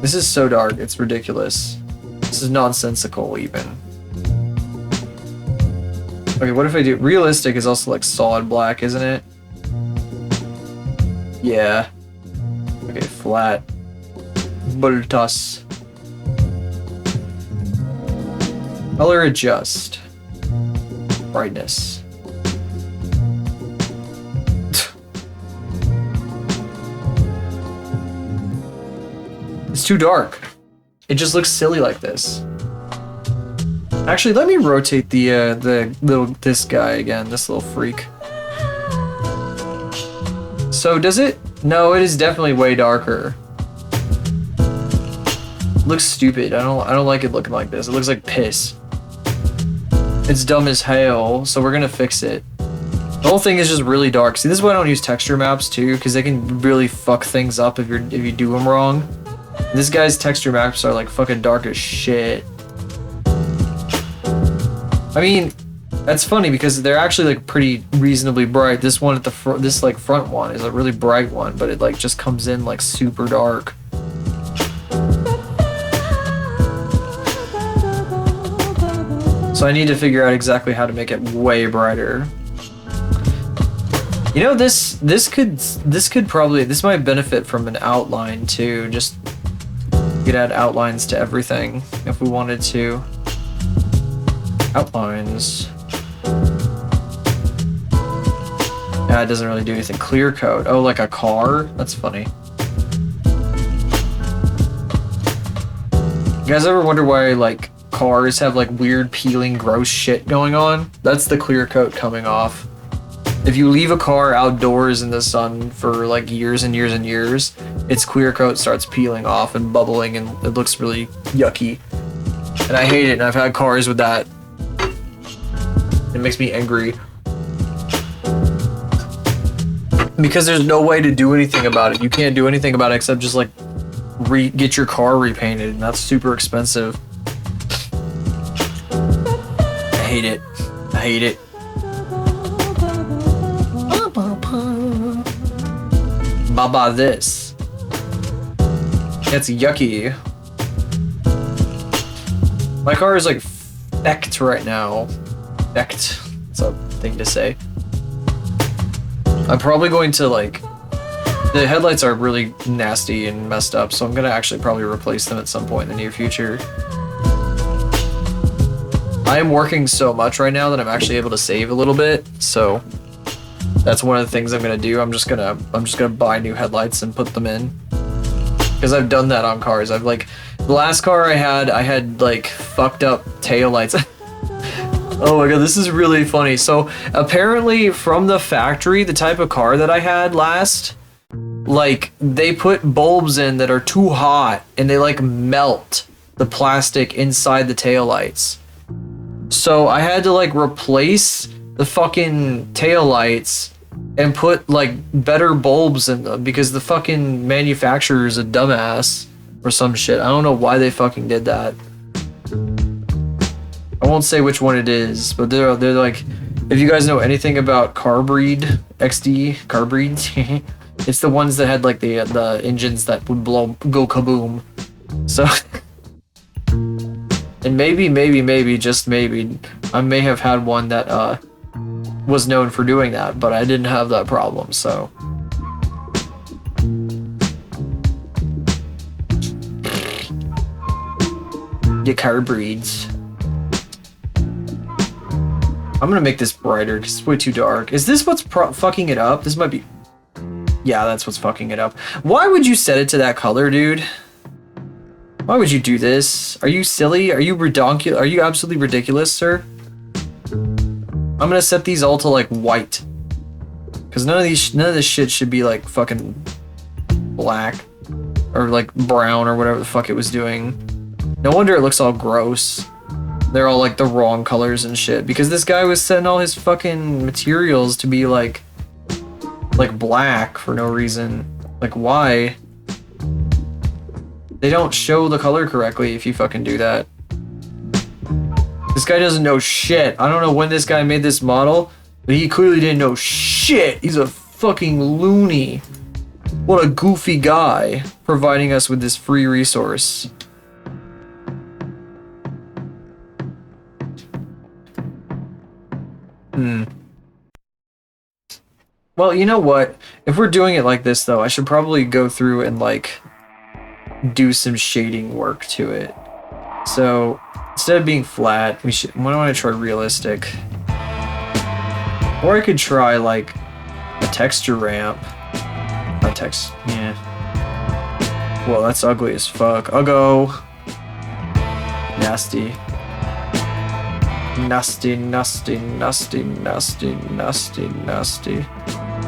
This is so dark, it's ridiculous. This is nonsensical even. Okay, what if I do... Realistic is also like solid black, isn't it? Yeah. Okay, flat. Bultus. Color adjust. Brightness. It's too dark. It just looks silly like this. Actually, let me rotate this guy again, this little freak. So does it? No, it is definitely way darker. Looks stupid. I don't like it looking like this. It looks like piss. It's dumb as hell, so we're gonna fix it. The whole thing is just really dark. See, this is why I don't use texture maps too, because they can really fuck things up if you do them wrong. This guy's texture maps are like fucking dark as shit. I mean, that's funny because they're actually like pretty reasonably bright. This one at the front, this like front one is a really bright one, but it like just comes in like super dark. So I need to figure out exactly how to make it way brighter. You know, this might benefit from an outline too. Just you could add outlines to everything if we wanted to. Outlines. Yeah, it doesn't really do anything. Clear coat. Oh, like a car? That's funny. You guys ever wonder why like cars have like weird peeling gross shit going on? That's the clear coat coming off. If you leave a car outdoors in the sun for like years and years and years, its clear coat starts peeling off and bubbling and it looks really yucky. And I hate it, and I've had cars with that. It makes me angry. Because there's no way to do anything about it. You can't do anything about it except just like get your car repainted, and that's super expensive. I hate it. I hate it. Baba this. It's yucky. My car is like fecked right now. Fecked. That's a thing to say. I'm probably going to like... The headlights are really nasty and messed up, so I'm gonna actually probably replace them at some point in the near future. I am working so much right now that I'm actually able to save a little bit, so that's one of the things I'm gonna do. I'm just gonna buy new headlights and put them in, because I've done that on cars. I've like the last car I had like fucked up taillights. Oh my god, this is really funny. So apparently from the factory, the type of car that I had last, like they put bulbs in that are too hot and they like melt the plastic inside the taillights. So I had to like replace the fucking taillights and put like better bulbs in them because the fucking manufacturer is a dumbass or some shit. I don't know why they fucking did that. I won't say which one it is, but they're like, if you guys know anything about Carbreed XD Carbreed, it's the ones that had like the engines that would go kaboom. So, and maybe just maybe I may have had one that was known for doing that, but I didn't have that problem. So. The Carbreeds. I'm gonna make this brighter because it's way too dark. Is this what's fucking it up? This might be... Yeah, that's what's fucking it up. Why would you set it to that color, dude? Why would you do this? Are you silly? Are you redonkulous? Are you absolutely ridiculous, sir? I'm gonna set these all to like white. Because none of this shit should be like fucking black. Or like brown or whatever the fuck it was doing. No wonder it looks all gross. They're all like the wrong colors and shit, because this guy was setting all his fucking materials to be like black for no reason. Like, why? They don't show the color correctly if you fucking do that. This guy doesn't know shit. I don't know when this guy made this model, but he clearly didn't know shit. He's a fucking loony. What a goofy guy providing us with this free resource. Well, you know what? If we're doing it like this, though, I should probably go through and, like, do some shading work to it. So, instead of being flat, we should... Why don't I try realistic? Or I could try, like, a texture ramp. Not text... yeah. Well, that's ugly as fuck. I'll go... Nasty. Nasty, nasty, nasty, nasty, nasty, nasty.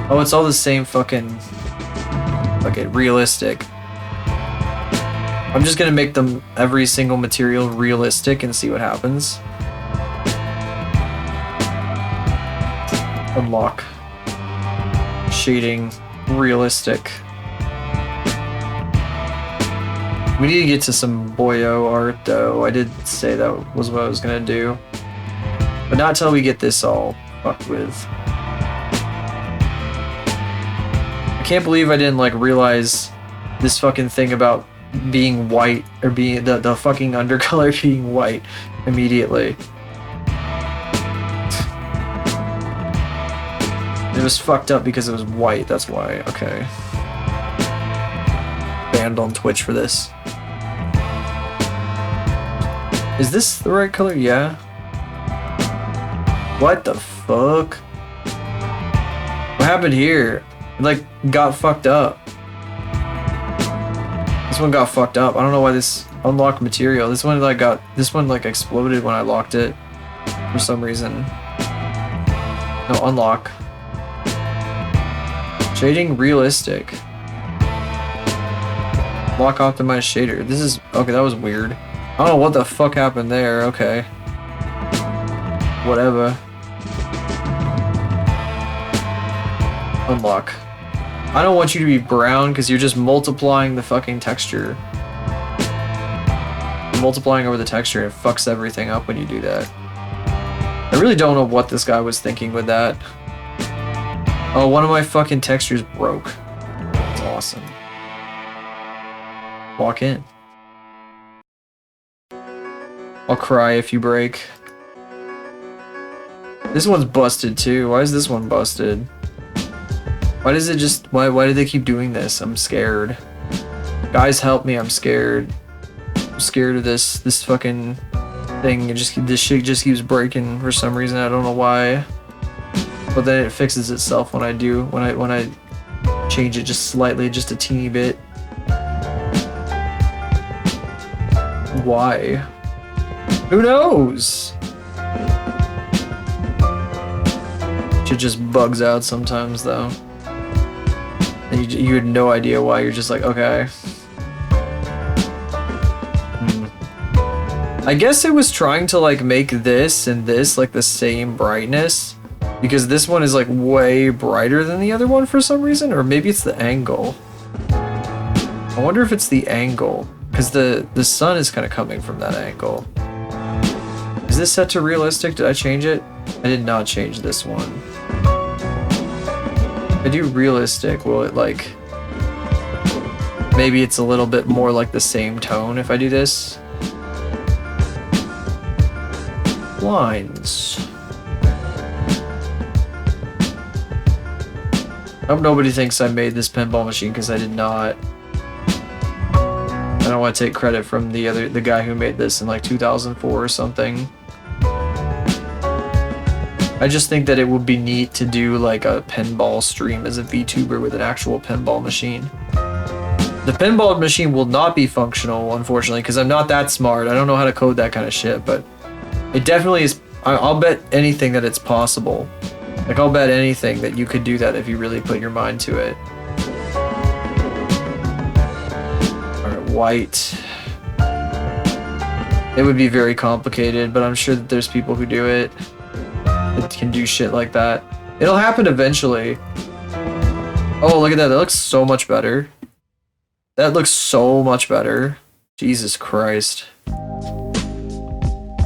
Oh, it's all the same fucking realistic. I'm just gonna make them every single material realistic and see what happens. Unlock. Shading. Realistic. We need to get to some boyo art though. I did say that was what I was gonna do. But not till we get this all fucked with. I can't believe I didn't like realize this fucking thing about being white or being the fucking undercolor being white immediately. It was fucked up because it was white, that's why. Okay. Banned on Twitch for this. Is this the right color? Yeah. What the fuck? What happened here? It like got fucked up. This one got fucked up. I don't know why this unlocked material. This one like exploded when I locked it for some reason. No, unlock. Shading realistic. Lock optimized shader. This is okay, that was weird. I don't know what the fuck happened there. Okay. Whatever. Unlock. I don't want you to be brown because you're just multiplying the fucking texture. You're multiplying over the texture and it fucks everything up when you do that. I really don't know what this guy was thinking with that. Oh, one of my fucking textures broke. That's awesome. Walk in. I'll cry if you break. This one's busted too. Why is this one busted? Why does it just... Why do they keep doing this? I'm scared. Guys, help me. I'm scared. I'm scared of this fucking thing. This shit just keeps breaking for some reason. I don't know why. But then it fixes itself when I change it just slightly, just a teeny bit. Why? Who knows? Shit just bugs out sometimes though. And you had no idea why. You're just like, okay. I guess it was trying to like make this and this like the same brightness. Because this one is like way brighter than the other one for some reason, or maybe it's the angle. I wonder if it's the angle, because the sun is kind of coming from that angle. Is this set to realistic? Did I change it? I did not change this one. If I do realistic, will it like... Maybe it's a little bit more like the same tone if I do this. Lines. I hope nobody thinks I made this pinball machine because I did not. I don't want to take credit from the guy who made this in like 2004 or something. I just think that it would be neat to do like a pinball stream as a VTuber with an actual pinball machine. The pinball machine will not be functional, unfortunately, because I'm not that smart. I don't know how to code that kind of shit, but it definitely is. I'll bet anything that it's possible. Like, I'll bet anything that you could do that if you really put your mind to it. Alright, white. It would be very complicated, but I'm sure that there's people who do it. That can do shit like that. It'll happen eventually. Oh, look at that. That looks so much better. That looks so much better. Jesus Christ.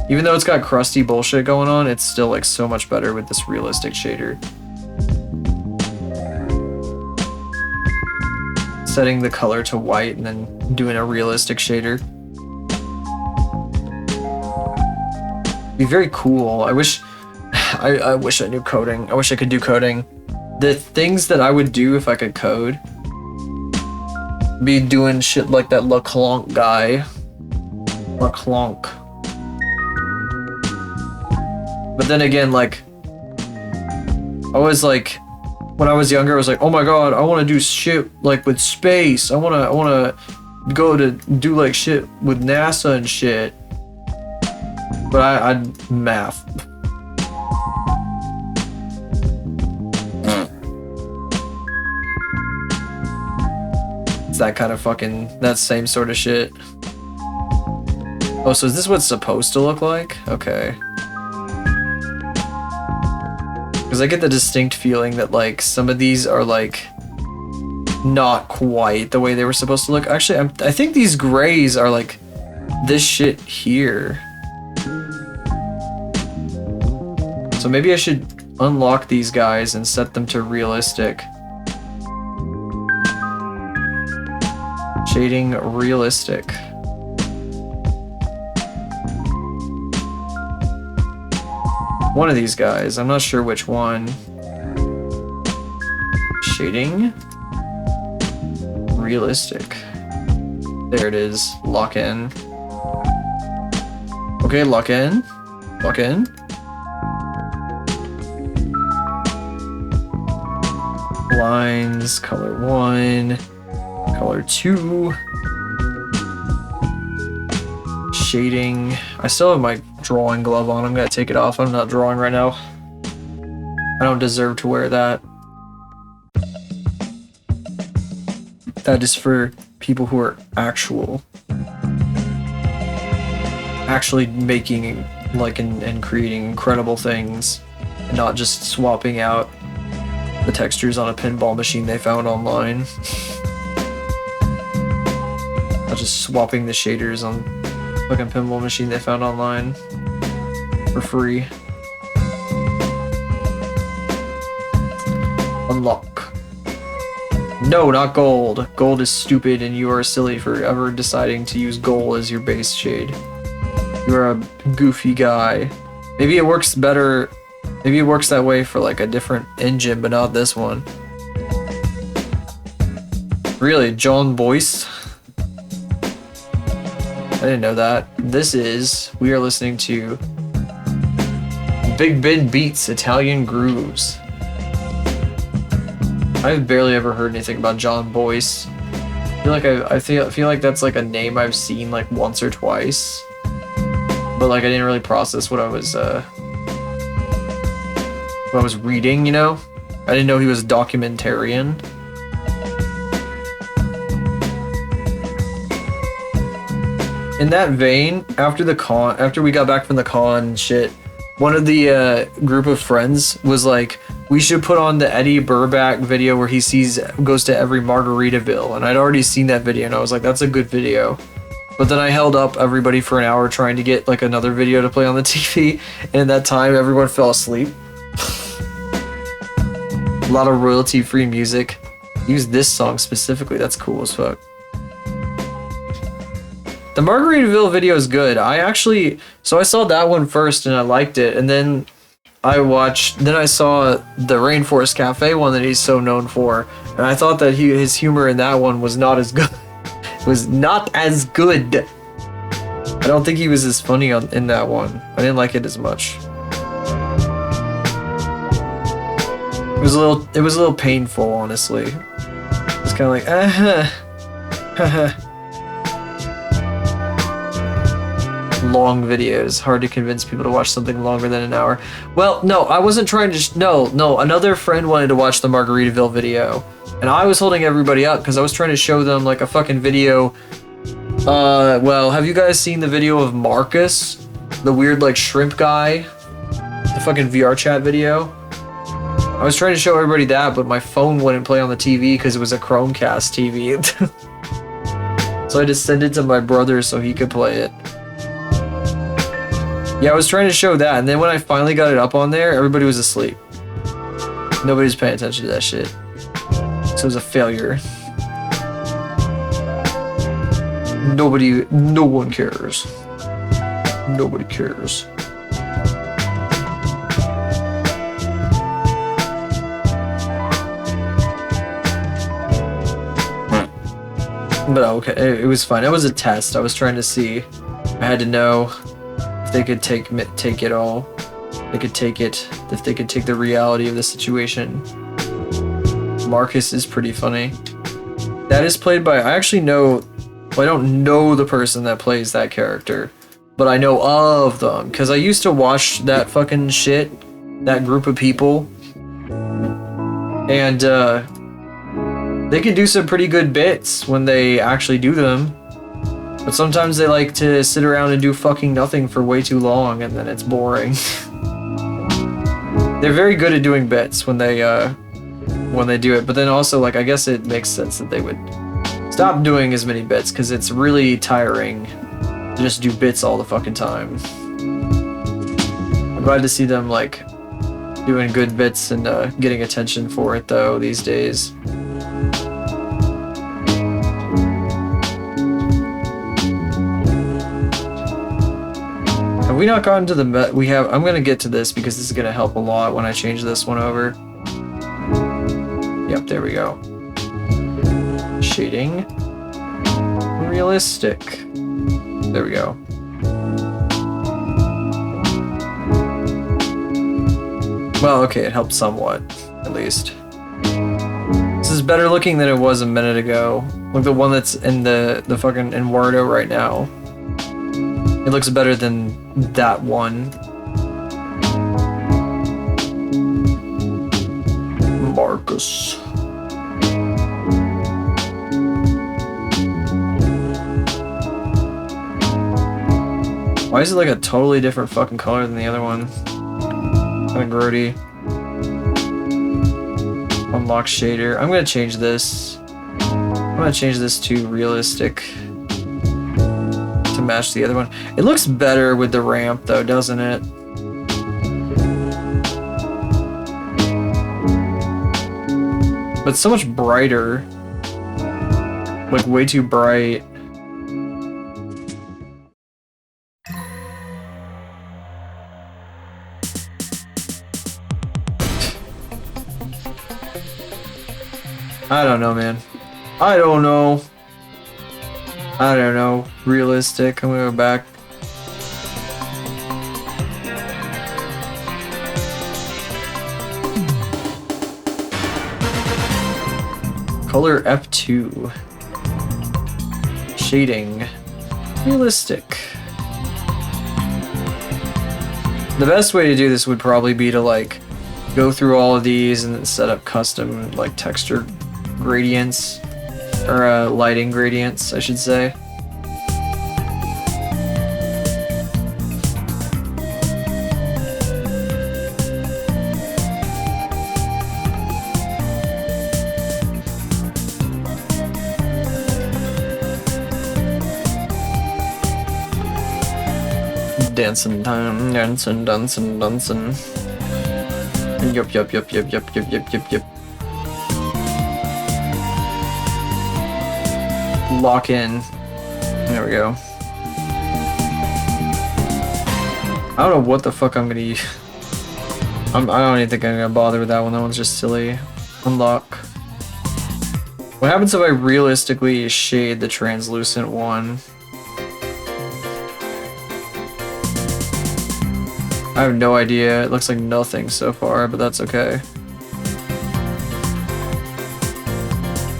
Even though it's got crusty bullshit going on, it's still like so much better with this realistic shader. setting the color to white and then doing a realistic shader. Be very cool. I wish I knew coding. I wish I could do coding. The things that I would do if I could code be doing shit like that LeClonk guy. LeClonk. But then again, like, I was like, when I was younger, I was like, oh my god, I want to do shit like with space. I wanna go to do like shit with NASA and shit. But I'd math. It's that kind of fucking, that same sort of shit. Oh, so is this what it's supposed to look like? Okay. Because I get the distinct feeling that, like, some of these are, like, not quite the way they were supposed to look. Actually, I think these grays are, like, this shit here. So maybe I should unlock these guys and set them to realistic. Shading realistic. One of these guys, I'm not sure which one. Shading realistic. There it is. Lock in. Okay, lock in. Lock in. Lines, color 1, color 2. Shading. I still have my drawing glove on. I'm gonna take it off. I'm not drawing right now. I don't deserve to wear that. That is for people who are actually making, like, and creating incredible things, and not just swapping out the textures on a pinball machine they found online. Not just swapping the shaders on fucking pinball machine they found online for free. Unlock. No, not gold. Gold is stupid and you are silly for ever deciding to use gold as your base shade. You're a goofy guy. Maybe it works better. Maybe it works that way for like a different engine, but not this one. Really, John Boyce? I didn't know that. We are listening to Big Ben Beats Italian Grooves. I've barely ever heard anything about John Boyce. I feel like I feel like that's like a name I've seen like once or twice, but like I didn't really process what I was reading, you know? I didn't know he was a documentarian. In that vein, after we got back from the con and shit, one of the group of friends was like, we should put on the Eddie Burback video where he goes to every Margaritaville, and I'd already seen that video and I was like, that's a good video. But then I held up everybody for an hour trying to get like another video to play on the TV, and at that time everyone fell asleep. A lot of royalty-free music. Use this song specifically, that's cool as fuck. The Margaritaville video is good. So I saw that one first and I liked it, and then I saw the Rainforest Cafe one that he's so known for, and I thought that his humor in that one was not as good. It was not as good. I don't think he was as funny in that one. I didn't like it as much. It was a little painful, honestly. It's kind of like, long videos. Hard to convince people to watch something longer than an hour. Well, no, I wasn't trying to... No, another friend wanted to watch the Margaritaville video, and I was holding everybody up because I was trying to show them like a fucking video. Well, have you guys seen the video of Marcus? The weird like shrimp guy? The fucking VR chat video? I was trying to show everybody that, but my phone wouldn't play on the TV because it was a Chromecast TV. So I just sent it to my brother so he could play it. Yeah, I was trying to show that, and then when I finally got it up on there, everybody was asleep. Nobody's paying attention to that shit. So it was a failure. No one cares. Nobody cares. But okay, it was fine. It was a test. I was trying to see. I had to know if they could take it all. They could take it. If they could take the reality of the situation. Marcus is pretty funny. That is played by. I actually know. Well, I don't know the person that plays that character, but I know of them because I used to watch that fucking shit. That group of people, and they can do some pretty good bits when they actually do them. But sometimes they like to sit around and do fucking nothing for way too long, and then it's boring. They're very good at doing bits when they do it, but then also, like, I guess it makes sense that they would stop doing as many bits, because it's really tiring to just do bits all the fucking time. I'm glad to see them, like, doing good bits and getting attention for it, though, these days. Have we not gotten to the we have? I'm gonna get to this because this is gonna help a lot when I change this one over. Yep, there we go. Shading. Realistic. There we go. Well, okay, it helped somewhat, at least. This is better looking than it was a minute ago. Like the one that's in the fucking Eduardo right now. It looks better than that one. Marcus. Why is it like a totally different fucking color than the other one? Kind of grody. Unlock shader. I'm gonna change this. I'm gonna change this to realistic to match the other one. It looks better with the ramp though, doesn't it? But it's so much brighter. Like way too bright. I don't know, man. I don't know. I don't know. Realistic. I'm gonna go back. Color F2. Shading. Realistic. The best way to do this would probably be to like go through all of these and then set up custom like texture gradients or lighting gradients, I should say. Dancing time, dancing, dancing, dancing. Yup, yup, yup, yup, yup, yup, yup, yup, yup. Lock in. There we go. I don't know what the fuck I'm gonna use. I don't even think I'm gonna bother with that one. That one's just silly. Unlock. What happens if I realistically shade the translucent one? I have no idea. It looks like nothing so far, but that's okay.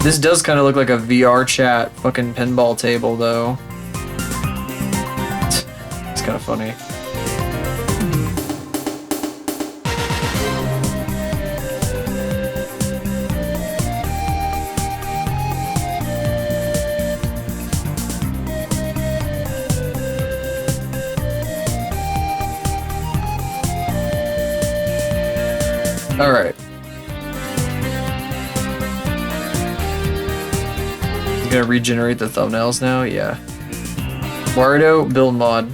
This does kind of look like a VR chat fucking pinball table, though. It's kind of funny. All right. Gonna regenerate the thumbnails now? Yeah. Wario build mod.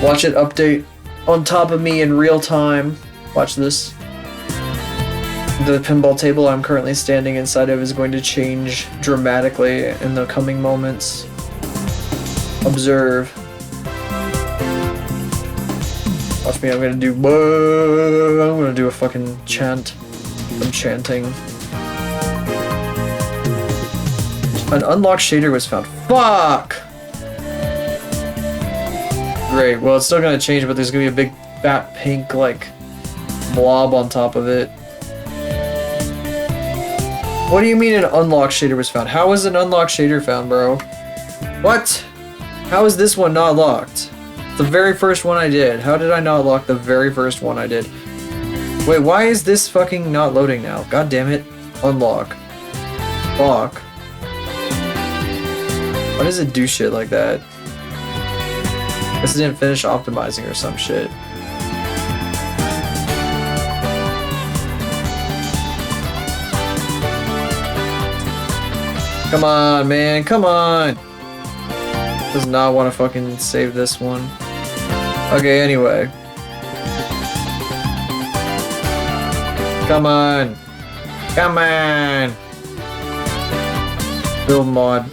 Watch it update on top of me in real time. Watch this. The pinball table I'm currently standing inside of is going to change dramatically in the coming moments. Observe. Watch me, I'm gonna do. I'm gonna do a fucking chant. I'm chanting. An unlocked shader was found. Fuck! Great, well, it's still gonna change, but there's gonna be a big fat pink, like, blob on top of it. What do you mean an unlocked shader was found? How was an unlocked shader found, bro? What? How is this one not locked? The very first one I did. How did I not lock the very first one I did? Wait, why is this fucking not loading now? God damn it. Unlock. Lock. Why does it do shit like that? Guess it didn't finish optimizing or some shit. Come on, man, come on! Does not want to fucking save this one. Okay, anyway. Come on! Come on! Build mod.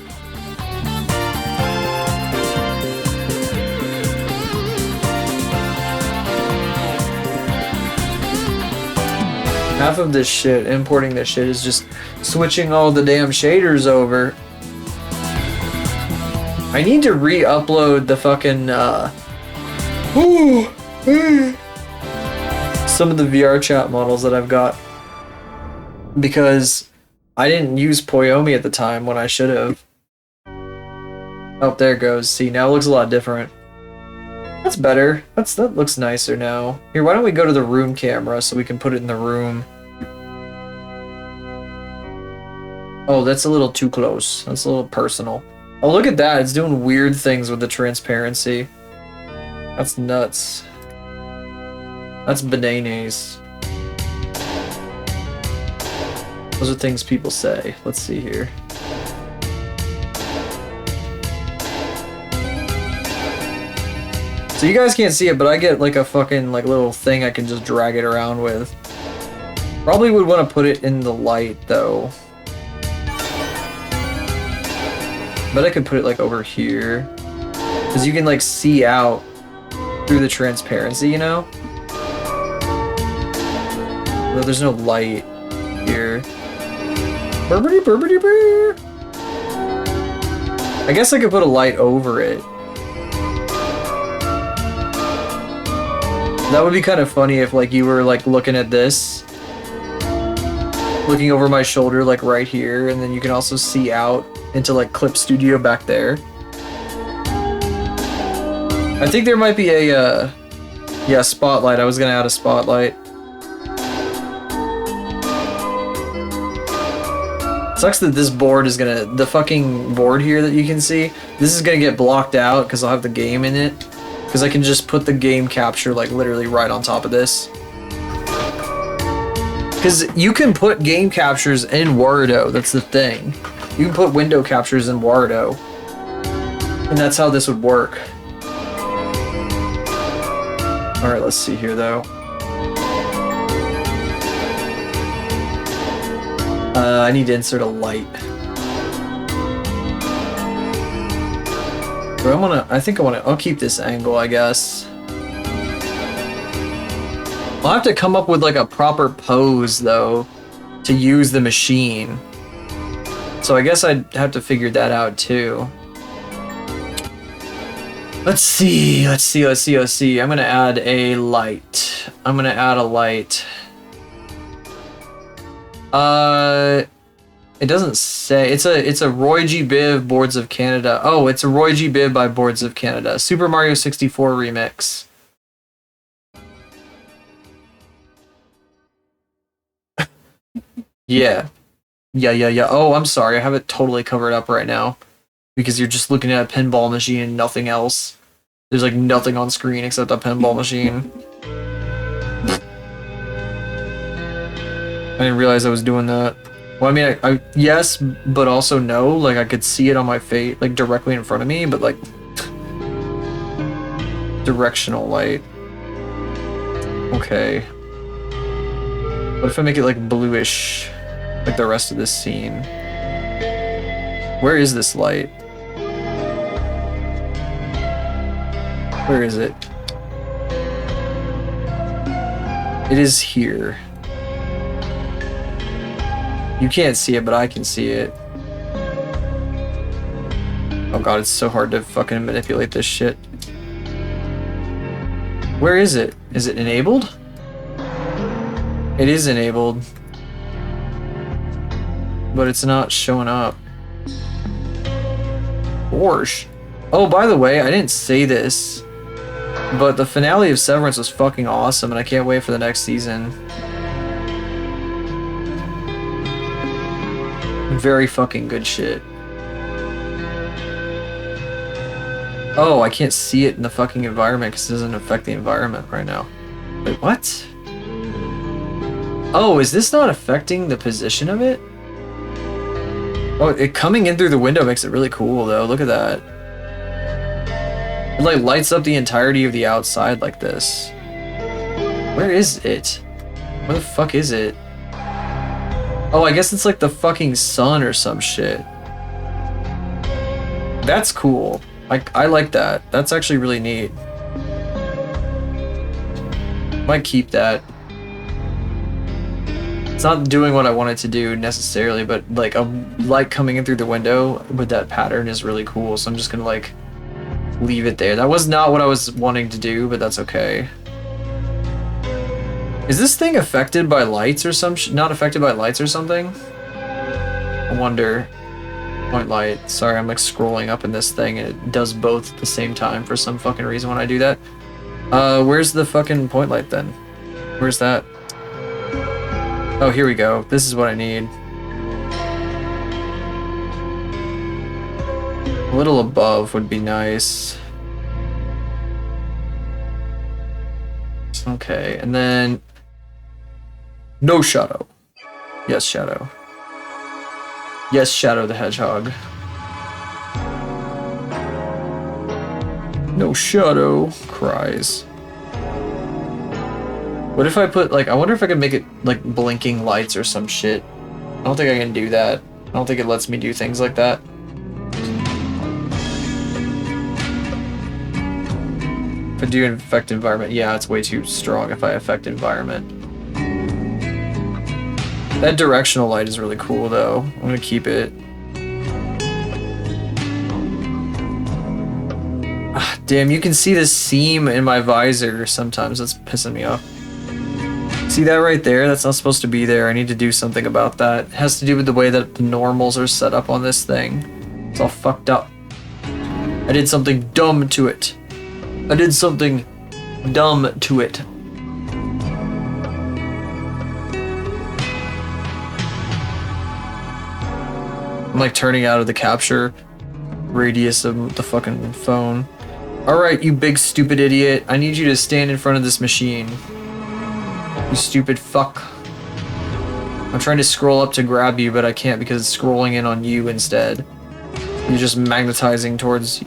Half of this shit, importing this shit, is just switching all the damn shaders over. I need to re-upload the fucking, some of the VR chat models that I've got. Because I didn't use Poyomi at the time when I should have. Oh, there it goes. See, now it looks a lot different. That's better. That looks nicer now. Here, why don't we go to the room camera so we can put it in the room. Oh, that's a little too close. That's a little personal. Oh, look at that. It's doing weird things with the transparency. That's nuts. That's bananas. Those are things people say. Let's see here. So you guys can't see it, but I get like a fucking like little thing I can just drag it around with. Probably would want to put it in the light though. But I could put it like over here. Because you can like see out through the transparency, you know? Well, there's no light here. Burbity burbity burr. I guess I could put a light over it. That would be kind of funny if like you were like looking at this, looking over my shoulder like right here, and then you can also see out into like Clip Studio back there. I think there might be a yeah, spotlight. I was gonna add a spotlight. Sucks that this board is gonna, the fucking board here that you can see, this is gonna get blocked out because I'll have the game in it. Because I can just put the game capture like literally right on top of this. Because you can put game captures in Wordo, that's the thing. You can put window captures in Wordo. And that's how this would work. Alright, let's see here though. I need to insert a light. But I'll keep this angle, I guess. I'll have to come up with like a proper pose though to use the machine. So I guess I'd have to figure that out too. Let's see. I'm gonna add a light. It doesn't say. It's a Roy G. Biv Boards of Canada. Oh, it's a Roy G. Biv by Boards of Canada. Super Mario 64 remix. Yeah. Oh, I'm sorry. I have it totally covered up right now. Because you're just looking at a pinball machine and nothing else. There's like nothing on screen except a pinball machine. I didn't realize I was doing that. Well, I mean, I yes, but also no. Like, I could see it on my face, like, directly in front of me, but, like, directional light. Okay. What if I make it like bluish, like the rest of this scene? Where is this light? Where is it? It is here. You can't see it, but I can see it. Oh god, it's so hard to fucking manipulate this shit. Where is it? Is it enabled? It is enabled. But it's not showing up. Orsh. Oh, by the way, I didn't say this, but the finale of Severance was fucking awesome, and I can't wait for the next season. Very fucking good shit. Oh, I can't see it in the fucking environment because it doesn't affect the environment right now. Wait, what? Oh, is this not affecting the position of it? Oh, it coming in through the window makes it really cool though. Look at that. It like lights up the entirety of the outside like this. Where is it? Where the fuck is it? Oh, I guess it's like the fucking sun or some shit. That's cool. I like that. That's actually really neat. Might keep that. It's not doing what I want it to do necessarily, but like a light coming in through the window with that pattern is really cool. So I'm just gonna like leave it there. That was not what I was wanting to do, but that's okay. Is this thing affected by lights or not affected by lights or something? I wonder. Point light. Sorry, I'm like scrolling up in this thing and it does both at the same time for some fucking reason when I do that. Where's the fucking point light then? Where's that? Oh, here we go. This is what I need. A little above would be nice. Okay, and then no shadow. Yes, shadow. Yes, Shadow the Hedgehog. No shadow cries. What if I put like, I wonder if I can make it like blinking lights or some shit. I don't think I can do that. I don't think it lets me do things like that. If I do affect environment, yeah, it's way too strong if I affect environment. That directional light is really cool though. I'm gonna keep it. Ah, damn, you can see this seam in my visor sometimes. That's pissing me off. See that right there? That's not supposed to be there. I need to do something about that. It has to do with the way that the normals are set up on this thing. It's all fucked up. I did something dumb to it. I did something dumb to it. I'm like turning out of the capture radius of the fucking phone. Alright, you big stupid idiot. I need you to stand in front of this machine. You stupid fuck. I'm trying to scroll up to grab you, but I can't because it's scrolling in on you instead. You're just magnetizing towards...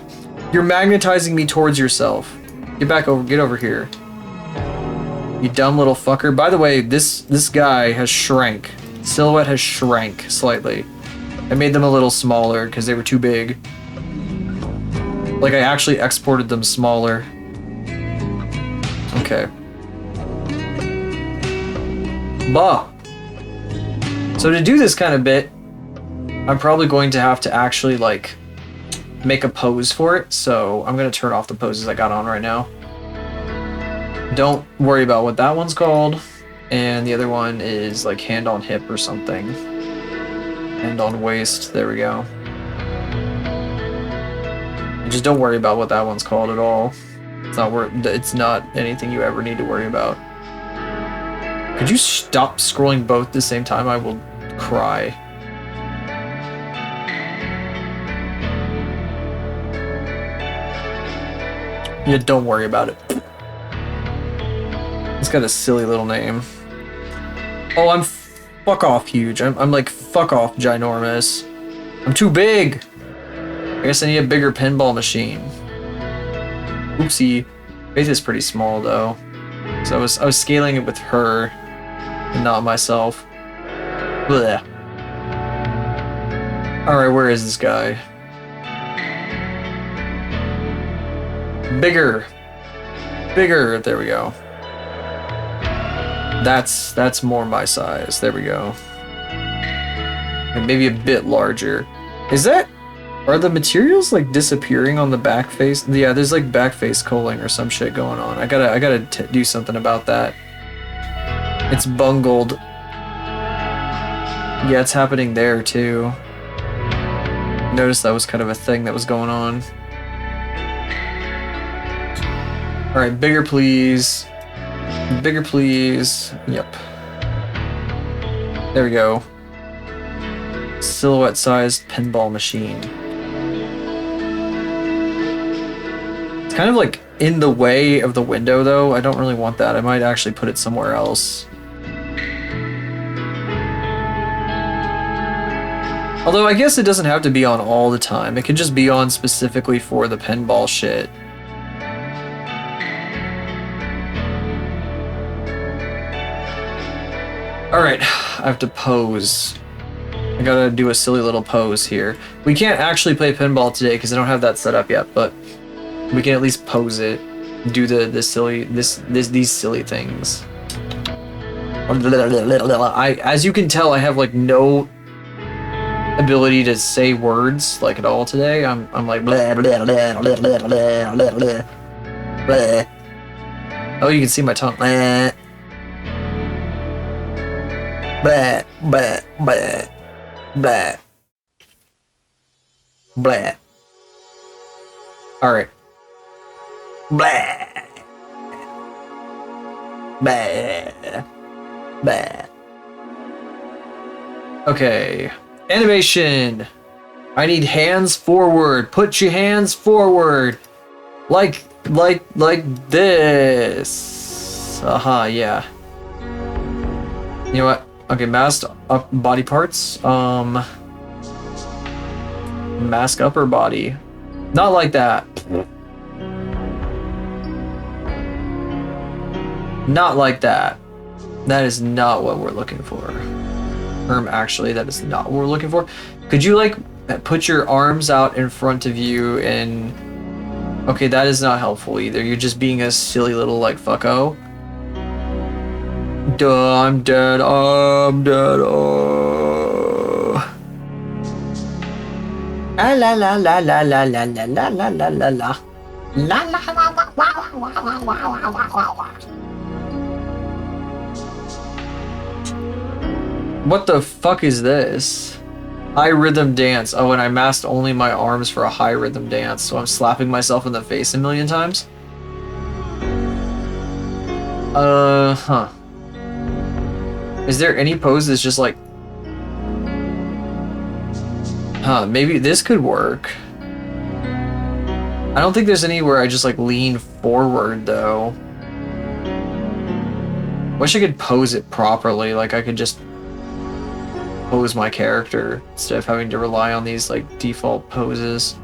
You're magnetizing me towards yourself. Get back over, get over here. You dumb little fucker. By the way, this guy has shrank. Silhouette has shrank slightly. I made them a little smaller because they were too big. Like I actually exported them smaller. Okay. Bah. So to do this kind of bit, I'm probably going to have to actually like make a pose for it. So I'm gonna turn off the poses I got on right now. Don't worry about what that one's called. And the other one is like hand on hip or something. Hand on waist, there we go. Just don't worry about what that one's called at all. It's not anything you ever need to worry about. Could you stop scrolling both at the same time? I will cry. Yeah, don't worry about it. It's got a silly little name. Oh, I'm fuck off huge. I'm like fuck off ginormous. I'm too big. I guess I need a bigger pinball machine. Oopsie. Faith is pretty small though. So I was scaling it with her. and not myself. Blech. Alright, where is this guy? Bigger! Bigger! There we go. That's more my size. There we go. And maybe a bit larger. Is that... Are the materials like disappearing on the back face? Yeah, there's like back face culling or some shit going on. I gotta do something about that. It's bungled. Yeah, it's happening there too. Noticed that was kind of a thing that was going on. Alright, bigger please. Bigger please. Yep. There we go. Silhouette sized pinball machine. It's kind of like in the way of the window though. I don't really want that. I might actually put it somewhere else. Although I guess it doesn't have to be on all the time. It could just be on specifically for the pinball shit. Alright, I have to pose. I gotta do a silly little pose here. We can't actually play pinball today because I don't have that set up yet, but we can at least pose it. Do these silly things. As you can tell, I have like no ability to say words like at all today. I'm like blah, blah, blah, blah, blah, blah, blah, blah, blah. Oh, you can see my tongue. Blah. Blah, blah, blah, blah, blah. All right. Blah, blah, blah. Okay. Animation. I need hands forward. Put your hands forward. Like this. Aha, yeah. You know what? Okay, masked up body parts. Mask upper body. Not like that. Not like that. That is not what we're looking for. Actually, that is not what we're looking for. Could you like put your arms out in front of you and... Okay, that is not helpful either. You're just being a silly little like fucko. Duh, I'm dead. I'm dead. Oh. La la la la la la la la la la la la la. La la la la la. What the fuck is this? High rhythm dance. Oh, and I masked only my arms for a high rhythm dance, so I'm slapping myself in the face a million times? Huh. Is there any pose that's just like... Huh, maybe this could work. I don't think there's anywhere I just like lean forward though. Wish I could pose it properly, like I could just pose my character instead of having to rely on these like default poses.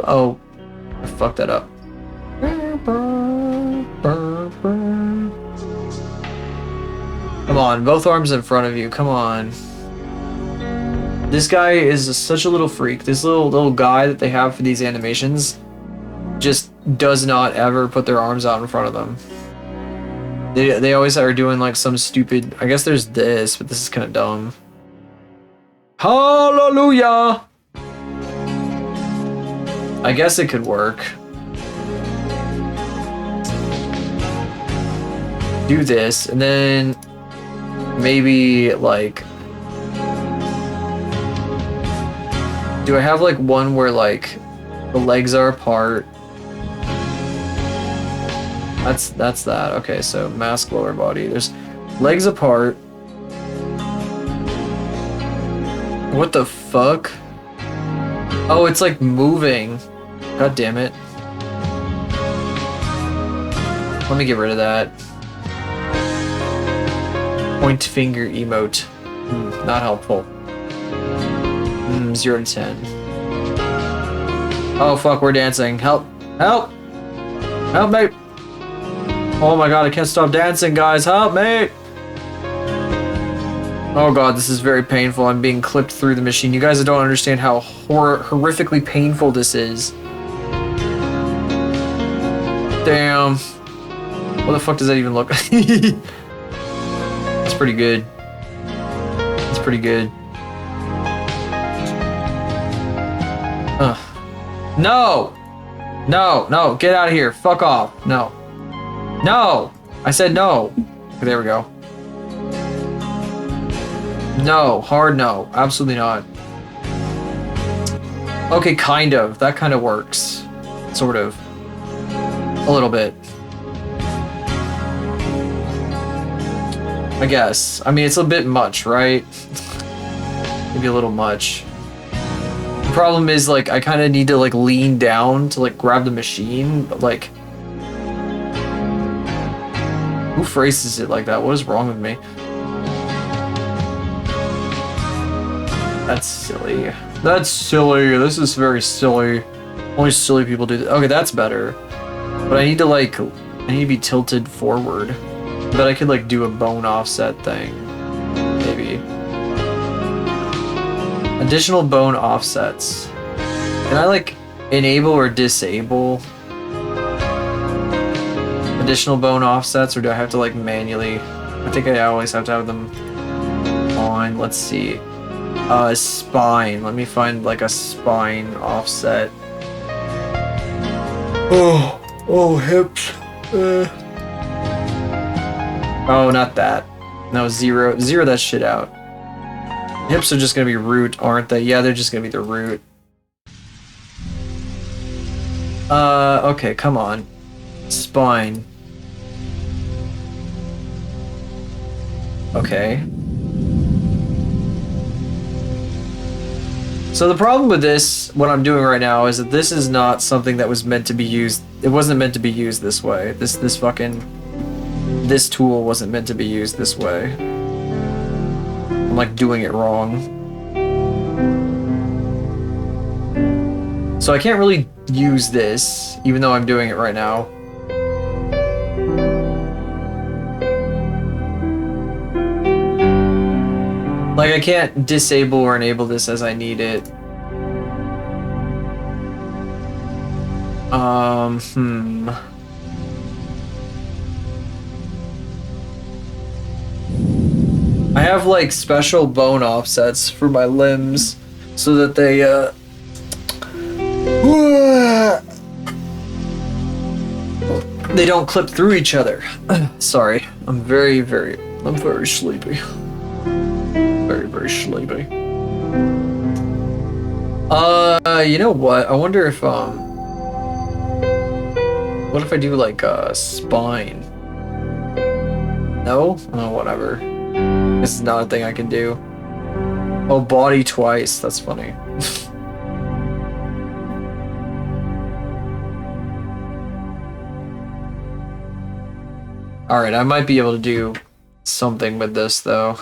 Oh, I fucked that up. Come on, both arms in front of you. Come on. This guy is such a little freak. This little guy that they have for these animations just does not ever put their arms out in front of them. They always are doing like some stupid... I guess there's this, but this is kind of dumb. Hallelujah! I guess it could work. Do this, and then maybe like... Do I have like one where like the legs are apart? That's that. Okay, so mask lower body. There's legs apart. What the fuck? Oh, it's like moving. God damn it. Let me get rid of that. Point finger emote. Not helpful. 0 to 10. Oh fuck, we're dancing. Help! Help! Help me! Oh my god, I can't stop dancing, guys. Help me! Oh god, this is very painful. I'm being clipped through the machine. You guys don't understand how horrifically painful this is. Damn. What the fuck does that even look like? That's pretty good. That's pretty good. No! No, no, get out of here. Fuck off. No. No! I said no. There we go. No, hard no. Absolutely not. Okay, kind of. That kind of works. Sort of. A little bit. I guess. I mean, it's a bit much, right? Maybe a little much. The problem is, like, I kind of need to, like, lean down to, like, grab the machine, but, like... Who phrases it like that? What is wrong with me? That's silly. That's silly. This is very silly. Only silly people do that. Okay, that's better. But I need to, like... I need to be tilted forward. But I could, like, do a bone offset thing. Maybe. Additional bone offsets. Can I, like, enable or disable additional bone offsets, or do I have to, like, manually? I think I always have to have them on. Let's see. Spine. Let me find, like, a spine offset. Oh, hips. Oh, not that. No, zero. Zero that shit out. Hips are just gonna be root, aren't they? Yeah, they're just gonna be the root. Okay, come on. Spine. Okay. So the problem with this, what I'm doing right now, is that this is not something that was meant to be used. It wasn't meant to be used this way. This tool wasn't meant to be used this way. I'm like doing it wrong. So I can't really use this, even though I'm doing it right now. Like, I can't disable or enable this as I need it. I have, like, special bone offsets for my limbs so that they, they don't clip through each other. Sorry. I'm very sleepy. Very sleepy. You know what? I wonder if, what if I do, like, spine? No? Oh, whatever. This is not a thing I can do. Oh, body twice. That's funny. Alright, I might be able to do something with this, though.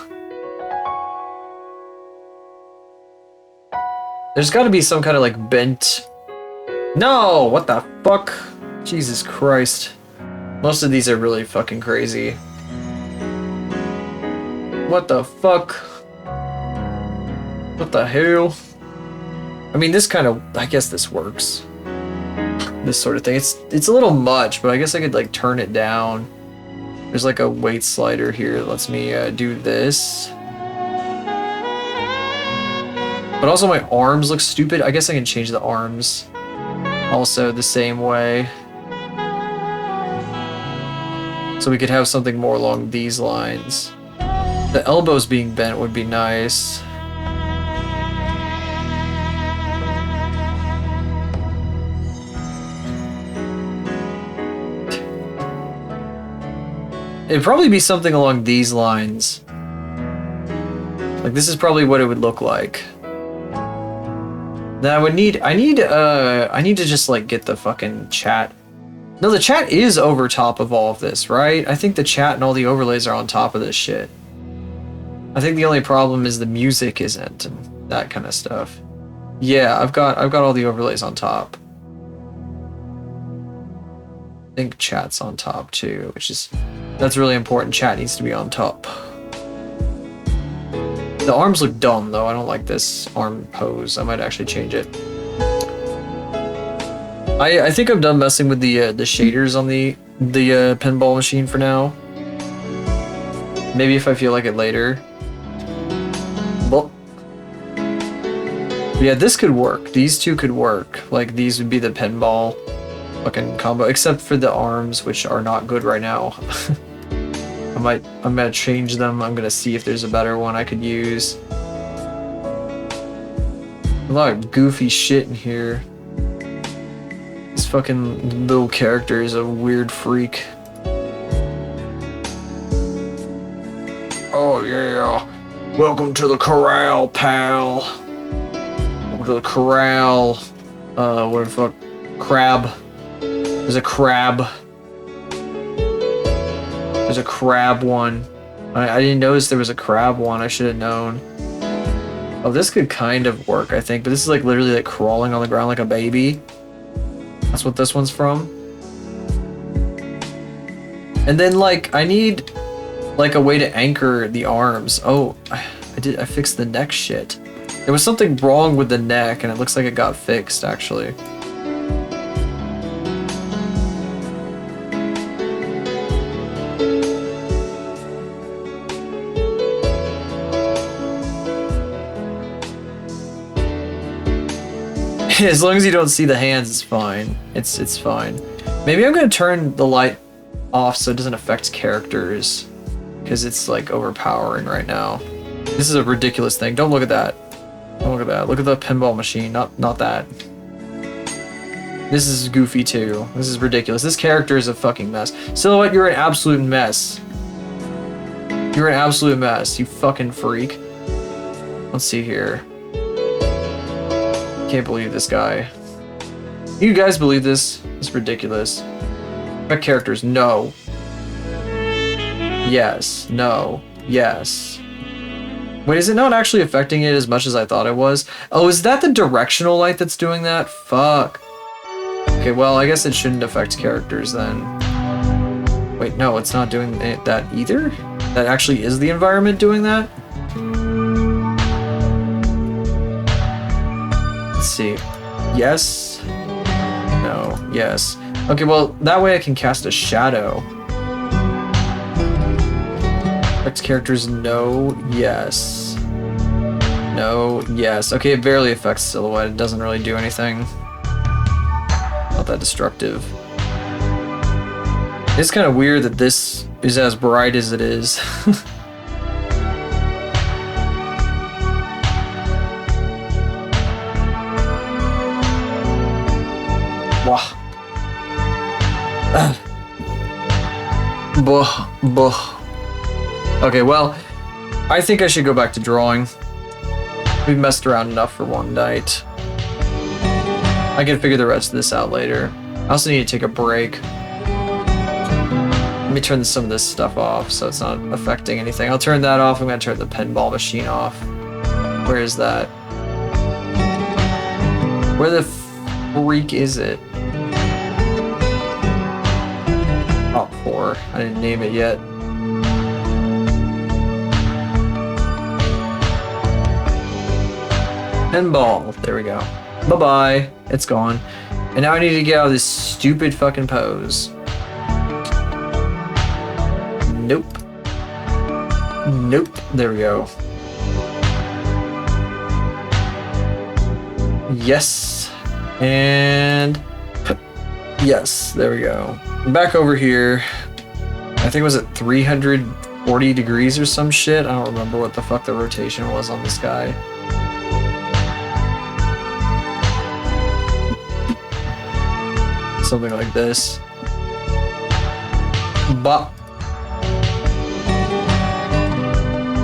There's gotta be some kind of, like, bent... No! What the fuck? Jesus Christ. Most of these are really fucking crazy. What the fuck? What the hell? I mean, this kind of... I guess this works. This sort of thing. It's a little much, but I guess I could, like, turn it down. There's, like, a weight slider here that lets me do this. But also my arms look stupid. I guess I can change the arms also the same way. So we could have something more along these lines. The elbows being bent would be nice. It'd probably be something along these lines. Like, this is probably what it would look like. Then I need to just, like, get the fucking chat. No, the chat is over top of all of this, right? I think the chat and all the overlays are on top of this shit. I think the only problem is the music isn't, and that kind of stuff. Yeah, I've got all the overlays on top. I think chat's on top too, that's really important. Chat needs to be on top. The arms look dumb though. I don't like this arm pose. I might actually change it. I think I'm done messing with the shaders on the pinball machine for now. Maybe if I feel like it later. Well, yeah, this could work. These two could work. Like these would be the pinball fucking combo, except for the arms, which are not good right now. I'm gonna change them. I'm gonna see if there's a better one I could use. A lot of goofy shit in here. This fucking little character is a weird freak. Oh yeah. Welcome to the corral, pal. Welcome to the corral. What the fuck? Crab. There's a crab. There's a crab one. I didn't notice there was a crab one. I should have known. Oh, this could kind of work, I think. But this is like literally like crawling on the ground like a baby. That's what this one's from. And then like I need like a way to anchor the arms. Oh, I fixed the neck shit. There was something wrong with the neck and it looks like it got fixed actually. As long as you don't see the hands, it's fine. It's fine. Maybe I'm gonna turn the light off so it doesn't affect characters, because it's like overpowering right now. This is a ridiculous thing. Don't look at that. Don't look at that. Look at the pinball machine. Not that. This is goofy too. This is ridiculous. This character is a fucking mess. Silhouette, you're an absolute mess. You're an absolute mess. You fucking freak. Let's see here. Can't believe this guy. You guys believe this? It's ridiculous. My characters, no. Yes, no, yes. Wait, is it not actually affecting it as much as I thought it was? Oh, is that the directional light that's doing that? Fuck. Okay, well, I guess it shouldn't affect characters then. Wait, no, it's not doing that either? That actually is the environment doing that? Let's see. Yes. No. Yes. Okay, well, that way I can cast a shadow. Affects characters, no, yes. No, yes. Okay, it barely affects silhouette. It doesn't really do anything. Not that destructive. It's kind of weird that this is as bright as it is. Wah. Buh, buh. Okay, well, I think I should go back to drawing. We've messed around enough for one night. I can figure the rest of this out later. I also need to take a break. Let me turn some of this stuff off so it's not affecting anything. I'll turn that off. I'm gonna turn the pinball machine off. Where is that? Where the freak is it? Top 4. I didn't name it yet. Pinball. There we go. Bye-bye. It's gone. And now I need to get out of this stupid fucking pose. Nope. Nope. There we go. Yes. And... yes. There we go. Back over here. I think it was at 340 degrees or some shit. I don't remember what the fuck the rotation was on this guy. Something like this. Bop.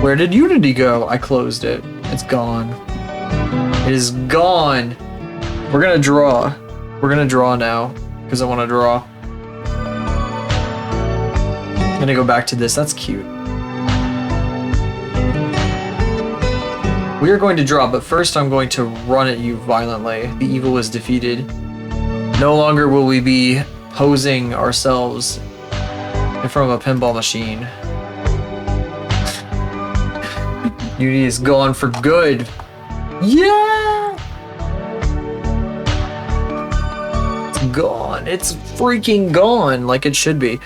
Where did Unity go? I closed it. It's gone. It is gone. We're gonna draw. We're gonna draw now, because I want to draw. I'm gonna go back to this. That's cute. We are going to draw, but first I'm going to run at you violently. The evil is defeated. No longer will we be posing ourselves in front of a pinball machine. Unity is gone for good. Yeah! It's gone. It's freaking gone like it should be.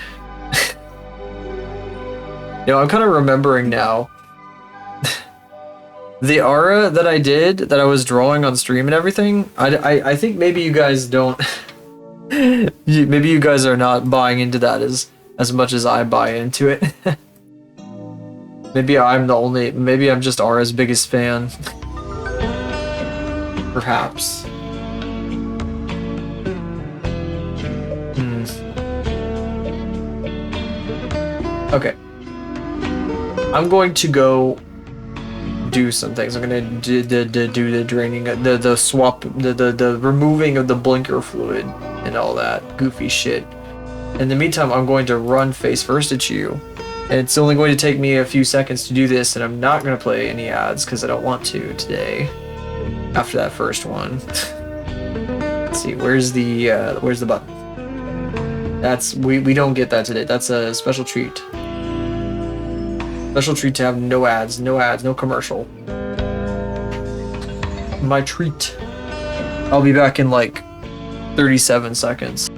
You know, I'm kind of remembering now. The aura that I did, that I was drawing on stream and everything, I think maybe you guys don't... maybe you guys are not buying into that as much as I buy into it. Maybe I'm just Aura's biggest fan. Perhaps. Okay. I'm going to go do some things. I'm gonna do the draining, the swap, the removing of the blinker fluid and all that goofy shit. In the meantime, I'm going to run face first at you. And it's only going to take me a few seconds to do this, and I'm not going to play any ads because I don't want to today. After that first one. Let's see, where's the button? That's we don't get that today. That's a special treat. Special treat to have no ads, no commercial. My treat. I'll be back in like 37 seconds.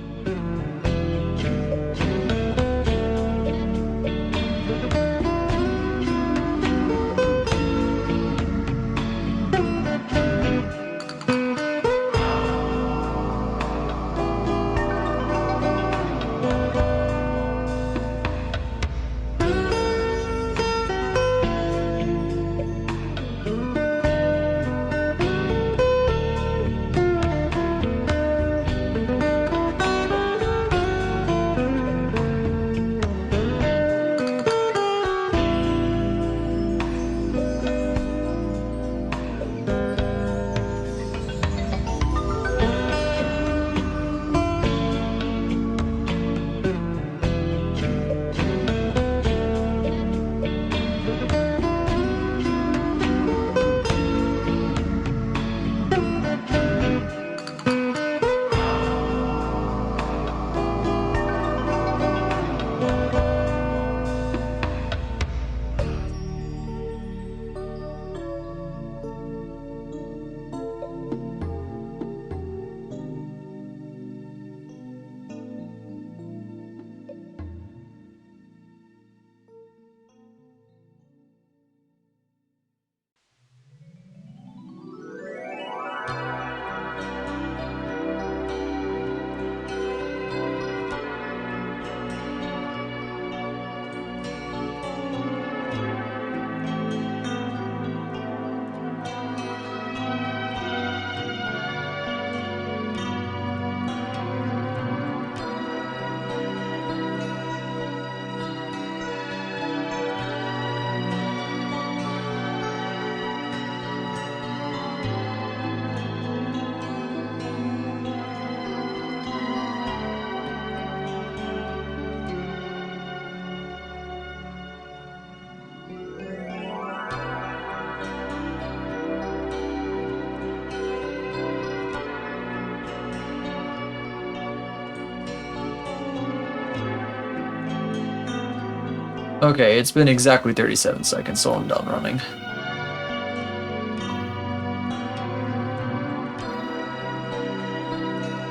Okay, it's been exactly 37 seconds, so I'm done running.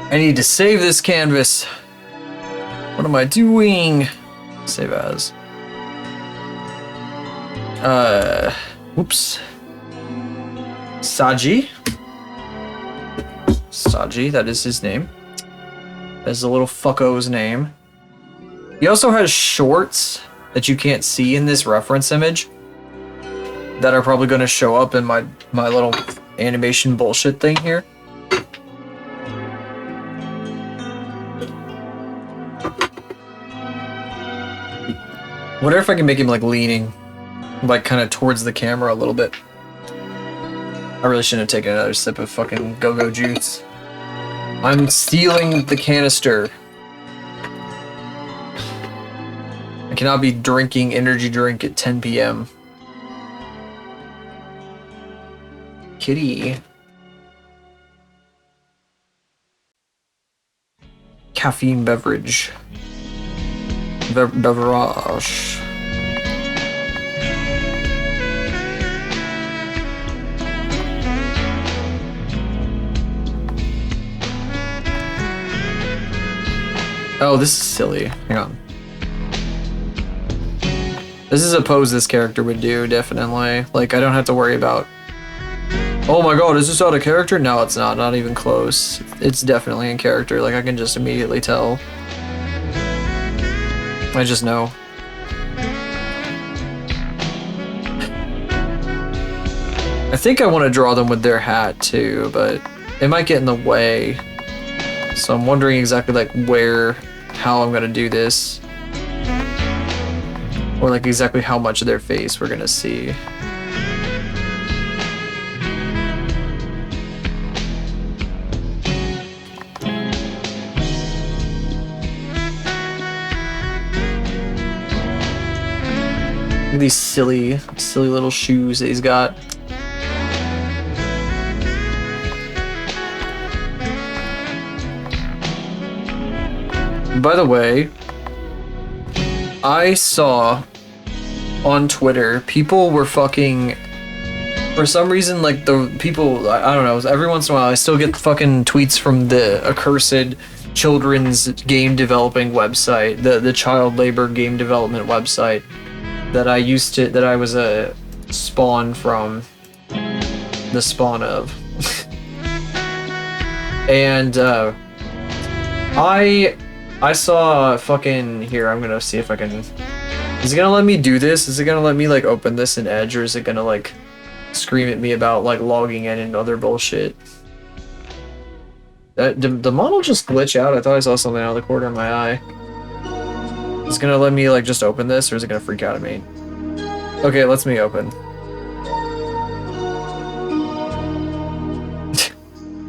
I need to save this canvas. What am I doing? Save as. Whoops. Saji. Saji, that is his name. That's the little fucko's name. He also has shorts that you can't see in this reference image that are probably going to show up in my little animation bullshit thing here. Wonder if I can make him like leaning like kind of towards the camera a little bit. I really shouldn't have taken another sip of fucking go-go juice. I'm stealing the canister. I cannot be drinking energy drink at 10 p.m. Kitty. caffeine beverage. Beverage. Oh, this is silly. Hang on. This is a pose this character would do, definitely. Like, I don't have to worry about... Oh my god, is this out of character? No, it's not even close. It's definitely in character, like I can just immediately tell. I just know. I think I want to draw them with their hat too, but it might get in the way. So I'm wondering exactly like how I'm gonna do this. Or like exactly how much of their face we're gonna see. Look at these silly little shoes that he's got. By the way, I saw on Twitter people were fucking, for some reason, like the people, I don't know, every once in a while I still get fucking tweets from the accursed children's game developing website, the child labor game development website that I was a spawn from, the spawn of. And I saw fucking, here, I'm gonna see if I can, is it gonna let me do this? Is it gonna let me like open this in Edge, or is it gonna like scream at me about like logging in and other bullshit? Did the model just glitch out? I thought I saw something out of the corner of my eye. Is it gonna let me like just open this, or is it gonna freak out at me? Okay, it lets me open.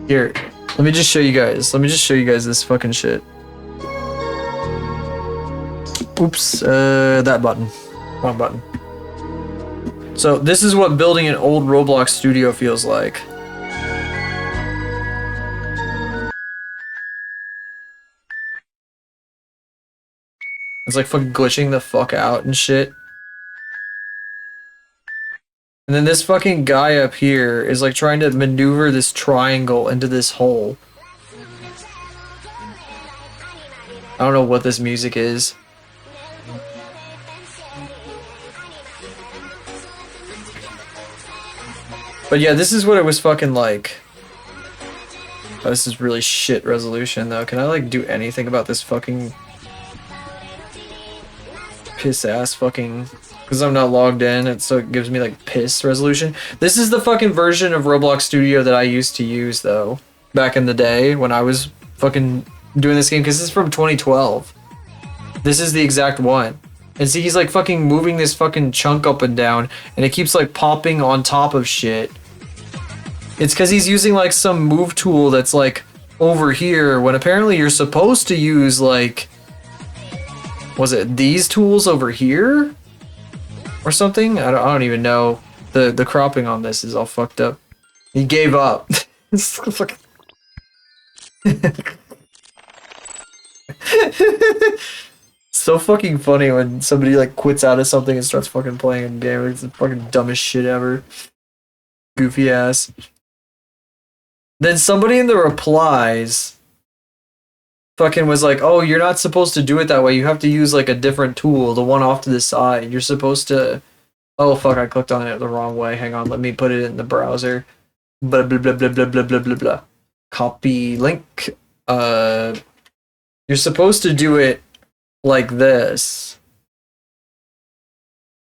Here, let me just show you guys. Let me just show you guys this fucking shit. Oops, that button. Wrong button. So this is what building an old Roblox studio feels like. It's like fucking glitching the fuck out and shit. And then this fucking guy up here is like trying to maneuver this triangle into this hole. I don't know what this music is. But yeah, this is what it was fucking like. Oh, this is really shit resolution though. Can I like do anything about this fucking piss ass fucking, because I'm not logged in, so it gives me like piss resolution. This is the fucking version of Roblox Studio that I used to use though, back in the day when I was fucking doing this game, because this is from 2012. This is the exact one. And see, he's like fucking moving this fucking chunk up and down, and it keeps like popping on top of shit. It's because he's using like some move tool that's like over here, when apparently you're supposed to use like, was it these tools over here? Or something? I don't even know. The cropping on this is all fucked up. He gave up. It's fucking... So fucking funny when somebody like quits out of something and starts fucking playing a game. It's the fucking dumbest shit ever. Goofy ass. Then somebody in the replies fucking was like, oh, you're not supposed to do it that way. You have to use like a different tool, the one off to the side. You're supposed to... Oh fuck, I clicked on it the wrong way. Hang on, let me put it in the browser. Blah blah blah blah blah blah blah blah blah. Copy link. You're supposed to do it like this.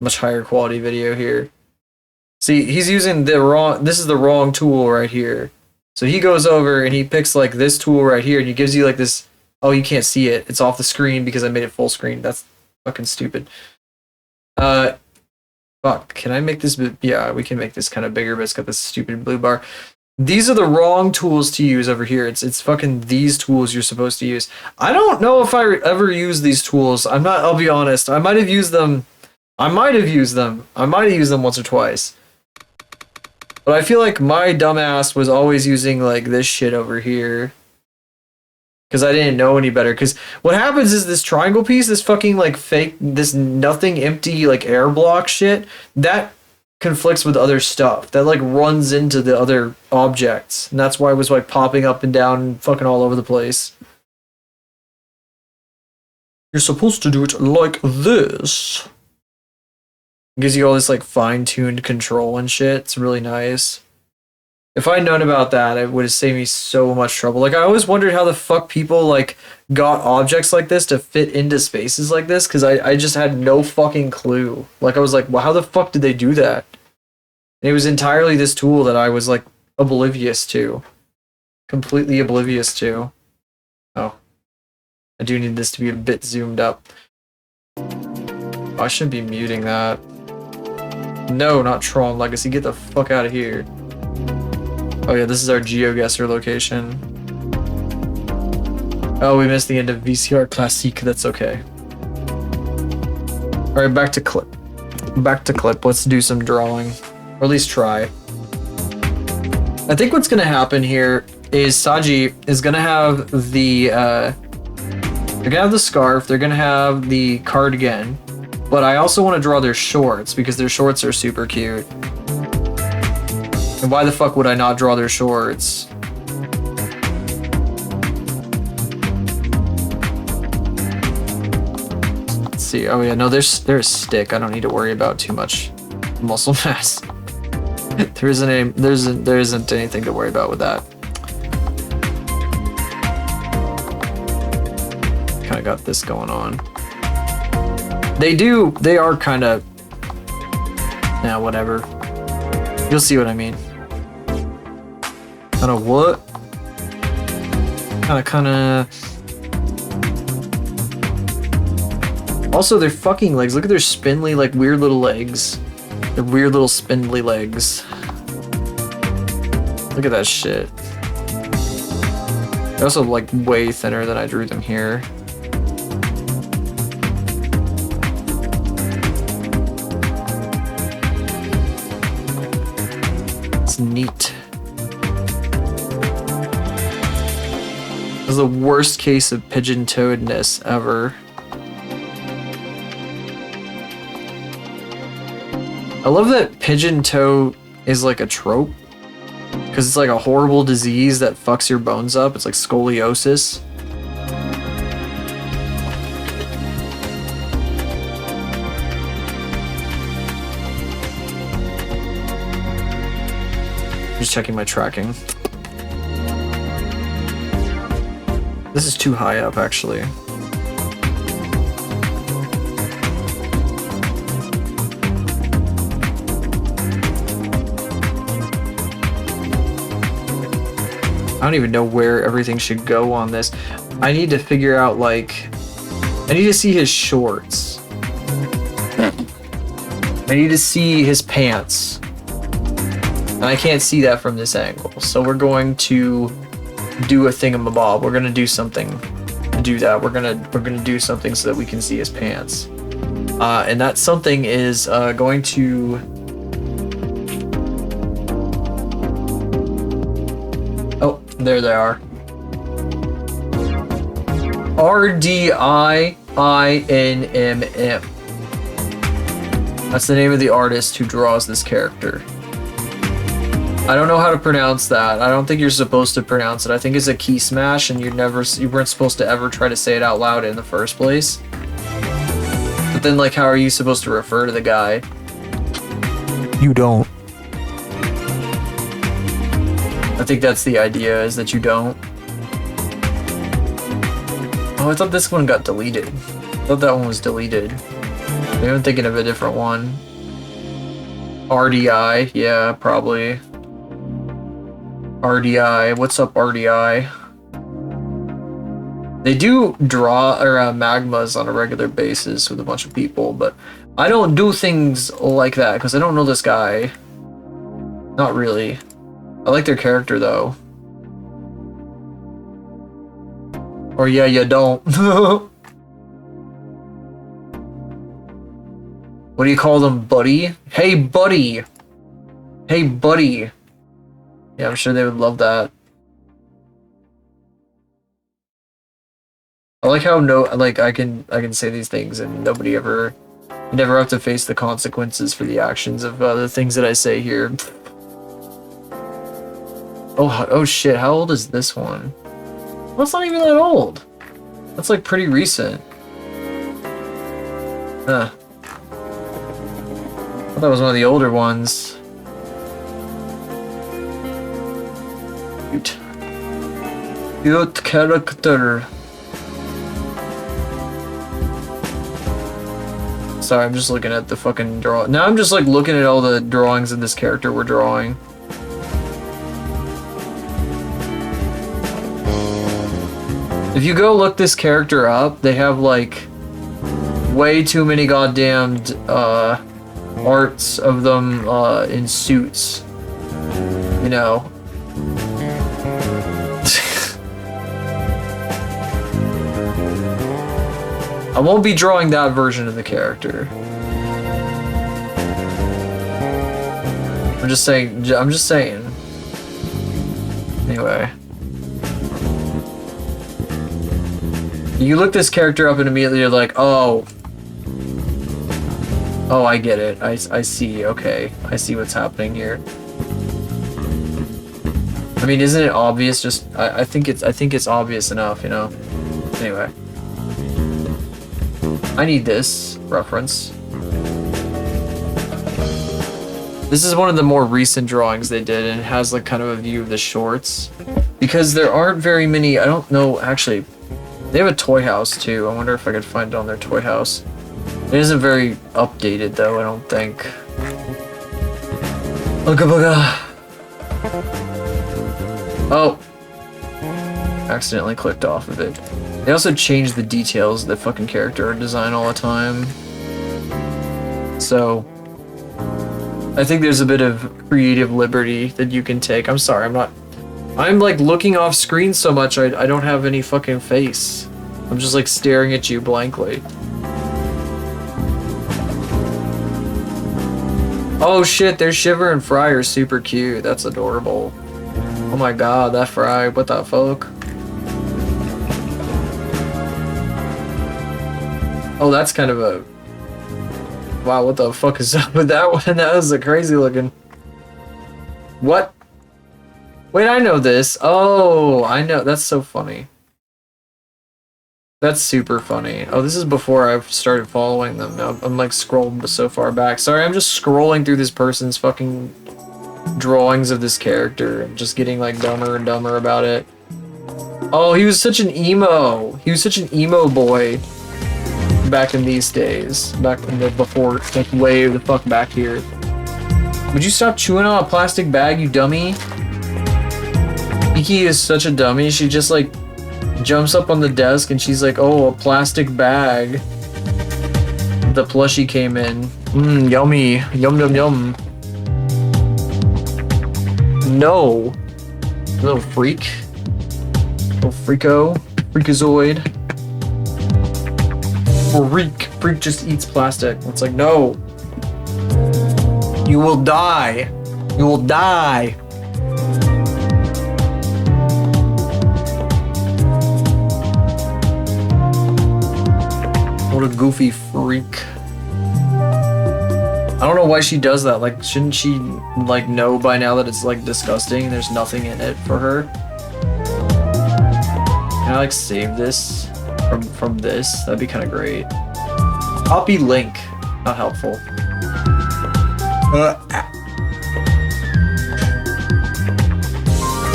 Much higher quality video here. See, he's using the wrong... This is the wrong tool right here. So he goes over and he picks like this tool right here, and he gives you like this... Oh, you can't see it. It's off the screen because I made it full screen. That's fucking stupid. Fuck, can I make this... Yeah, we can make this kind of bigger, but it's got this stupid blue bar. These are the wrong tools to use over here. It's fucking these tools you're supposed to use. I don't know if I ever used these tools. I'll be honest. I might have used them. I might have used them once or twice. But I feel like my dumbass was always using like this shit over here. because I didn't know any better. Because what happens is this triangle piece, this fucking like fake, this nothing empty like air block shit, that conflicts with other stuff. That like runs into the other objects. And that's why it was like popping up and down and fucking all over the place. You're supposed to do it like this. It gives you all this like fine-tuned control and shit. It's really nice. If I'd known about that, it would have saved me so much trouble. Like, I always wondered how the fuck people, like, got objects like this to fit into spaces like this, because I just had no fucking clue. Like, I was like, well, how the fuck did they do that? And it was entirely this tool that I was, like, oblivious to. Completely oblivious to. Oh. I do need this to be a bit zoomed up. Oh, I shouldn't be muting that. No, not Tron Legacy. Get the fuck out of here. Oh yeah, this is our GeoGuessr location. Oh, we missed the end of VCR Classique. That's okay. Alright, back to clip. Back to clip. Let's do some drawing. Or at least try. I think what's gonna happen here is Saji is gonna have the, they're gonna have the scarf, they're gonna have the cardigan, but I also want to draw their shorts because their shorts are super cute. And why the fuck would I not draw their shorts? Let's see. Oh yeah, no, there's a stick. I don't need to worry about too much muscle mass. There isn't anything to worry about with that. Kind of got this going on. They are kind of, nah, whatever. You'll see what I mean. Kind of what? Kind of. Also, their fucking legs. Look at their spindly, like, weird little legs. Their weird little spindly legs. Look at that shit. They're also, like, way thinner than I drew them here. It's neat. This is the worst case of pigeon-toedness ever. I love that pigeon toe is like a trope. Because it's like a horrible disease that fucks your bones up. It's like scoliosis. Just checking my tracking. This is too high up, actually. I don't even know where everything should go on this. I need to figure out, like... I need to see his shorts. I need to see his pants. And I can't see that from this angle. So we're going to do a thingamabob. We're gonna do something to do that. We're gonna do something so that we can see his pants. And that something is going to... Oh, there they are. RDIINMM. That's the name of the artist who draws this character. I don't know how to pronounce that. I don't think you're supposed to pronounce it. I think it's a key smash, and you weren't supposed to ever try to say it out loud in the first place. But then, like, how are you supposed to refer to the guy? You don't. I think that's the idea, is that you don't. Oh, I thought this one got deleted. I thought that one was deleted. Maybe I'm thinking of a different one. RDI, yeah, probably. RDI, what's up, RDI? They do draw magmas on a regular basis with a bunch of people, but I don't do things like that because I don't know this guy. Not really. I like their character though. Or yeah, you don't. What do you call them, buddy? Hey, buddy! Hey, buddy! Yeah, I'm sure they would love that. I like how I can say these things and nobody ever, you never have to face the consequences for the actions of the things that I say here. Oh shit, how old is this one? Well, it's not even that old. That's like pretty recent. Huh. I thought that was one of the older ones. Cute. Cute character. Sorry, I'm just looking at the fucking draw. Now I'm just like looking at all the drawings of this character we're drawing. If you go look this character up, they have like way too many goddamned arts of them in suits. You know. I won't be drawing that version of the character. I'm just saying. Anyway. You look this character up and immediately you're like, oh, I get it. I see. Okay, I see what's happening here. I mean, isn't it obvious? Just I think it's obvious enough, you know. Anyway, I need this reference. This is one of the more recent drawings they did, and it has like kind of a view of the shorts because there aren't very many. I don't know actually. They have a toy house too. I wonder if I could find it on their toy house. It isn't very updated though, I don't think. Ooga booga. Oh. Accidentally clicked off of it. They also changed the details of the fucking character design all the time. So I think there's a bit of creative liberty that you can take. I'm sorry, I'm like looking off screen so much I don't have any fucking face. I'm just like staring at you blankly. Oh shit, their Shiver and Fry are super cute. That's adorable. Oh my god, that Fry, what the fuck? Oh, that's kind of a... Wow, what the fuck is up with that one? That was a crazy looking... What? Wait, I know this. Oh, I know. That's so funny. That's super funny. Oh, this is before I've started following them. Now I'm like scrolled so far back. Sorry, I'm just scrolling through this person's fucking drawings of this character and just getting like dumber and dumber about it. Oh, he was such an emo. He was such an emo boy back in these days. Back in the before, like way the fuck back here. Would you stop chewing on a plastic bag, you dummy? Iki is such a dummy. She just like jumps up on the desk and she's like, oh, a plastic bag. The plushie came in. Mmm, yummy. Yum, yum, yum. No. Little freak. Little freako. Freakazoid. Freak. Freak just eats plastic. It's like, no. You will die. You will die. What a goofy freak. I don't know why she does that. Like, shouldn't she, like, know by now that it's, like, disgusting? There's nothing in it for her. Can I, like, save this from this? That'd be kind of great. Copy link. Not helpful.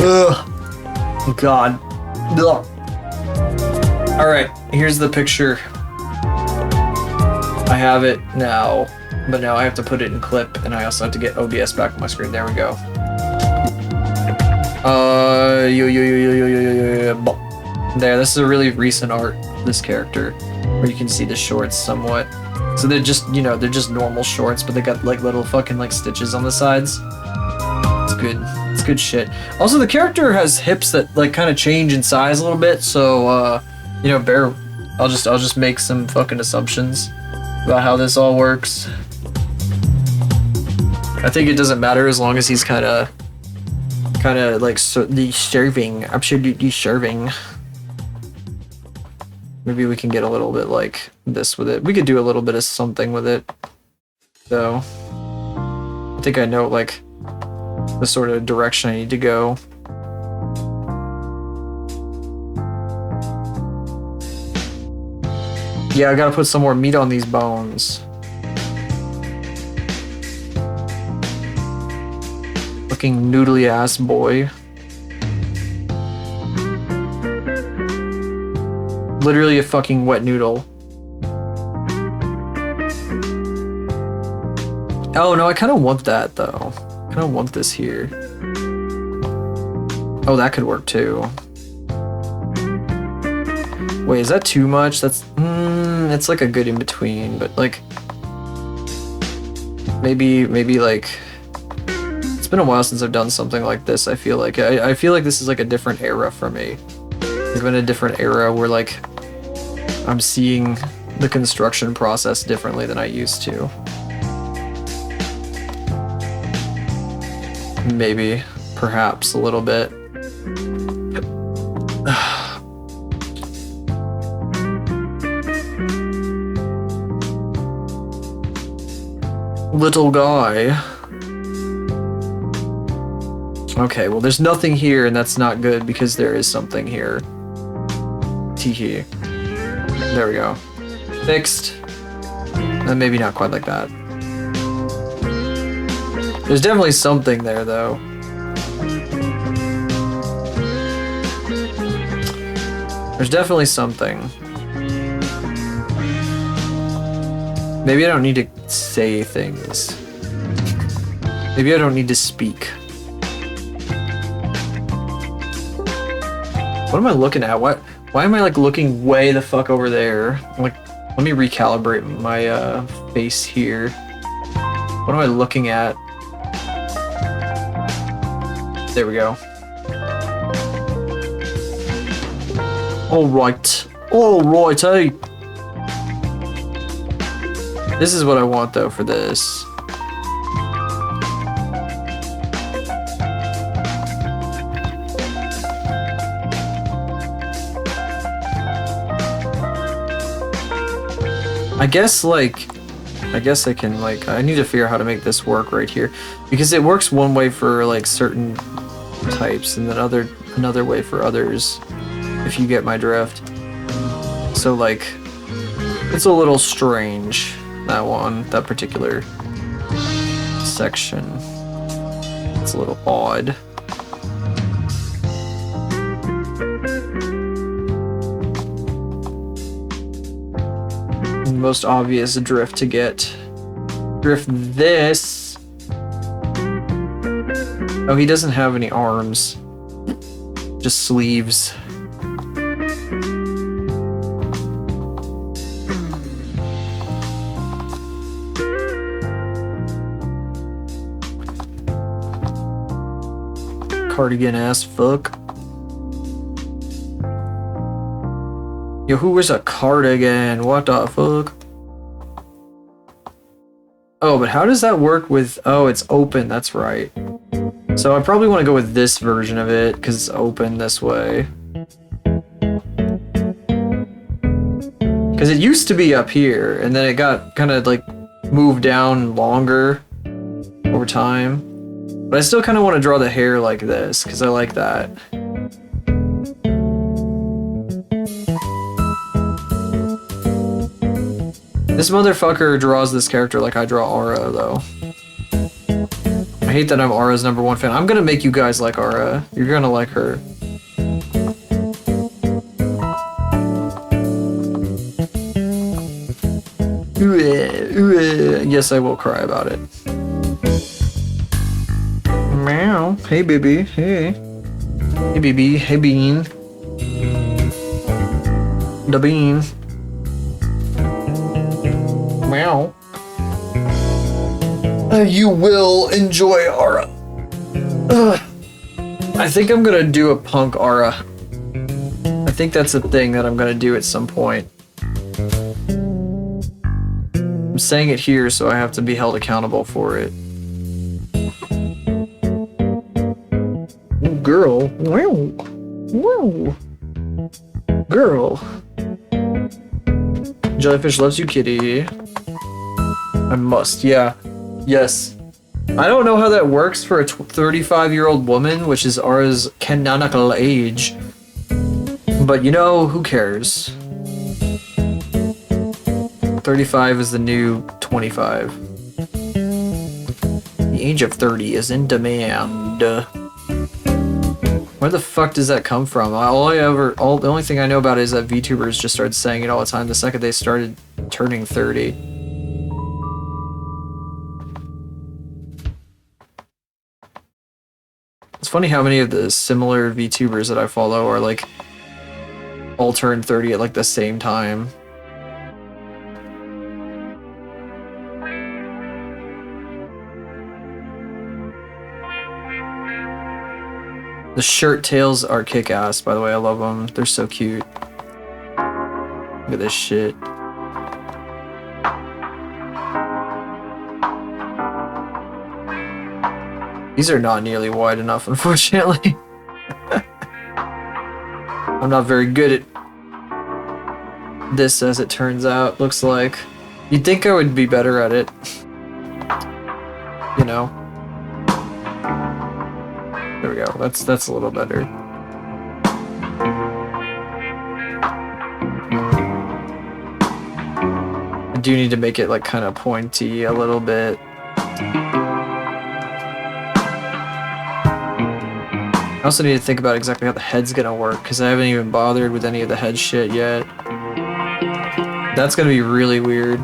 Ugh. God. Ugh. Alright, here's the picture. I have it now, but now I have to put it in clip, and I also have to get OBS back on my screen. There we go. There, this is a really recent art, this character, where you can see the shorts somewhat. So they're just, you know, they're just normal shorts, but they got like little fucking like stitches on the sides. It's good. It's good shit. Also, the character has hips that like kind of change in size a little bit, so you know, I'll just make some fucking assumptions about how this all works. I think it doesn't matter as long as he's kind of like serving, absolutely serving. Maybe we can get a little bit like this with it. We could do a little bit of something with it, though. I think I know like the sort of direction I need to go. Yeah, I gotta put some more meat on these bones. Fucking noodly ass boy. Literally a fucking wet noodle. Oh no, I kind of want that though. I kind of want this here. Oh, that could work too. Wait, is that too much? That's it's like a good in between, but like maybe like it's been a while since I've done something like this. I feel like I feel like this is like a different era for me. Like I'm in a different era where like I'm seeing the construction process differently than I used to. Maybe, perhaps a little bit. Little guy. Okay, well there's nothing here and that's not good because there is something here. Teehee. There we go. Fixed. And maybe not quite like that. There's definitely something there though. There's definitely something. Maybe I don't need to say things. Maybe I don't need to speak. What am I looking at? Why am I like looking way the fuck over there? Like, let me recalibrate my face here. What am I looking at? There we go. Alright. Alright, hey! This is what I want though for this. I guess I can like, I need to figure out how to make this work right here. Because it works one way for like certain types and then another way for others, if you get my drift. So like, it's a little strange, that particular section. It's a little odd. Most obvious drift to get. Drift this. Oh, he doesn't have any arms. Just sleeves. Cardigan ass fuck. Yo, who wears a cardigan? What the fuck? Oh, but how does that work with... Oh, it's open, that's right. So I probably want to go with this version of it, because it's open this way. Because it used to be up here, and then it got kind of like moved down longer over time. But I still kind of want to draw the hair like this, because I like that. This motherfucker draws this character like I draw Aura, though. I hate that I'm Aura's #1 fan. I'm gonna make you guys like Aura. You're gonna like her. Yes, I will cry about it. Meow. Hey, baby. Hey. Hey, baby. Hey, Bean. The Bean. Meow. You will enjoy Aura. I think I'm gonna do a punk Aura. I think that's a thing that I'm gonna do at some point. I'm saying it here, so I have to be held accountable for it. Girl. Wow. Whoa. Girl. Jellyfish loves you, kitty. I must, yeah. Yes. I don't know how that works for a 35-year-old woman, which is ours canonical age. But you know, who cares? 35 is the new 25. The age of 30 is in demand. Where the fuck does that come from? The only thing I know about it is that VTubers just started saying it all the time the second they started turning 30. It's funny how many of the similar VTubers that I follow are like all turned 30 at like the same time. The shirt tails are kick-ass, by the way. I love them. They're so cute. Look at this shit. These are not nearly wide enough, unfortunately. I'm not very good at this, as it turns out, looks like. You'd think I would be better at it. You know? There we go. That's a little better. I do need to make it like kind of pointy a little bit. I also need to think about exactly how the head's gonna work, because I haven't even bothered with any of the head shit yet. That's gonna be really weird.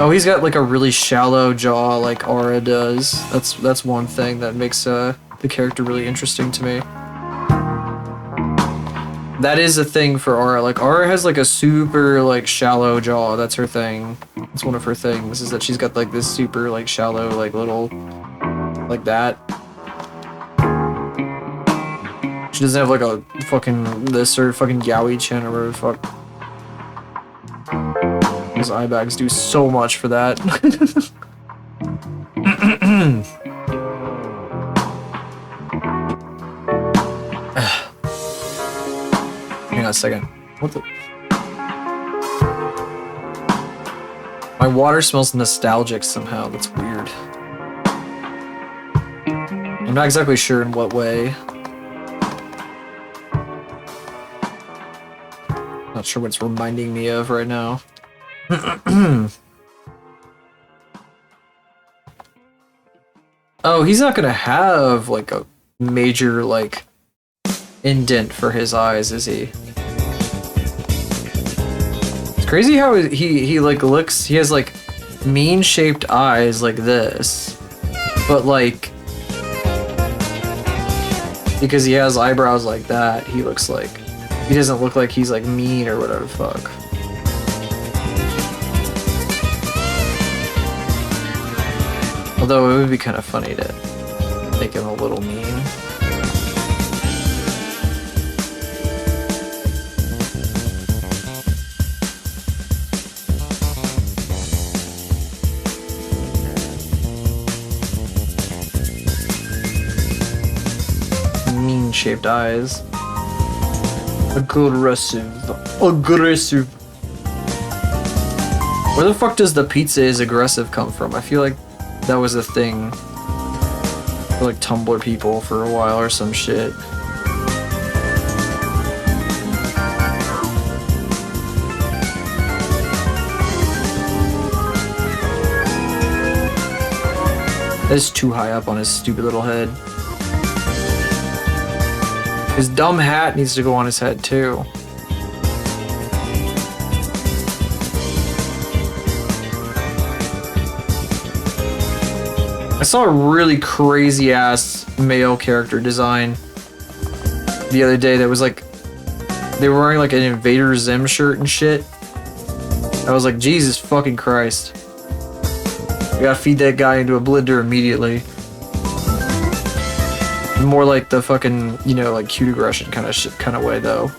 Oh, he's got like a really shallow jaw like Aura does. That's one thing that makes the character really interesting to me. That is a thing for Aura. Like, Aura has like a super like shallow jaw. That's her thing. It's one of her things, is that she's got like this super like shallow like little like that. She doesn't have like a fucking this or fucking Yowie chin or whatever the fuck. Those eye bags do so much for that. Hang on a second. What the? My water smells nostalgic somehow. That's weird. I'm not exactly sure in what way. Not sure what it's reminding me of right now. Oh, he's not gonna have like a major like indent for his eyes, is he? It's crazy how he like looks. He has like mean shaped eyes like this, but like because he has eyebrows like that, he looks like he doesn't look like he's like mean or whatever the fuck. Although it would be kind of funny to make him a little mean. Mean-shaped eyes. Aggressive. Aggressive. Where the fuck does the pizza is aggressive come from? I feel like that was a thing for like Tumblr people for a while or some shit. That's too high up on his stupid little head. His dumb hat needs to go on his head too. I saw a really crazy ass male character design the other day that was like, they were wearing like an Invader Zim shirt and shit. I was like, Jesus fucking Christ. I gotta feed that guy into a blender immediately. More like the fucking, you know, like cute aggression kind of shit, kind of way though.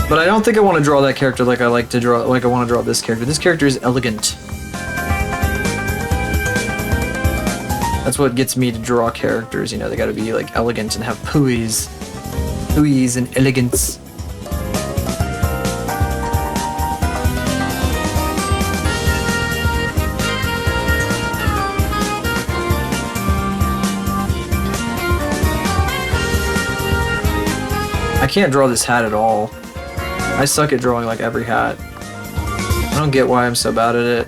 But I don't think I want to draw that character like I like to draw, like I want to draw this character. This character is elegant. That's what gets me to draw characters, you know, they gotta be like elegant and have poise. Ease and elegance. I can't draw this hat at all. I suck at drawing like every hat. I don't get why I'm so bad at it.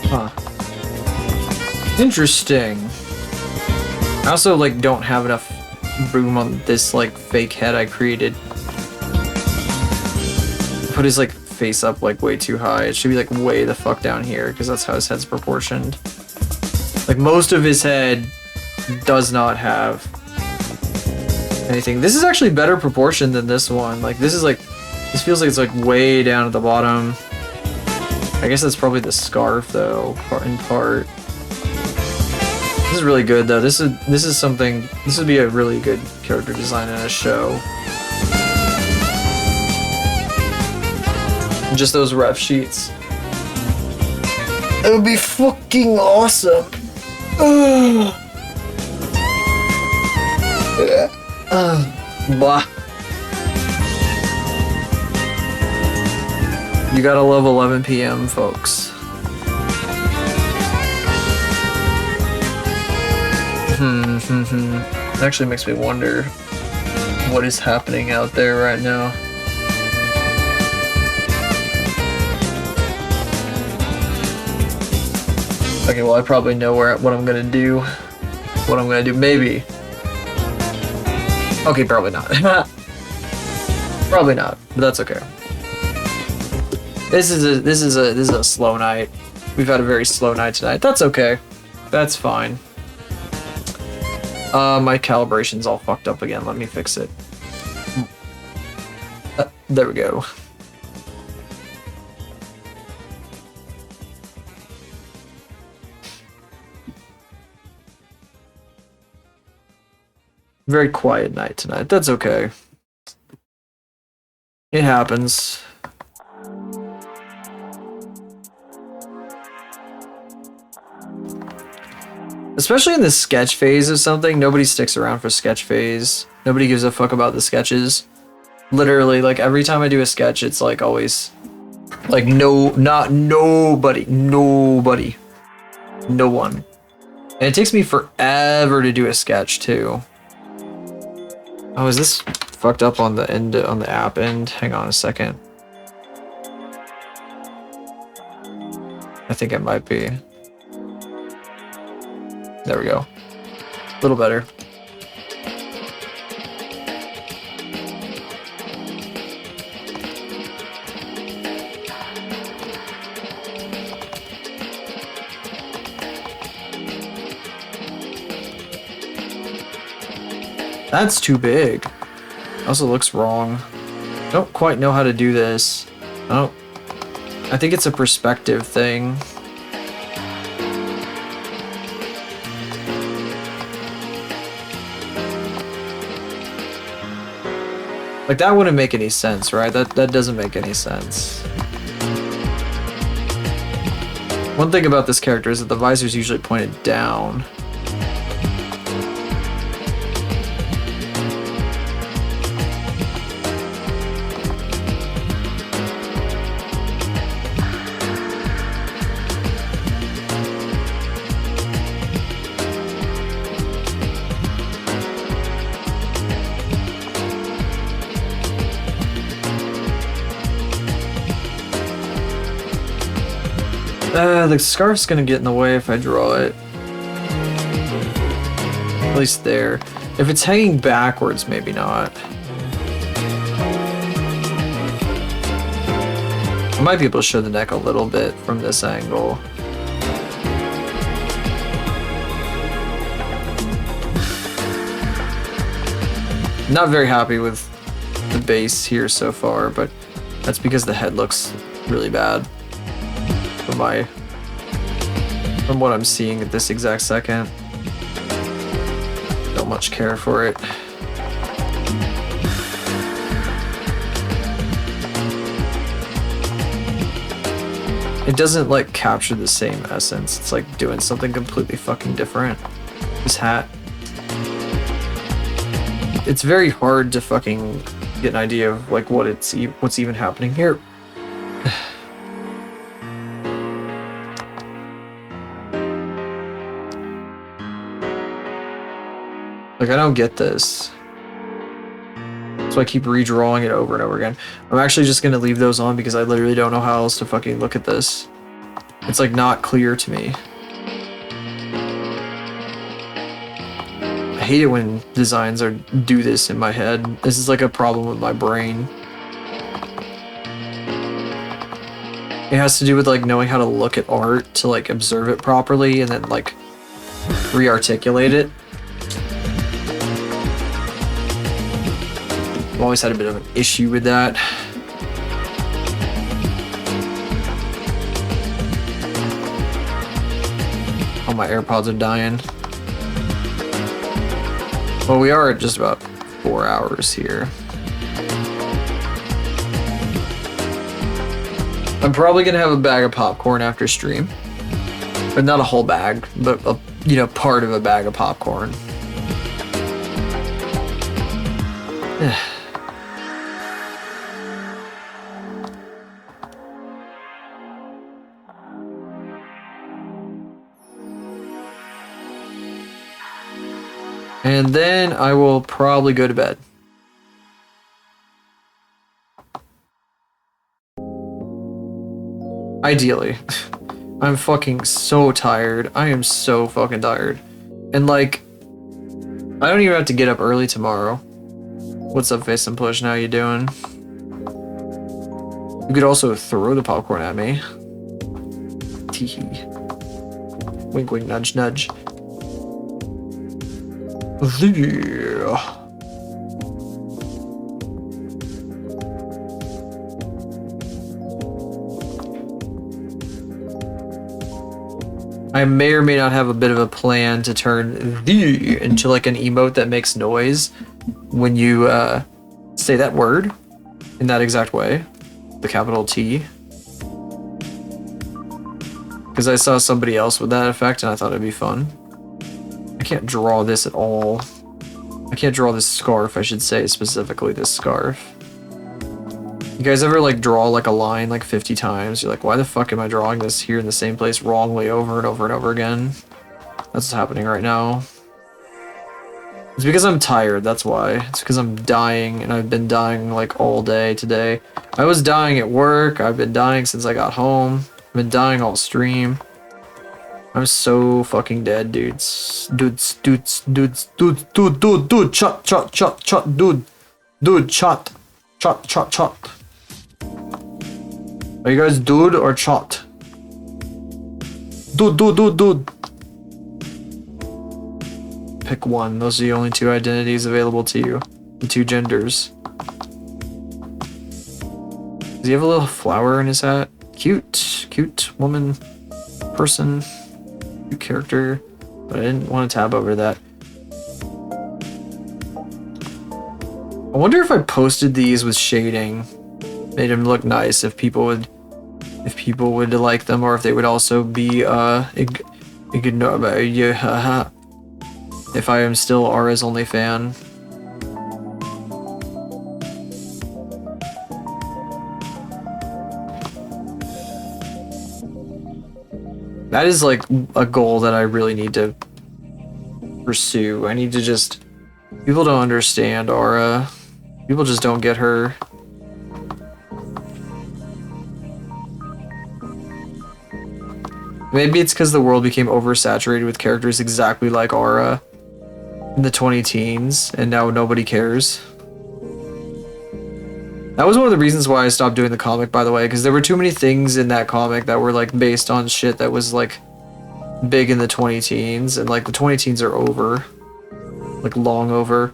Huh. Interesting. I also like don't have enough room on this like fake head I created. Put his like face up like way too high. It should be like way the fuck down here because that's how his head's proportioned. Like most of his head does not have anything. This is actually better proportioned than this one. Like this is like, this feels like it's like way down at the bottom. I guess that's probably the scarf though, in part. This is really good though. This is something. This would be a really good character design in a show. Just those ref sheets. It would be fucking awesome. Blah. You gotta love 11 p.m. folks. It actually makes me wonder what is happening out there right now. Okay, well I probably know what I'm gonna do. Maybe. Okay, probably not. Probably not, but that's okay. This is a slow night. We've had a very slow night tonight. That's okay. That's fine. My calibration's all fucked up again. Let me fix it. There we go. Very quiet night tonight. That's okay. It happens. Especially in the sketch phase of something, nobody sticks around for sketch phase. Nobody gives a fuck about the sketches. Literally, like every time I do a sketch, it's like always like nobody. No one. And it takes me forever to do a sketch too. Oh, is this fucked up on the end, on the app end? Hang on a second. I think it might be. There we go. A little better. That's too big. Also looks wrong. Don't quite know how to do this. I think it's a perspective thing. Like that wouldn't make any sense, right? That doesn't make any sense. One thing about this character is that the visor is usually pointed down. The scarf's gonna get in the way if I draw it. At least there. If it's hanging backwards, maybe not. I might be able to show the neck a little bit from this angle. Not very happy with the base here so far, but that's because the head looks really bad from what I'm seeing at this exact second. Don't so much care for it. It doesn't like capture the same essence. It's like doing something completely fucking different. This hat. It's very hard to fucking get an idea of like what's even happening here. Like I don't get this. So I keep redrawing it over and over again. I'm actually just gonna leave those on because I literally don't know how else to fucking look at this. It's like not clear to me. I hate it when designs do this in my head. This is like a problem with my brain. It has to do with like knowing how to look at art to like observe it properly and then like re-articulate it. I've always had a bit of an issue with that. Oh, my AirPods are dying. Well, we are at just about 4 hours here. I'm probably gonna have a bag of popcorn after stream. But not a whole bag, but a, you know, part of a bag of popcorn. And then I will probably go to bed. Ideally. I'm fucking so tired. I am so fucking tired. And like, I don't even have to get up early tomorrow. What's up, Face and Push? How you doing? You could also throw the popcorn at me. Teehee. Wink, wink, nudge, nudge. Yeah. I may or may not have a bit of a plan to turn the into like an emote that makes noise when you say that word in that exact way, the capital T. Because I saw somebody else with that effect and I thought it'd be fun. I can't draw this at all. I can't draw this scarf, I should say, specifically this scarf. You guys ever like draw like a line like 50 times? You're like, why the fuck am I drawing this here in the same place wrongly over and over and over again? That's what's happening right now. It's because I'm tired, that's why. It's because I'm dying, and I've been dying like all day today. I was dying at work, I've been dying since I got home. I've been dying all stream. I'm so fucking dead, dudes. Dude, shot, dude, shot. Are you guys dude or shot? Dude. Pick one, those are the only two identities available to you. The two genders. Does he have a little flower in his hat? Cute woman, person. New character, but I didn't want to tab over that. I wonder if I posted these with shading, made them look nice, if people would like them, or if they would also be if I am still Ara's only fan. That is like a goal that I really need to pursue. I need to just... People don't understand Ara. People just don't get her. Maybe it's because the world became oversaturated with characters exactly like Ara in the 20-teens, and now nobody cares. That was one of the reasons why I stopped doing the comic, by the way, because there were too many things in that comic that were like based on shit that was like big in the 20-teens, and like the 20-teens are over. Like long over.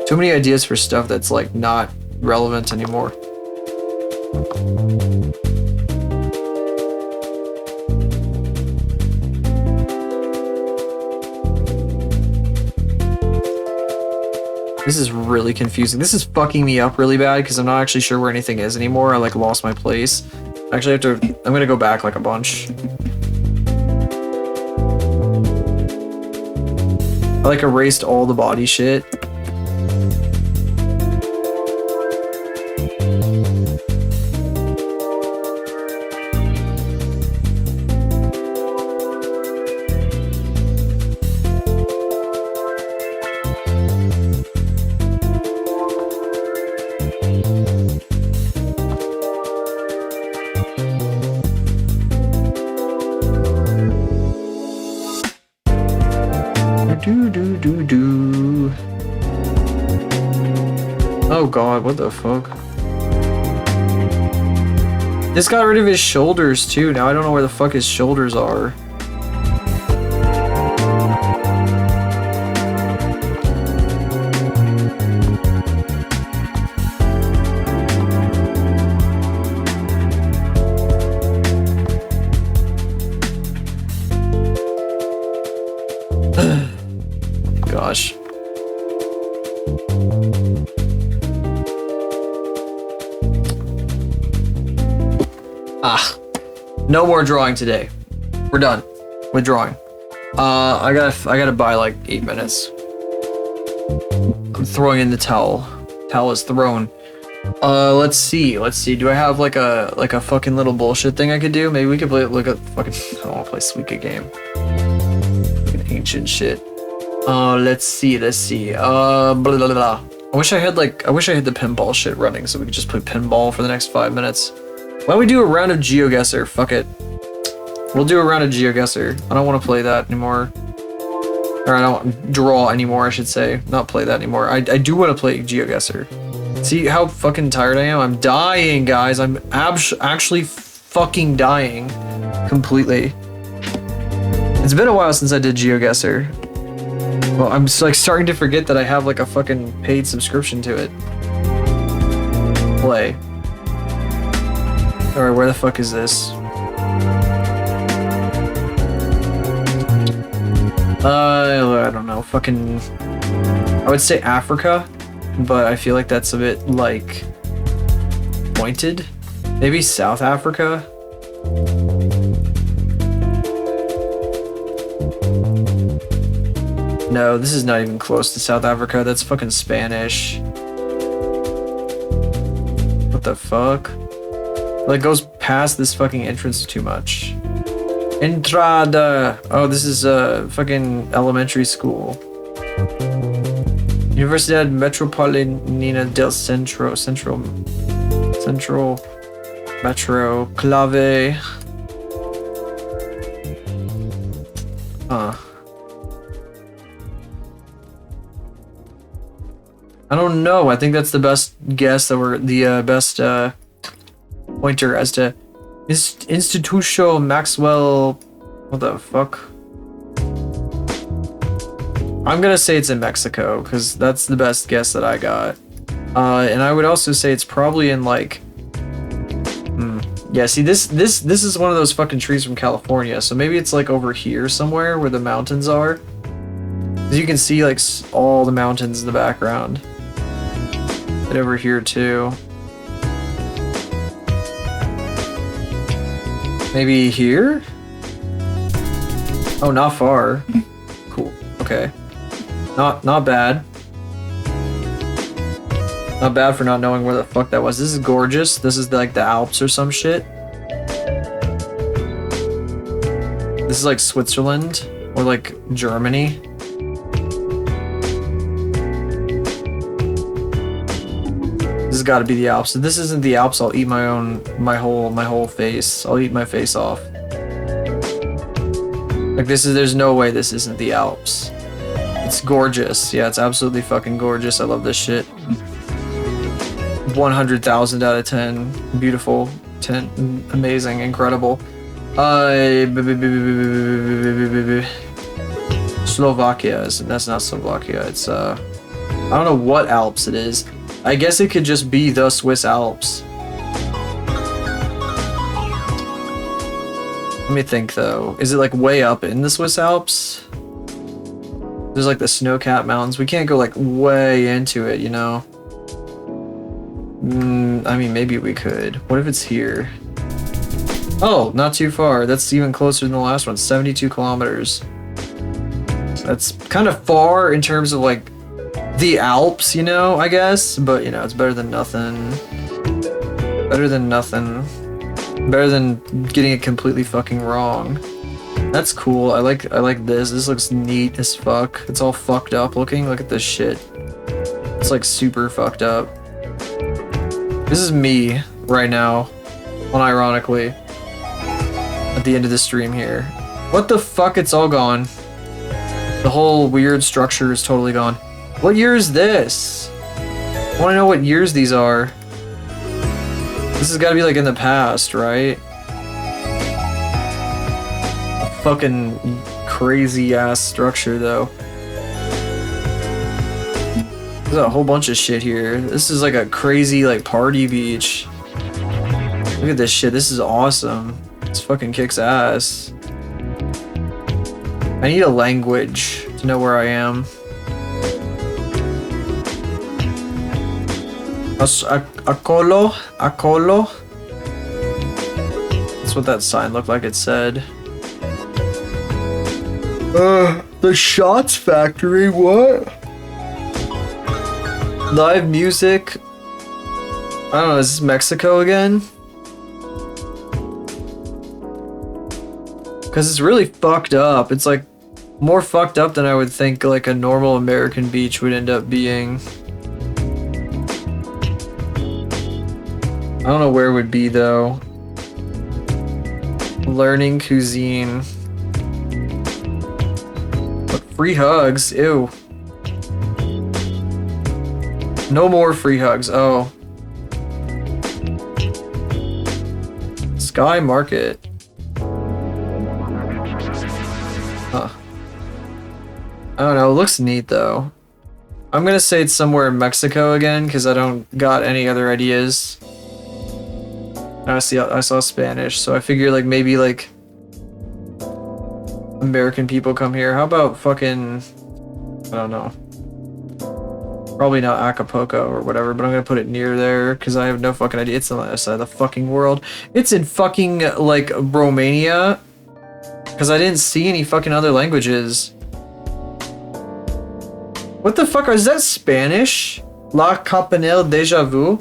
Too many ideas for stuff that's like not relevant anymore. This is really confusing. This is fucking me up really bad because I'm not actually sure where anything is anymore. I like lost my place. Actually, I'm gonna go back like a bunch. I like erased all the body shit. Oh god, what the fuck? This got rid of his shoulders too. Now I don't know where the fuck his shoulders are. Gosh. No more drawing today. We're done with drawing. I gotta buy like 8 minutes. I'm throwing in the towel. Towel is thrown. Let's see. Do I have like a fucking little bullshit thing I could do? Maybe we could play like a fucking. I don't want to play Suika game. Fucking ancient shit. Let's see. Blah, blah, blah. I wish I had the pinball shit running so we could just play pinball for the next 5 minutes. Why don't we do a round of GeoGuessr? Fuck it. We'll do a round of GeoGuessr. I don't want to play that anymore. Or I don't draw anymore, I should say. Not play that anymore. I do want to play GeoGuessr. See how fucking tired I am? I'm dying, guys. I'm actually fucking dying. Completely. It's been a while since I did GeoGuessr. Well, I'm just, like starting to forget that I have like a fucking paid subscription to it. Play. Alright, where the fuck is this? I don't know. Fucking. I would say Africa, but I feel like that's a bit like pointed. Maybe South Africa. No, this is not even close to South Africa. That's fucking Spanish. What the fuck? Like goes past this fucking entrance too much. Entrada. Oh, this is fucking elementary school. Universidad Metropolitana del Centro Metro Clave. I don't know. I think that's the best guess that we're the best pointer as to Instituto Maxwell. What the fuck? I'm gonna say it's in Mexico because that's the best guess that I got. And I would also say it's probably in like. Yeah, see this is one of those fucking trees from California, so maybe it's like over here somewhere where the mountains are. As you can see, like all the mountains in the background. And over here too. Maybe here? Oh, not far. Cool. Okay. Not bad. Not bad for not knowing where the fuck that was. This is gorgeous. This is like the Alps or some shit. This is like Switzerland or like Germany. This has got to be the Alps. If this isn't the Alps, I'll eat my whole face. I'll eat my face off. Like there's no way this isn't the Alps. It's gorgeous. Yeah, it's absolutely fucking gorgeous. I love this shit. 100,000 out of 10. Beautiful. 10. Amazing. Incredible. Slovakia. That's not Slovakia. It's I don't know what Alps it is. I guess it could just be the Swiss Alps. Let me think though. Is it like way up in the Swiss Alps? There's like the snow-capped mountains. We can't go like way into it, you know? I mean, maybe we could. What if it's here? Oh, not too far. That's even closer than the last one. 72 kilometers. That's kind of far in terms of like the Alps, you know, I guess. But, you know, it's better than nothing. Better than nothing. Better than getting it completely fucking wrong. That's cool. I like this. This looks neat as fuck. It's all fucked up looking. Look at this shit. It's like super fucked up. This is me right now, unironically, at the end of the stream here. What the fuck? It's all gone. The whole weird structure is totally gone. What year is this? I want to know what years these are. This has got to be like in the past, right? Fucking crazy ass structure though. There's a whole bunch of shit here. This is like a crazy like party beach. Look at this shit. This is awesome. This fucking kicks ass. I need a language to know where I am. Akolo? Akolo? That's what that sign looked like it said. The Shots Factory, what? Live music? I don't know, is this Mexico again? Because it's really fucked up. It's like more fucked up than I would think like a normal American beach would end up being. I don't know where it would be though. Learning cuisine. But free hugs, ew. No more free hugs, oh. Sky Market. Huh. I don't know, it looks neat though. I'm gonna say it's somewhere in Mexico again, because I don't got any other ideas. I saw Spanish, so I figure like maybe like American people come here. How about fucking, I don't know. Probably not Acapulco or whatever, but I'm gonna put it near there because I have no fucking idea. It's on the other side of the fucking world. It's in fucking like Romania because I didn't see any fucking other languages. What the fuck? Is that Spanish? La Campanelle Deja Vu?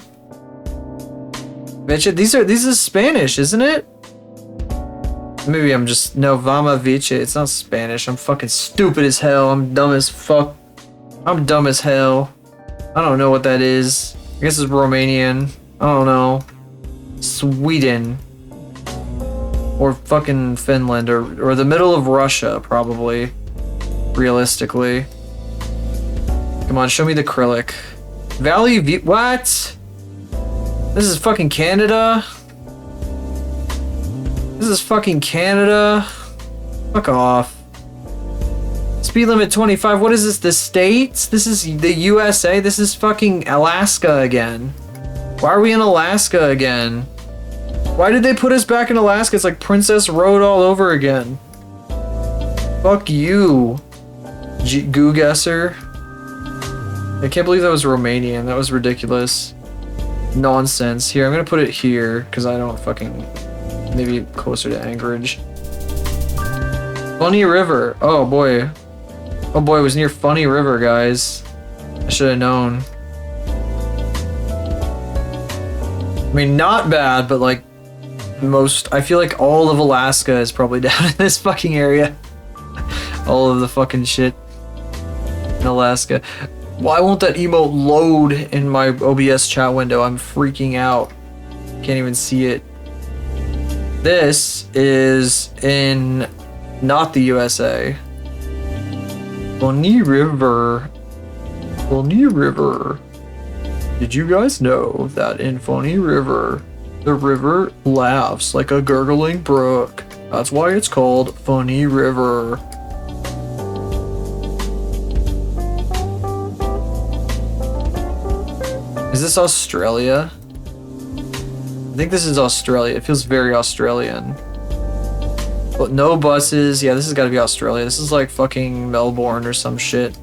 These are Spanish, isn't it? Maybe I'm just no Vama Vice. It's not Spanish. I'm fucking stupid as hell. I'm dumb as fuck. I'm dumb as hell. I don't know what that is. I guess it's Romanian. I don't know. Sweden. Or fucking Finland or the middle of Russia probably. Realistically. Come on, show me the acrylic. Valley View. What? This is fucking Canada? This is fucking Canada? Fuck off. Speed limit 25. What is this? The States? This is the USA? This is fucking Alaska again. Why are we in Alaska again? Why did they put us back in Alaska? It's like Princess Road all over again. Fuck you, Goo Guesser. I can't believe that was Romanian. That was ridiculous. Nonsense. Here, I'm gonna put it here because I don't fucking. Maybe closer to Anchorage. Funny River. Oh boy. Oh boy, it was near Funny River, guys. I should have known. I mean, not bad, but like most. I feel like all of Alaska is probably down in this fucking area. All of the fucking shit in Alaska. Why won't that emote load in my OBS chat window? I'm freaking out. Can't even see it. This is in not the USA. Funny River. Funny River. Did you guys know that in Funny River, the river laughs like a gurgling brook? That's why it's called Funny River. Is this Australia? I think this is Australia. It feels very Australian. But no buses. Yeah, this has got to be Australia. This is like fucking Melbourne or some shit.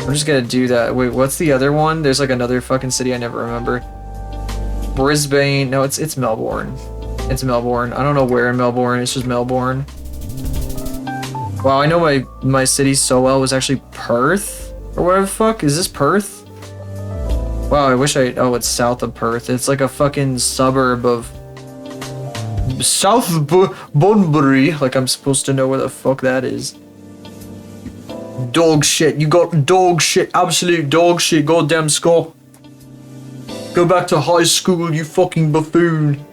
I'm just gonna do that. Wait, what's the other one? There's like another fucking city I never remember. Brisbane. No, it's Melbourne. It's Melbourne. I don't know where in Melbourne. It's just Melbourne. Wow, I know my city so well. It was actually Perth or whatever the fuck. Is this Perth? Wow, I wish I. Oh, it's south of Perth. It's like a fucking suburb of South Bunbury. Like I'm supposed to know where the fuck that is. Dog shit. You got dog shit. Absolute dog shit. Goddamn Scott. Go back to high school, you fucking buffoon.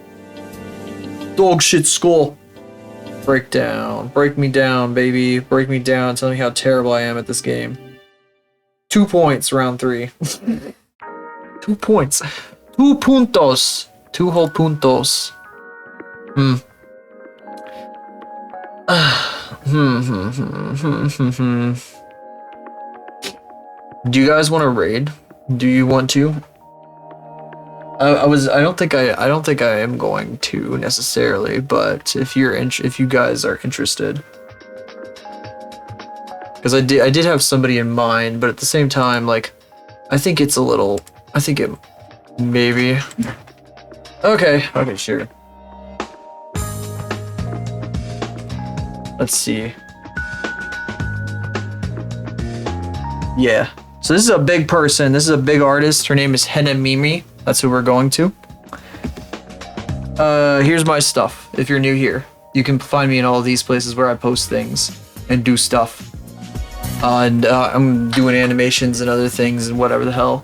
Dog shit Scott. Break down. Break me down, baby. Break me down. Tell me how terrible I am at this game. 2 points, round 3. 2 points. 2 puntos. 2 whole puntos. Do you guys want to raid? Do you want to? I don't think I am going to necessarily, but if you guys are interested, because I did have somebody in mind, but at the same time, like, I think it maybe. Okay, sure. Let's see. Yeah. So this is a big person. This is a big artist. Her name is Henna Mimi. That's who we're going to. Here's my stuff. If you're new here, you can find me in all of these places where I post things and do stuff. And I'm doing animations and other things and whatever the hell.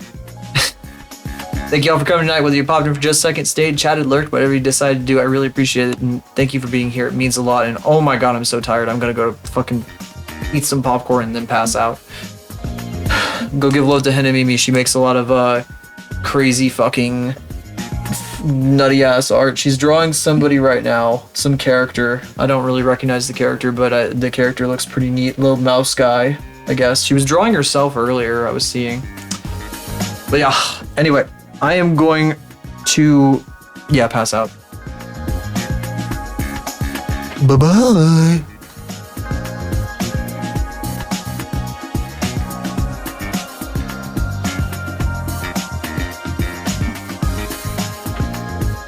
Thank you all for coming tonight. Whether you popped in for just a second, stayed, chatted, lurked, whatever you decided to do, I really appreciate it. And thank you for being here. It means a lot. And oh my god, I'm so tired. I'm gonna go fucking eat some popcorn and then pass out. Go give love to Henna Mimi. She makes a lot of crazy fucking nutty ass art. She's drawing somebody right now, some character. I don't really recognize the character, but the character looks pretty neat. Little mouse guy, I guess. She was drawing herself earlier, I was seeing. But yeah, anyway, I am going to, pass out. Bye-bye.